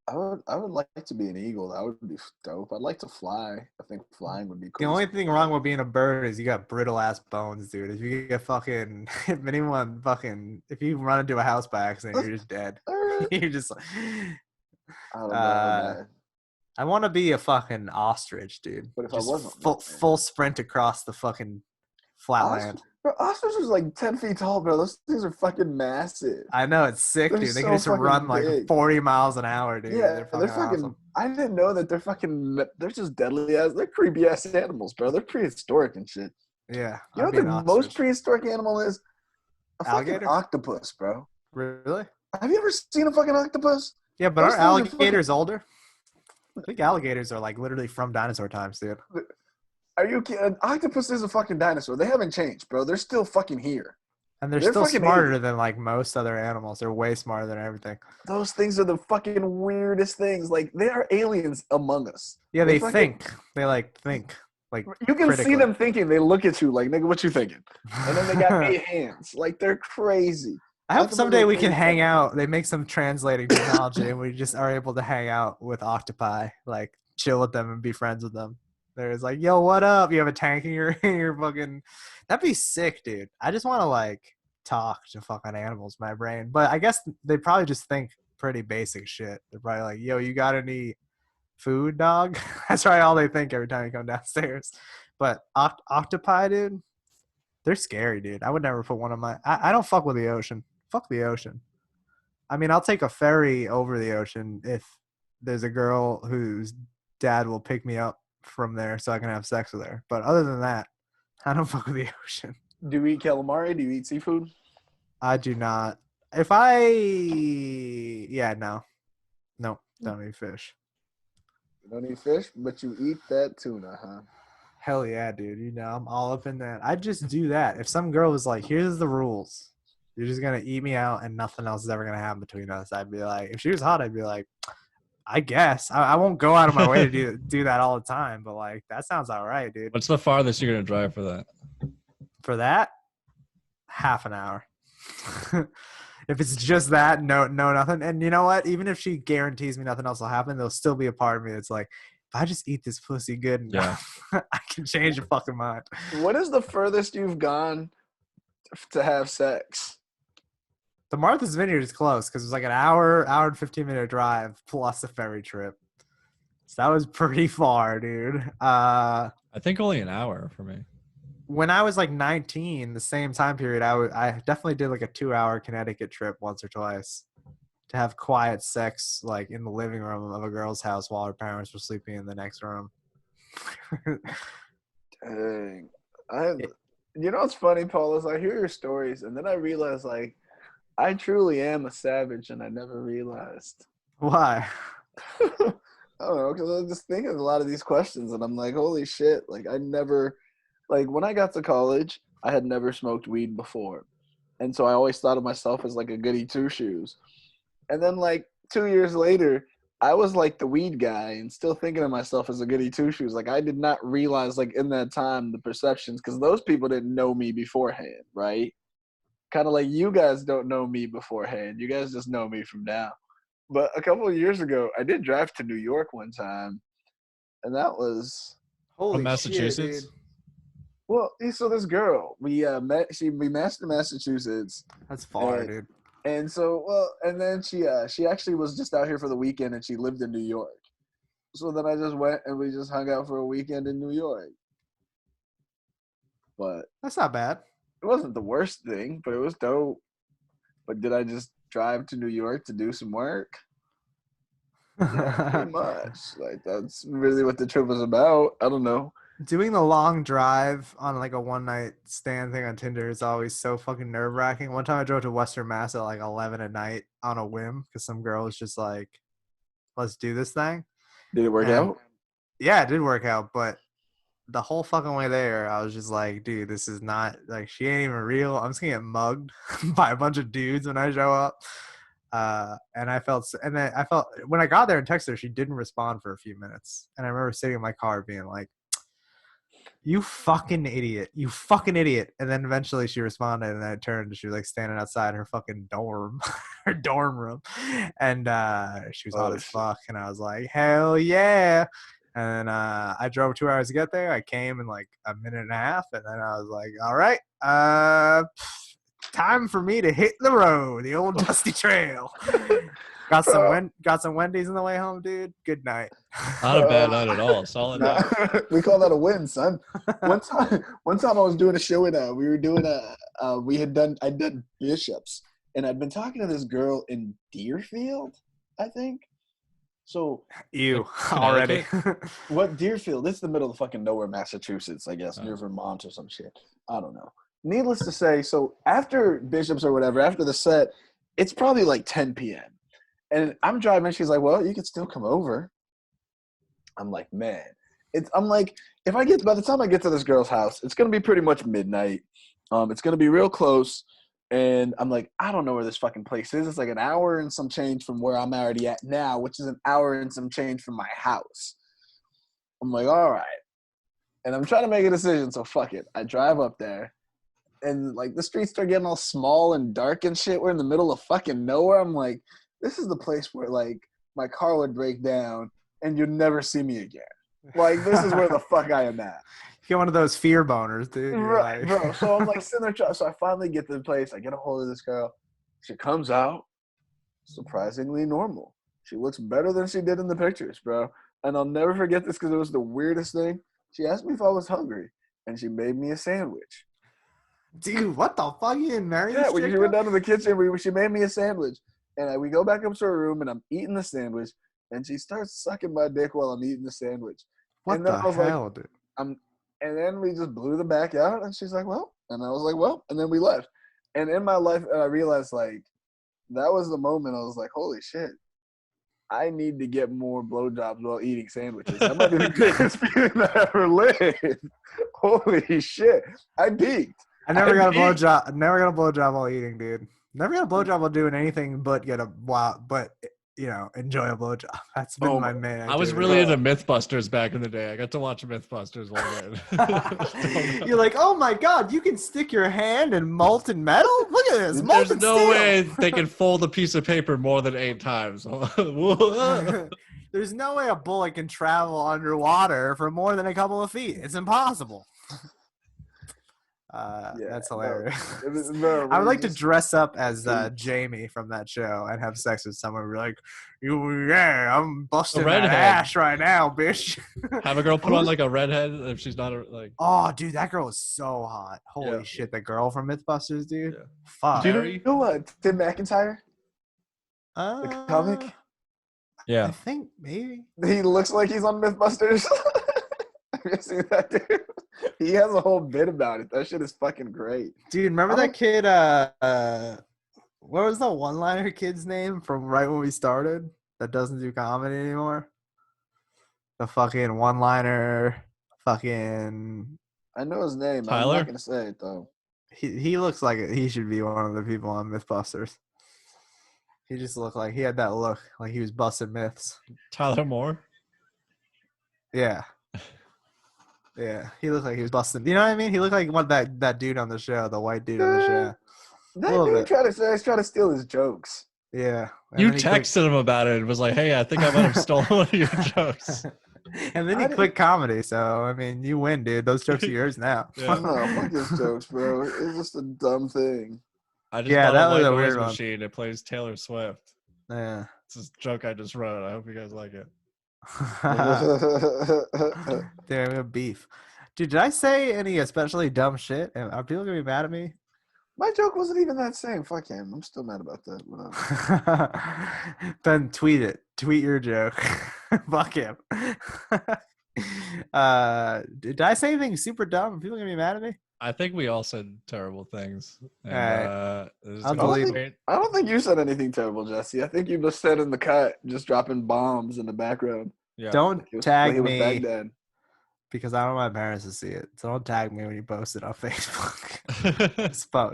I would like to be an eagle. That would be dope. I'd like to fly. I think flying would be cool. The only thing wrong with being a bird is you got brittle ass bones, dude. If you get fucking, if you run into a house by accident, you're just dead. You're just like, I don't know, I want to be a fucking ostrich, dude. But if just I wasn't full sprint across the fucking flatland. Bro, ostriches are like 10 feet tall, bro. Those things are fucking massive. I know, it's sick, dude. They can just run like 40 miles an hour, dude. Yeah, they're fucking awesome. I didn't know that they're just deadly ass. They're creepy ass animals, bro. They're prehistoric and shit. Yeah. You know what the most prehistoric animal is? A alligator? Fucking octopus, bro. Really? Have you ever seen a fucking octopus? Yeah, but aren't alligators older? I think alligators are like literally from dinosaur times, dude. Are you kidding? An octopus is a fucking dinosaur. They haven't changed, bro. They're still fucking here. And they're still smarter than like most other animals. They're way smarter than everything. Those things are the fucking weirdest things. Like, they are aliens among us. Yeah, they think. They like think. Like, you can see them thinking. They look at you like, nigga, what you thinking? And then they got 8 hands. Like, they're crazy. I hope someday we can hang out. They make some translating technology and we just are able to hang out with octopi, like chill with them and be friends with them. There's like, yo, what up? You have a tank in your fucking. That'd be sick, dude. I just want to like talk to fucking animals, my brain. But I guess they probably just think pretty basic shit. They're probably like, yo, you got any food, dog? That's probably all they think every time you come downstairs. But octopi, dude, they're scary, dude. I would never put one on my. I don't fuck with the ocean. Fuck the ocean. I mean, I'll take a ferry over the ocean if there's a girl whose dad will pick me up from there so I can have sex with her. But other than that, I don't fuck with the ocean. Do you eat calamari? Do you eat seafood? I do not. No, don't eat fish. You don't eat fish, but you eat that tuna, huh? Hell yeah, dude. You know, I'm all up in that. I'd just do that. If some girl was like, here's the rules. You're just going to eat me out and nothing else is ever going to happen between us. I'd be like, if she was hot, I'd be like, I guess. I won't go out of my way to do that all the time, but like, that sounds all right, dude. What's the farthest you're going to drive for that? For that, half an hour. If it's just that, no, nothing. And you know what? Even if she guarantees me nothing else will happen, there'll still be a part of me that's like, if I just eat this pussy good enough, I can change your fucking mind. What is the furthest you've gone to have sex? The Martha's Vineyard is close because it was like an hour and 15-minute drive plus a ferry trip. So that was pretty far, dude. I think only an hour for me. When I was like 19, the same time period, I definitely did like a 2-hour Connecticut trip once or twice to have quiet sex like in the living room of a girl's house while her parents were sleeping in the next room. Dang. You know what's funny, Paul, is I hear your stories and then I realize like I truly am a savage and I never realized. Why? I don't know, because I was just thinking a lot of these questions and I'm like, holy shit, like I never, like when I got to college, I had never smoked weed before. And so I always thought of myself as like a goody two-shoes. And then like 2 years later, I was like the weed guy and still thinking of myself as a goody two-shoes. Like I did not realize like in that time the perceptions, because those people didn't know me beforehand, right? Kind of like you guys don't know me beforehand. You guys just know me from now. But a couple of years ago, I did drive to New York one time, and that was From Massachusetts. Shit, Well, so this girl, we met in Massachusetts. That's far, and, dude. And so, and then she actually was just out here for the weekend, and she lived in New York. So then I just went and we just hung out for a weekend in New York. But That's not bad. it wasn't the worst thing, but it was dope. But did I just drive to New York to do some work? Yeah, pretty much. Like that's really what the trip was about. I don't know. Doing the long drive on like a one night stand thing on Tinder is always so fucking nerve wracking. One time I drove to Western Mass at like 11 at night on a whim because some girl was just like, let's do this thing. Did it work out? Yeah, it did work out, but the whole fucking way there, I was just like, dude, this is not like she ain't even real. I'm just gonna get mugged by a bunch of dudes when I show up. And I felt when I got there and texted her, she didn't respond for a few minutes. And I remember sitting in my car being like, you fucking idiot. You fucking idiot. And then eventually she responded and I turned and she was like standing outside her fucking dorm, her dorm room. And she was hot as fuck. And I was like, hell yeah. And then I drove 2 hours to get there. I came in like a minute and a half. And then I was like, all right, time for me to hit the road, the old dusty trail. Got some Wendy's on the way home, dude. Good night. Not a bad night at all. Solid night. We call that a win, son. One time I was doing a show in we were doing I did Bishops, and I'd been talking to this girl in Deerfield, I think. So you already. What Deerfield? It's the middle of fucking nowhere, Massachusetts, I guess, near Vermont or some shit. I don't know. Needless to say, so after Bishops or whatever, after the set, it's probably like 10 p.m. And I'm driving. She's like, "Well, you could still come over." I'm like, "Man, I'm like, by the time I get to this girl's house, it's gonna be pretty much midnight. It's gonna be real close." And I'm like, I don't know where this fucking place is. It's like an hour and some change from where I'm already at now, which is an hour and some change from my house. I'm like, all right. And I'm trying to make a decision, so fuck it. I drive up there, and like the streets start getting all small and dark and shit. We're in the middle of fucking nowhere. I'm like, this is the place where like my car would break down and you'd never see me again. Like this is where the fuck I am at. You get one of those fear boners, dude. Right, like... bro. So I'm like sitting there. So I finally get to the place. I get a hold of this girl. She comes out surprisingly normal. She looks better than she did in the pictures, bro. And I'll never forget this because it was the weirdest thing. She asked me if I was hungry, and she made me a sandwich. Dude, what the fuck? You didn't marry Yeah, this we went down to the kitchen. She made me a sandwich. And we go back up to her room, and I'm eating the sandwich. And she starts sucking my dick while I'm eating the sandwich. What and then the hell, dude? And then we just blew the back out, and she's like, well. And I was like, well. And then we left. And in my life, I realized, like, that was the moment I was like, holy shit. I need to get more blowjobs while eating sandwiches. I might be the greatest feeling I ever lived. Holy shit. I peaked. I never got a blowjob while eating, dude. Never got a blowjob while doing anything but enjoy a blowjob. That's been my main activity. I was really into Mythbusters back in the day. I got to watch Mythbusters one day. You're like, oh my god, you can stick your hand in molten metal? Look at this, molten There's no steel. way they can fold a piece of paper more than 8 times. There's no way a bullet can travel underwater for more than a couple of feet. It's impossible. That's hilarious. I would like to dress up as Jamie from that show and have sex with someone. Be like, I'm busting that ass right now, bitch. Have a girl put on like a redhead if she's not like. Oh, dude, that girl is so hot. Holy shit, the girl from Mythbusters, dude. Yeah. Fuck. Do you know what? Tim McIntyre? The comic? Yeah. I think maybe. He looks like he's on Mythbusters. Have you seen that, dude? He has a whole bit about it. That shit is fucking great. Dude, remember that kid, what was the one-liner kid's name from right when we started that doesn't do comedy anymore? The fucking one-liner, fucking... I know his name. Tyler? I'm not going to say it, though. He looks like he should be one of the people on Mythbusters. He just looked like he had that look, like he was busting myths. Tyler Moore? Yeah. Yeah, he looked like he was busting. You know what I mean? He looked like that dude on the show, the white dude on the show. That dude tried to steal his jokes. Yeah. You texted him about it and was like, hey, I think I might have stolen one of your jokes. And then you quit comedy, so I mean, you win, dude. Those jokes are yours now. Yeah. No, fuck his jokes, bro. It's just a dumb thing. I just Yeah, bought that a was white a noise weird one. machine. It plays Taylor Swift. Yeah. It's this joke I just wrote. I hope you guys like it. Damn, we have beef. Dude, did I say any especially dumb shit? Are people gonna be mad at me? My joke wasn't even that same. Fuck him. I'm still mad about that. Whatever. Ben, tweet it. Tweet your joke. Fuck him. Did I say anything super dumb? Are people gonna be mad at me? I think we all said terrible things. And, Alright. this is I'll gonna be delete- great. I don't think you said anything terrible, Jesse. I think you just said in the cut, just dropping bombs in the background. Yeah. Don't Like he tag was me Baghdad. because I don't want my parents to see it. So don't tag me when you post it on Facebook.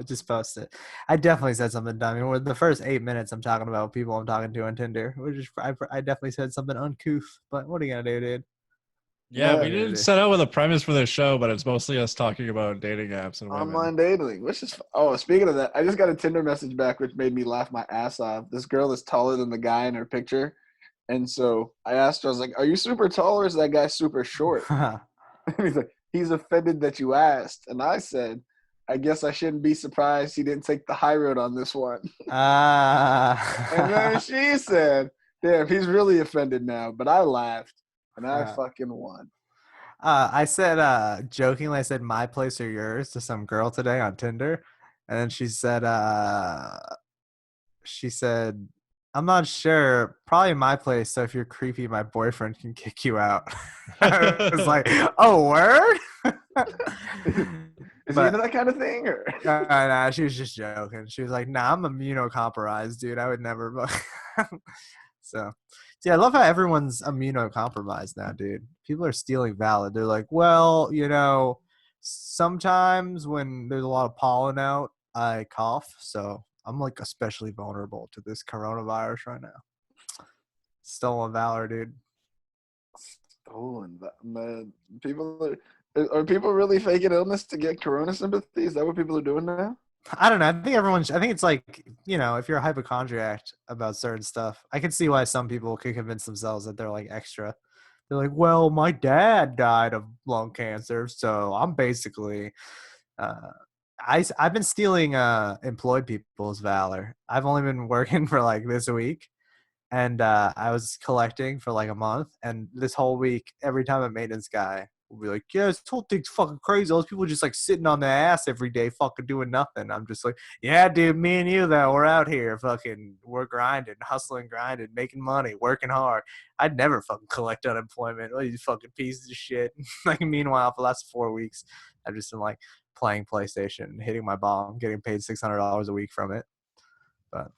Just post it. I definitely said something dumb. I mean, the first 8 minutes, I'm talking about people I'm talking to on Tinder. I definitely said something uncouth. But what are you gonna do, dude? Yeah, we didn't set out with a premise for this show, but it's mostly us talking about dating apps and women. Online dating, which is speaking of that, I just got a Tinder message back which made me laugh my ass off. This girl is taller than the guy in her picture, and so I asked her, I was like, "Are you super tall or is that guy super short?" And he's like, "He's offended that you asked," and I said, "I guess I shouldn't be surprised he didn't take the high road on this one." And then she said, "Damn, he's really offended now," but I laughed. And I fucking won. I said, jokingly, I said, "My place or yours" to some girl today on Tinder. And then she said, "I'm not sure. Probably my place. So if you're creepy, my boyfriend can kick you out." I was like, "Oh, word?" Is he into that kind of thing? Or? Nah, she was just joking. She was like, "Nah, I'm immunocompromised, dude. I would never." So, yeah, I love how everyone's immunocompromised now, dude. People are stealing valid. They're like, well, sometimes when there's a lot of pollen out, I cough. So I'm like especially vulnerable to this coronavirus right now. Stolen valor, dude. Stolen, man. Are people really faking illness to get corona sympathy? Is that what people are doing now? I don't know. I think it's like, if you're a hypochondriac about certain stuff, I can see why some people could convince themselves that they're like extra. They're like, well, my dad died of lung cancer, so I'm basically I've been stealing employed people's valor. I've only been working for like this week, and I was collecting for like a month, and this whole week, every time a maintenance guy will be like, yeah, this whole thing's fucking crazy. Those people just like sitting on their ass every day, fucking doing nothing. I'm just like, yeah, dude, me and you though, we're out here we're grinding, hustling, grinding, making money, working hard. I'd never fucking collect unemployment. Oh, you fucking pieces of shit. Like, meanwhile, for the last 4 weeks, I've just been like playing PlayStation, hitting my ball, getting paid $600 a week from it. But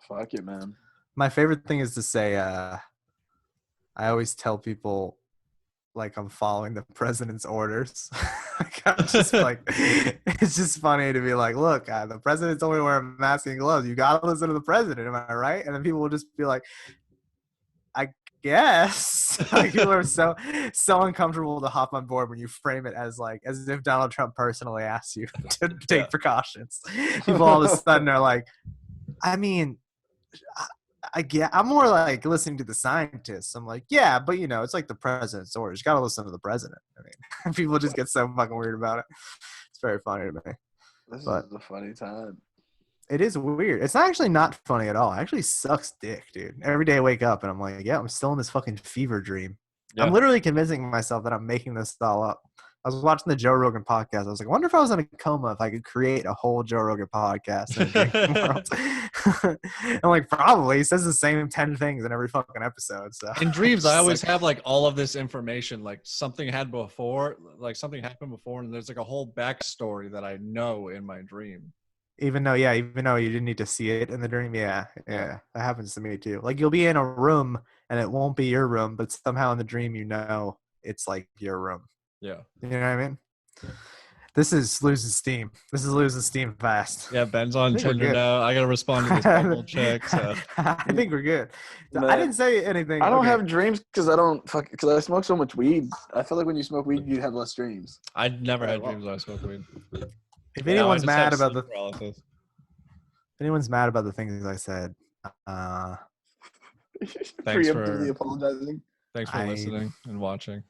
fuck it, man. My favorite thing is to say, I always tell people like I'm following the president's orders. I'm just like, it's just funny to be like, look, the president told me to wear a mask and gloves. You gotta listen to the president, am I right? And then people will just be like, I guess. Like, people are so uncomfortable to hop on board when you frame it as if Donald Trump personally asked you to take precautions. People all of a sudden are like, I mean, I'm more like listening to the scientists. I'm like, yeah, but it's like the president's orders. You got to listen to the president. I mean, people just get so fucking weird about it. It's very funny to me. This is a funny time. It is weird. It's actually not funny at all. It actually sucks dick, dude. Every day I wake up and I'm like, yeah, I'm still in this fucking fever dream. Yeah. I'm literally convincing myself that I'm making this all up. I was watching the Joe Rogan podcast. I was like, I wonder if I was in a coma if I could create a whole Joe Rogan podcast in a drinking world. I'm like, probably. He says the same 10 things in every fucking episode. So in dreams, I always have like all of this information, like something happened before, and there's like a whole backstory that I know in my dream. Even though you didn't need to see it in the dream. Yeah. That happens to me too. Like, you'll be in a room and it won't be your room, but somehow in the dream, it's like your room. Yeah. You know what I mean? This is losing steam. This is losing steam fast. Yeah, Ben's on Tinder now. I got to respond to this double check. So. I think we're good. I didn't say anything. I don't have dreams because I smoke so much weed. I feel like when you smoke weed, you have less dreams. I never had dreams when I smoked weed. If anyone's mad about the things I said, thanks for apologizing. Thanks for listening and watching.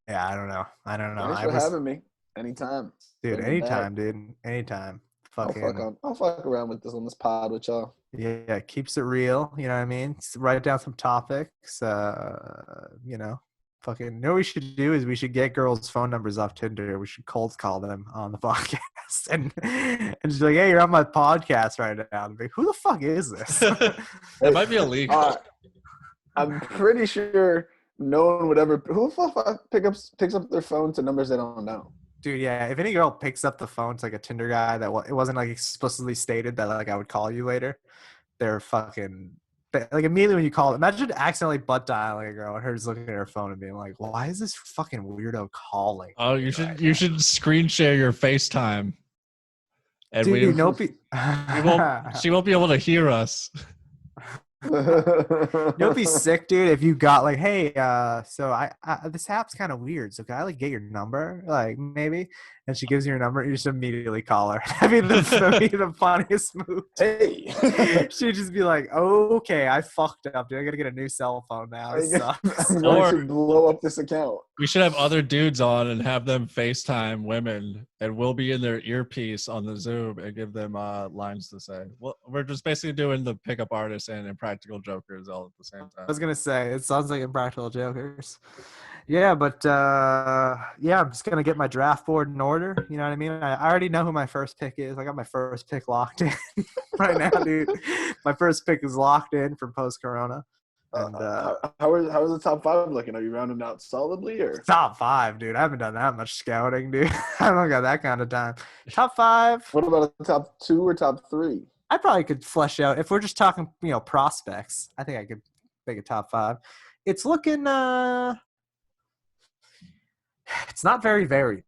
Yeah, I don't know. Thanks for having me. Anytime. Dude, anytime, dude. Anytime. I'll fuck around with this on this pod with y'all. Yeah, keeps it real. You know what I mean? Write down some topics. You know, you know what we should do is we should get girls' phone numbers off Tinder. We should cold call them on the podcast and just be like, hey, you're on my podcast right now. And be like, who the fuck is this? It might be illegal. I'm pretty sure no one would ever. Who the fuck picks up their phone to numbers they don't know? Dude, yeah. If any girl picks up the phone to like a Tinder guy that it wasn't like explicitly stated that like I would call you later, they're fucking like immediately when you call. Imagine accidentally butt dialing a girl and her just looking at her phone and being like, "Why is this fucking weirdo calling?" Oh, you should screen share your FaceTime. And dude, she won't be able to hear us. You'll be sick, dude, if you got like, hey, so I this app's kind of weird, so can I like get your number, like maybe? And she gives you your number, you just immediately call her. I mean, that'd be the funniest move. Hey, she'd just be like, oh, okay, I fucked up, dude. I gotta get a new cell phone now. It sucks. I'm going to blow up this account. We should have other dudes on and have them FaceTime women, and we'll be in their earpiece on the Zoom and give them lines to say. Well, we're just basically doing the pickup artists and Impractical Jokers all at the same time. I was gonna say it sounds like Impractical Jokers. Yeah, but yeah, I'm just gonna get my draft board in order. You know what I mean? I already know who my first pick is. I got my first pick locked in right now, dude. My first pick is locked in for post-corona. And how are the top 5 looking? Are you rounding out solidly or top 5, dude? I haven't done that much scouting, dude. I don't got that kind of time. Top 5. What about a top 2 or top 3? I probably could flesh out if we're just talking, prospects. I think I could make a top 5. It's looking. It's not very varied.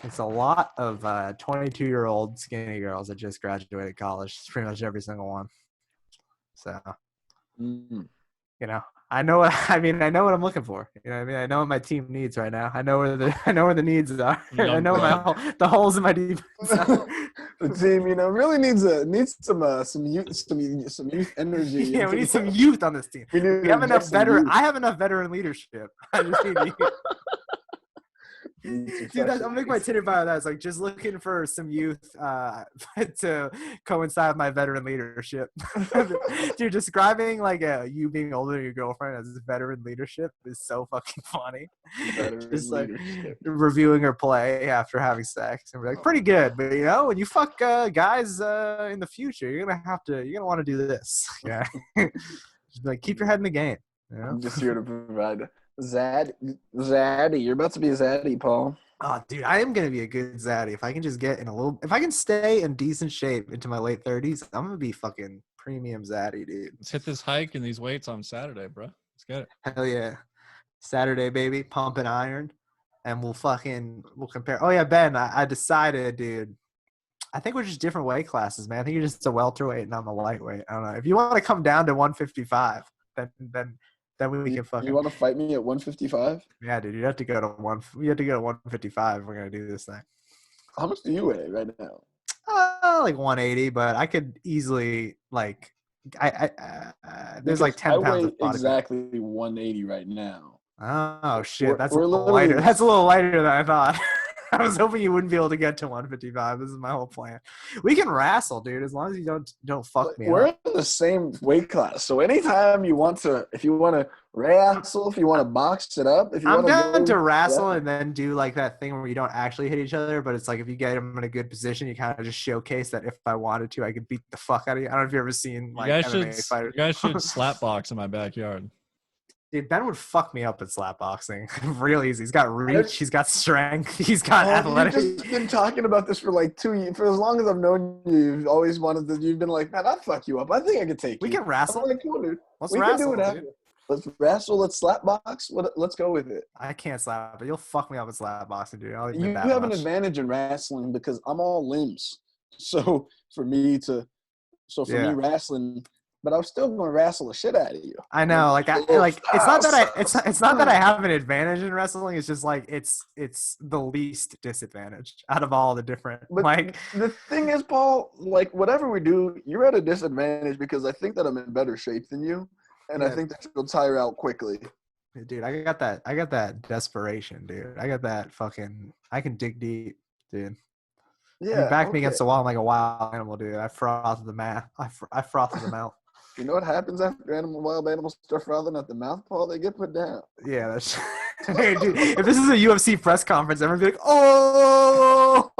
It's a lot of 22-year-old skinny girls that just graduated college. It's pretty much every single one. So, I know what I'm looking for. You know what I mean? I know what my team needs right now. I know where the needs are. I know the holes in my defense. The team, really needs some youth energy. Yeah, we need some youth on this team. We have enough veteran. I have enough veteran leadership. I just need youth. Dude, I'm gonna make my Tinder bio that. It's like just looking for some youth to coincide with my veteran leadership. Dude, describing like you being older than your girlfriend as veteran leadership is so fucking funny. Just like reviewing her play after having sex and we're like, pretty good, but when you fuck guys in the future, you're gonna want to do this. Yeah, just like keep your head in the game. I'm just here to provide. Zaddy, you're about to be a zaddy, Paul. Oh, dude, I am gonna be a good zaddy if I can just get if I can stay in decent shape into my late 30s. I'm gonna be fucking premium zaddy, dude. Let's hit this hike and these weights on Saturday, bro. Let's get it. Hell yeah, Saturday, baby, pump and iron, and we'll compare. Oh yeah, Ben, I decided, dude. I think we're just different weight classes, man. I think you're just a welterweight and I'm a lightweight. I don't know. If you want to come down to 155, then we can fucking. You want to fight me at 155? Yeah, dude. You have to go to 155 if we're gonna do this thing. How much do you weigh right now? Like 180, but I could easily like there's like 10 pounds of body exactly 180 right now. Oh shit, that's a little lighter. That's a little lighter than I thought. I was hoping you wouldn't be able to get to 155. This is my whole plan. We can wrestle, dude, as long as you don't fuck me. We're in the same weight class, so anytime you want to, if you want to wrestle, if you want to box it up, if you I'm down to wrestle and then do like that thing where you don't actually hit each other, but it's like if you get them in a good position, you kind of just showcase that if I wanted to, I could beat the fuck out of you. I don't know if you've ever seen like MMA fighters. You guys should slap box in my backyard. Dude, Ben would fuck me up at slap boxing. Real easy. He's got reach. He's got strength. He's got athletic. You've just been talking about this for like 2 years. For as long as I've known you, you've always wanted to. You've been like, man, I'd fuck you up. I think I could take you. We can wrestle. I'm like, cool, dude. Let's wrestle, dude. Let's wrestle. Let's slap box. Let's go with it. I can't slap, but you'll fuck me up at slap boxing, dude. You have an advantage in wrestling because I'm all limbs. So for me wrestling. But I'm still going to wrestle the shit out of you. I know, it's not that I have an advantage in wrestling. It's just like it's the least disadvantaged out of all the different. But the thing is, Paul, like whatever we do, you're at a disadvantage because I think that I'm in better shape than you, and I think that you'll tire out quickly. Dude, I got that desperation, dude. I got that fucking. I can dig deep, dude. You Yeah. back me Okay. against the wall, I'm like a wild animal, dude. I froth the mouth. I froth the mouth. You know what happens after wild animals start frothing at the mouth, Paul? They get put down. Yeah, that's. Hey, dude, if this is a UFC press conference, everyone be like, "Oh!"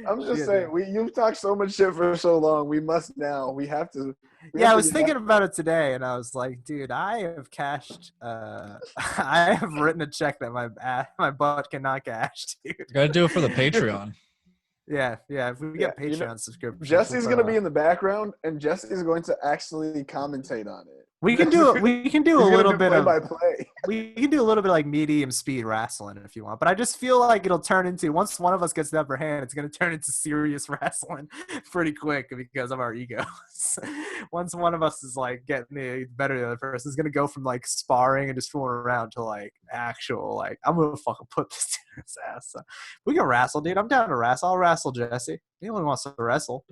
I'm just Shit, saying, dude. you've talked so much shit for so long. We have to. Yeah, I was thinking about it today, and I was like, dude, I have cashed. I have written a check that my butt cannot cash, dude. You gotta do it for the Patreon. Yeah. If we get Patreon subscriptions, Jesse's gonna be in the background, and Jesse's going to actually commentate on it. We can do a little bit of play-by-play. We can do a little bit of like medium speed wrestling if you want, but I just feel like it'll turn into, once one of us gets the upper hand, it's going to turn into serious wrestling pretty quick because of our egos. Once one of us is like getting the better than the other person, it's going to go from like sparring and just fooling around to like actual, like, I'm going to fucking put this dude's ass. So we can wrestle, dude. I'm down to wrestle. I'll wrestle Jesse. Anyone wants to wrestle.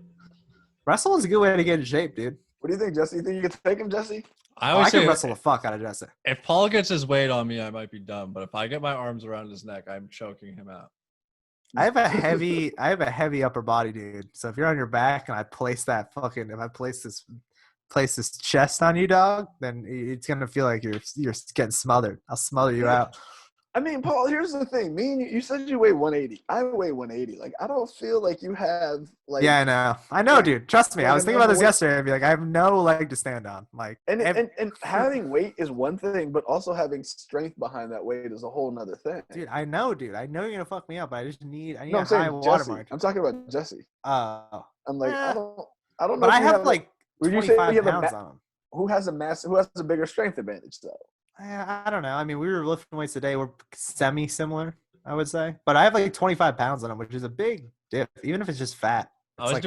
Wrestle is a good way to get in shape, dude. What do you think, Jesse? You think you could take him, Jesse? I can wrestle the fuck out of Jesse. If Paul gets his weight on me, I might be dumb. But if I get my arms around his neck, I'm choking him out. I have a heavy upper body, dude. So if you're on your back and I place this chest on you, dog, then it's gonna feel like you're getting smothered. I'll smother you out. I mean, Paul, here's the thing. Me and you said you weigh 180. I weigh 180. Like, I don't feel like you have, like... Yeah, I know, dude. Trust me. I was thinking about this yesterday. I'd be like, I have no leg to stand on. Like, and having weight is one thing, but also having strength behind that weight is a whole nother thing. Dude, I know you're gonna fuck me up, but I need no, a high watermark. I'm talking about Jesse. I'm like, I don't know. But I have like 25 pounds on him. Who has a bigger strength advantage, though? I don't know. I mean, we were lifting weights today. We're semi-similar, I would say. But I have like 25 pounds on him, which is a big dip, even if it's just fat. I was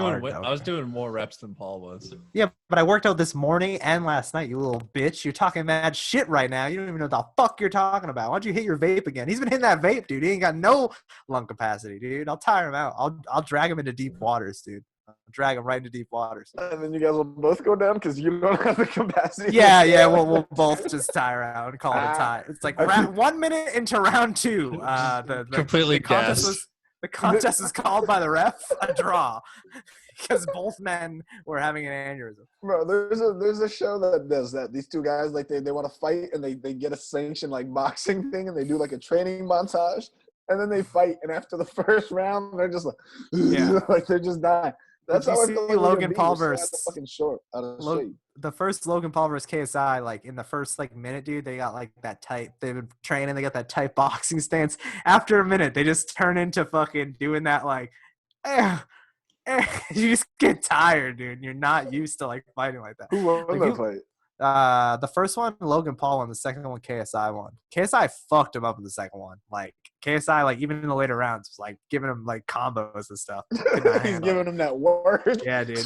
doing more reps than Paul was. Yeah, but I worked out this morning and last night, you little bitch. You're talking mad shit right now. You don't even know what the fuck you're talking about. Why don't you hit your vape again? He's been hitting that vape, dude. He ain't got no lung capacity, dude. I'll tire him out. I'll drag him into deep waters, dude. Drag him right into deep waters. And then you guys will both go down because you don't have the capacity. Yeah. We'll both just tire out and call it a tie. It's like 1 minute into round 2. Completely gassed. The contest was called by the ref a draw because both men were having an aneurysm. Bro, there's a show that does that. These two guys, like, they want to fight and they get a sanctioned like boxing thing and they do like a training montage and then they fight and after the first round they're just like, like they're just dying. That's how I feel like Logan Paul versus fucking short out of shape. The first Logan Paul versus KSI, like in the first like minute, dude, they got like that tight. They've been training. They got that tight boxing stance. After a minute, they just turn into fucking doing that like, you just get tired, dude. You're not used to like fighting like that. Who won that fight? The first one, Logan Paul won. The second one, KSI won. KSI fucked him up in the second one. Like KSI, like even in the later rounds, was like giving him like combos and stuff. He's giving him that word. Yeah, dude.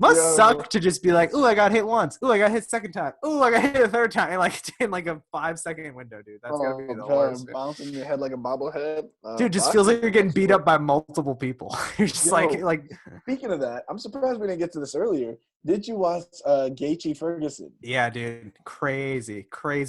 Must suck to just be like, ooh, I got hit once. Ooh, I got hit second time. Ooh, I got hit a third time. And like in like a 5-second window, dude. That's gotta be the worst. Bouncing your head like a bobblehead. Dude, just feels like you're getting beat up by multiple people. You're just like. Speaking of that, I'm surprised we didn't get to this earlier. Did you watch Gaethje Ferguson? Yeah, dude. Crazy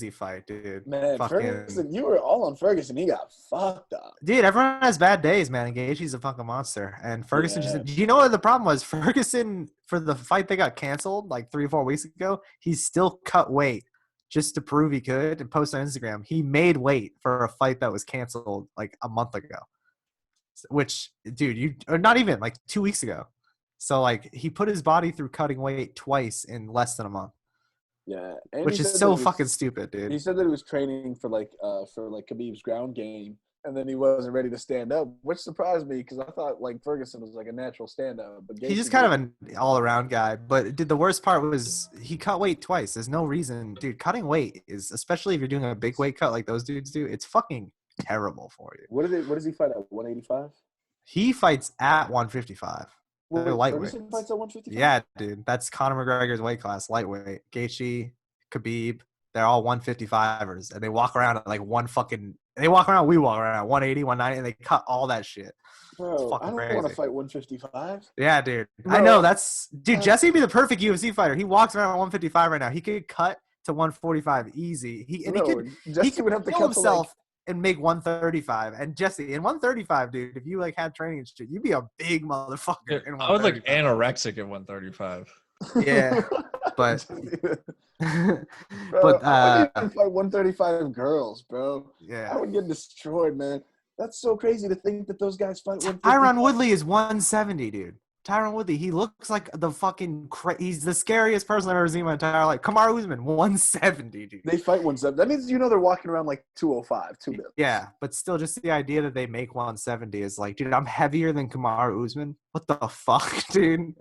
fight, dude. Man, Ferguson, you were all on Ferguson. He got fucked up. Dude, everyone has bad days, man. And Gaethje's a fucking monster. And Ferguson do you know what the problem was? Ferguson, for the fight that got canceled like 3 or 4 weeks ago, he still cut weight just to prove he could and post on Instagram. He made weight for a fight that was canceled like a month ago. Which, dude, or not even like 2 weeks ago. So, like, he put his body through cutting weight twice in less than a month. Yeah. Which is so fucking stupid, dude. He said that he was training for Khabib's ground game, and then he wasn't ready to stand up, which surprised me because I thought, like, Ferguson was, like, a natural stand-up. But he's just kind of an all-around guy. But, dude, the worst part was he cut weight twice. There's no reason. Dude, cutting weight is, especially if you're doing a big weight cut like those dudes do, it's fucking terrible for you. What does he fight at, 185? He fights at 155. They're lightweight. Fights at 155? Yeah, dude. That's Conor McGregor's weight class, lightweight. Gaethje, Khabib, they're all 155ers. And they walk around at like we walk around at 180, 190, and they cut all that shit. Bro, I don't want to fight 155. Yeah, dude. Bro. I know. Jesse would be the perfect UFC fighter. He walks around at 155 right now. He could cut to 145 easy. He No, could Jesse would have to kill cut to like himself and make 135. And Jesse, in 135, dude, if you like had training and shit, you'd be a big motherfucker in 135. I would look anorexic at 135. Yeah, but bro, I wouldn't even fight 135 girls, bro. yeah. I would get destroyed, man. That's so crazy to think that those guys fight 155. Tyron Woodley is 170, dude. Tyron Woodley, he looks like the fucking he's the scariest person I've ever seen in my entire life. Kamaru Usman, 170, dude. They fight 170. That means they're walking around like 205, 2 minutes. Yeah, but still, just the idea that they make 170 is like, dude, I'm heavier than Kamaru Usman. What the fuck, dude?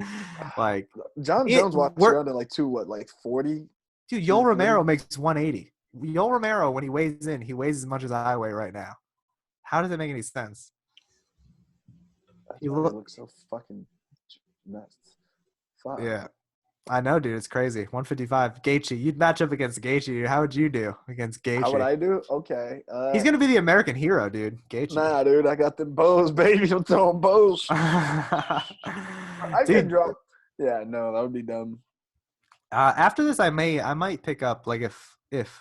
Like, John Jones walks around at like 40? Dude, Yoel Romero makes 180. Yoel Romero, when he weighs in, he weighs as much as I weigh right now. How does it make any sense? He looks so fucking nuts. Fuck. Yeah. I know, dude. It's crazy. 155. Gaethje. You'd match up against Gaethje. How would you do against Gaethje? How would I do? Okay. He's going to be the American hero, dude. Gaethje. Nah, dude. I got them bows, baby. I'm throwing bows. I could drop. Yeah, no, that would be dumb. After this, I might pick up, like, if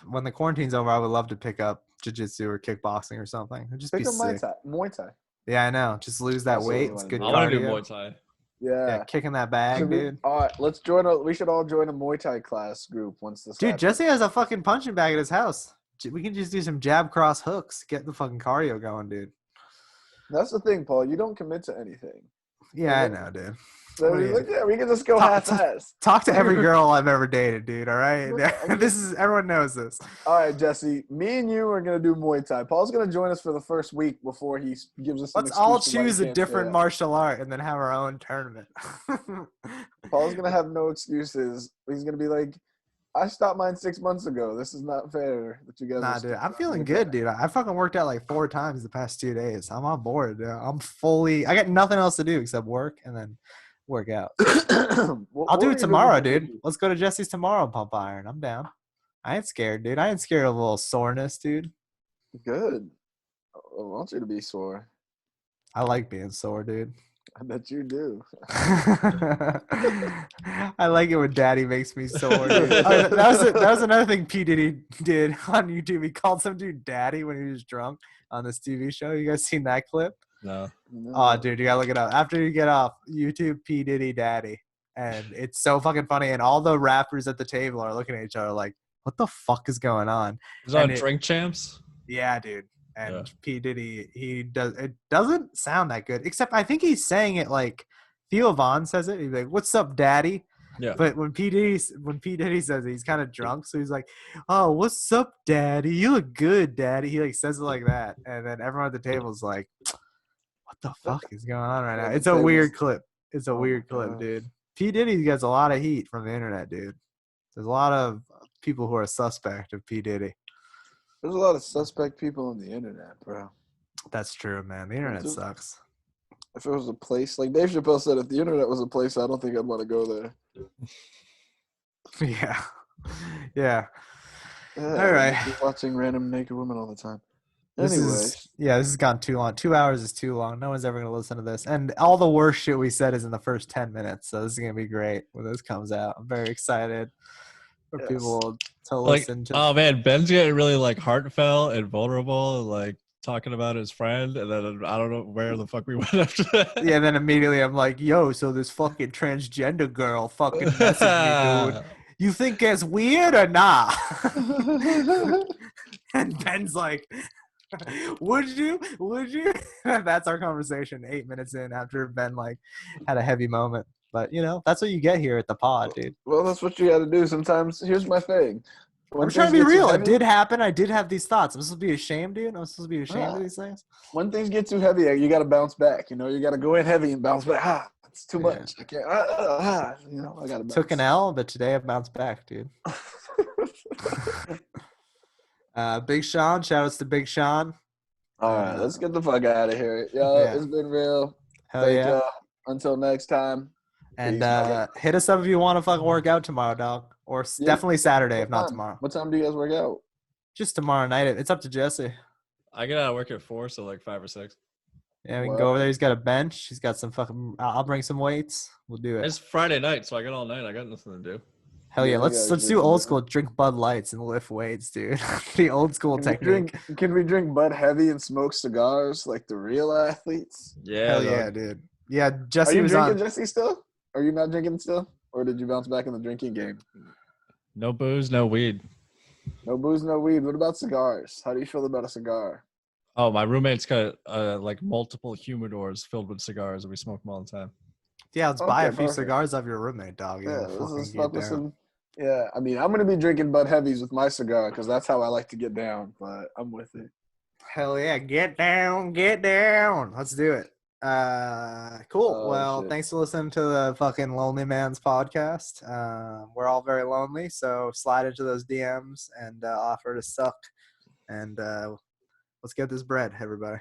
when the quarantine's over, I would love to pick up jiu-jitsu or kickboxing or something. It'd just pick be up sick. Muay Thai. Yeah, I know. Just lose that weight. It's good I cardio. want to do Muay Thai. Yeah, kicking that bag, dude. All right, let's we should all join a Muay Thai class group once this Dude, happens. Jesse has a fucking punching bag at his house. We can just do some jab cross hooks. Get the fucking cardio going, dude. That's the thing, Paul. You don't commit to anything. Yeah, I know, dude. So we can just go half-ass. Talk to every girl I've ever dated, dude. All right, everyone knows this. All right, Jesse. Me and you are gonna do Muay Thai. Paul's gonna join us for the first week before he gives us. Let's all choose a different martial art and then have our own tournament. Paul's gonna have no excuses. He's gonna be like, "I stopped mine 6 months ago. This is not fair." That you guys. Nah, dude. I'm feeling good, dude. I fucking worked out like 4 times the past 2 days. I'm on board, dude. I got nothing else to do except work and then work out. I'll do it tomorrow, dude. Let's go to Jesse's tomorrow and pump iron. I'm down. I ain't scared, dude. I ain't scared of a little soreness, dude. Good. I want you to be sore. I like being sore, dude. I bet you do. I like it when Daddy makes me sore. Dude. That was another thing P. Diddy did on YouTube. He called some dude Daddy when he was drunk on this TV show. You guys seen that clip? No. Oh, dude, you gotta look it up. After you get off YouTube, P. Diddy Daddy. And it's so fucking funny. And all the rappers at the table are looking at each other like, what the fuck is going on? Is on Drink Champs? Yeah, dude. And P. Diddy, it doesn't sound that good. Except I think he's saying it like Theo Von says it. He's like, "What's up, Daddy?" Yeah. But when P. Diddy says it, he's kind of drunk, so he's like, "Oh, what's up, Daddy? You look good, Daddy." He like says it like that, and then everyone at the table is like, "What the fuck is going on right now?" It's a weird clip. It's a weird clip, dude. P. Diddy gets a lot of heat from the internet, dude. There's a lot of people who are suspect of P. Diddy. There's a lot of suspect people on the internet, bro. That's true, man. The internet sucks. If it was a place, like Dave Chappelle said, if the internet was a place, I don't think I'd want to go there. Yeah. Yeah. All right. Just watching random naked women all the time. This has gone too long. 2 hours is too long. No one's ever going to listen to this. And all the worst shit we said is in the first 10 minutes. So this is going to be great when this comes out. I'm very excited for people to listen to. Oh, man. Ben's getting really, like, heartfelt and vulnerable and, like, talking about his friend. And then I don't know where the fuck we went after that. Yeah, then immediately I'm like, yo, so this fucking transgender girl fucking messaged me, dude. You think it's weird or not? And Ben's like, would you? That's our conversation 8 minutes in after Ben like had a heavy moment. But you know, that's what you get here at the pod, dude. Well, that's what you got to do. Sometimes, here's my thing. I'm trying to be real. It did happen. I did have these thoughts. I'm supposed to be ashamed, dude. I'm supposed to be ashamed of these things. When things get too heavy, you got to bounce back. You know, you got to go in heavy and bounce back. It's too much. I can't. You know, I got to bounce. Took an L, but today I bounced back, dude. Big Sean. Shout outs to Big Sean. All right, let's get the fuck out of here. It's been real. Hell yeah. Until next time. And hit us up if you want to fucking work out tomorrow, dog. Or definitely Saturday, if not tomorrow. What time do you guys work out? Just tomorrow night. It's up to Jesse. I get out of work at 4, so like 5 or 6. Yeah, we can go over there. He's got a bench. He's got some fucking – I'll bring some weights. We'll do it. It's Friday night, so I got all night. I got nothing to do. Hell yeah, Yeah, let's guys, do old school. Drink Bud Lights and lift weights, dude. The old school technique. Can we drink Bud Heavy and smoke cigars like the real athletes? Yeah, Hell dog. yeah, dude. Yeah, Are Jesse you was drinking, on. Jesse, still? Are you not drinking still? Or did you bounce back in the drinking game? No booze, no weed. No booze, no weed. What about cigars? How do you feel about a cigar? Oh, my roommate's got like multiple humidors filled with cigars, and we smoke them all the time. Yeah, let's buy a few perfect. cigars of your roommate, dog. Yeah, Yeah, let's fucking just get fuck with down. some. Yeah, I mean, I'm gonna be drinking Bud Heavies with my cigar because that's how I like to get down. But I'm with it. Hell yeah, get down, get down. Let's do it. Cool. Oh, Well, shit. thanks for listening to the fucking Lonely Man's podcast. We're all very lonely, so slide into those DMs and offer to suck. And let's get this bread, everybody.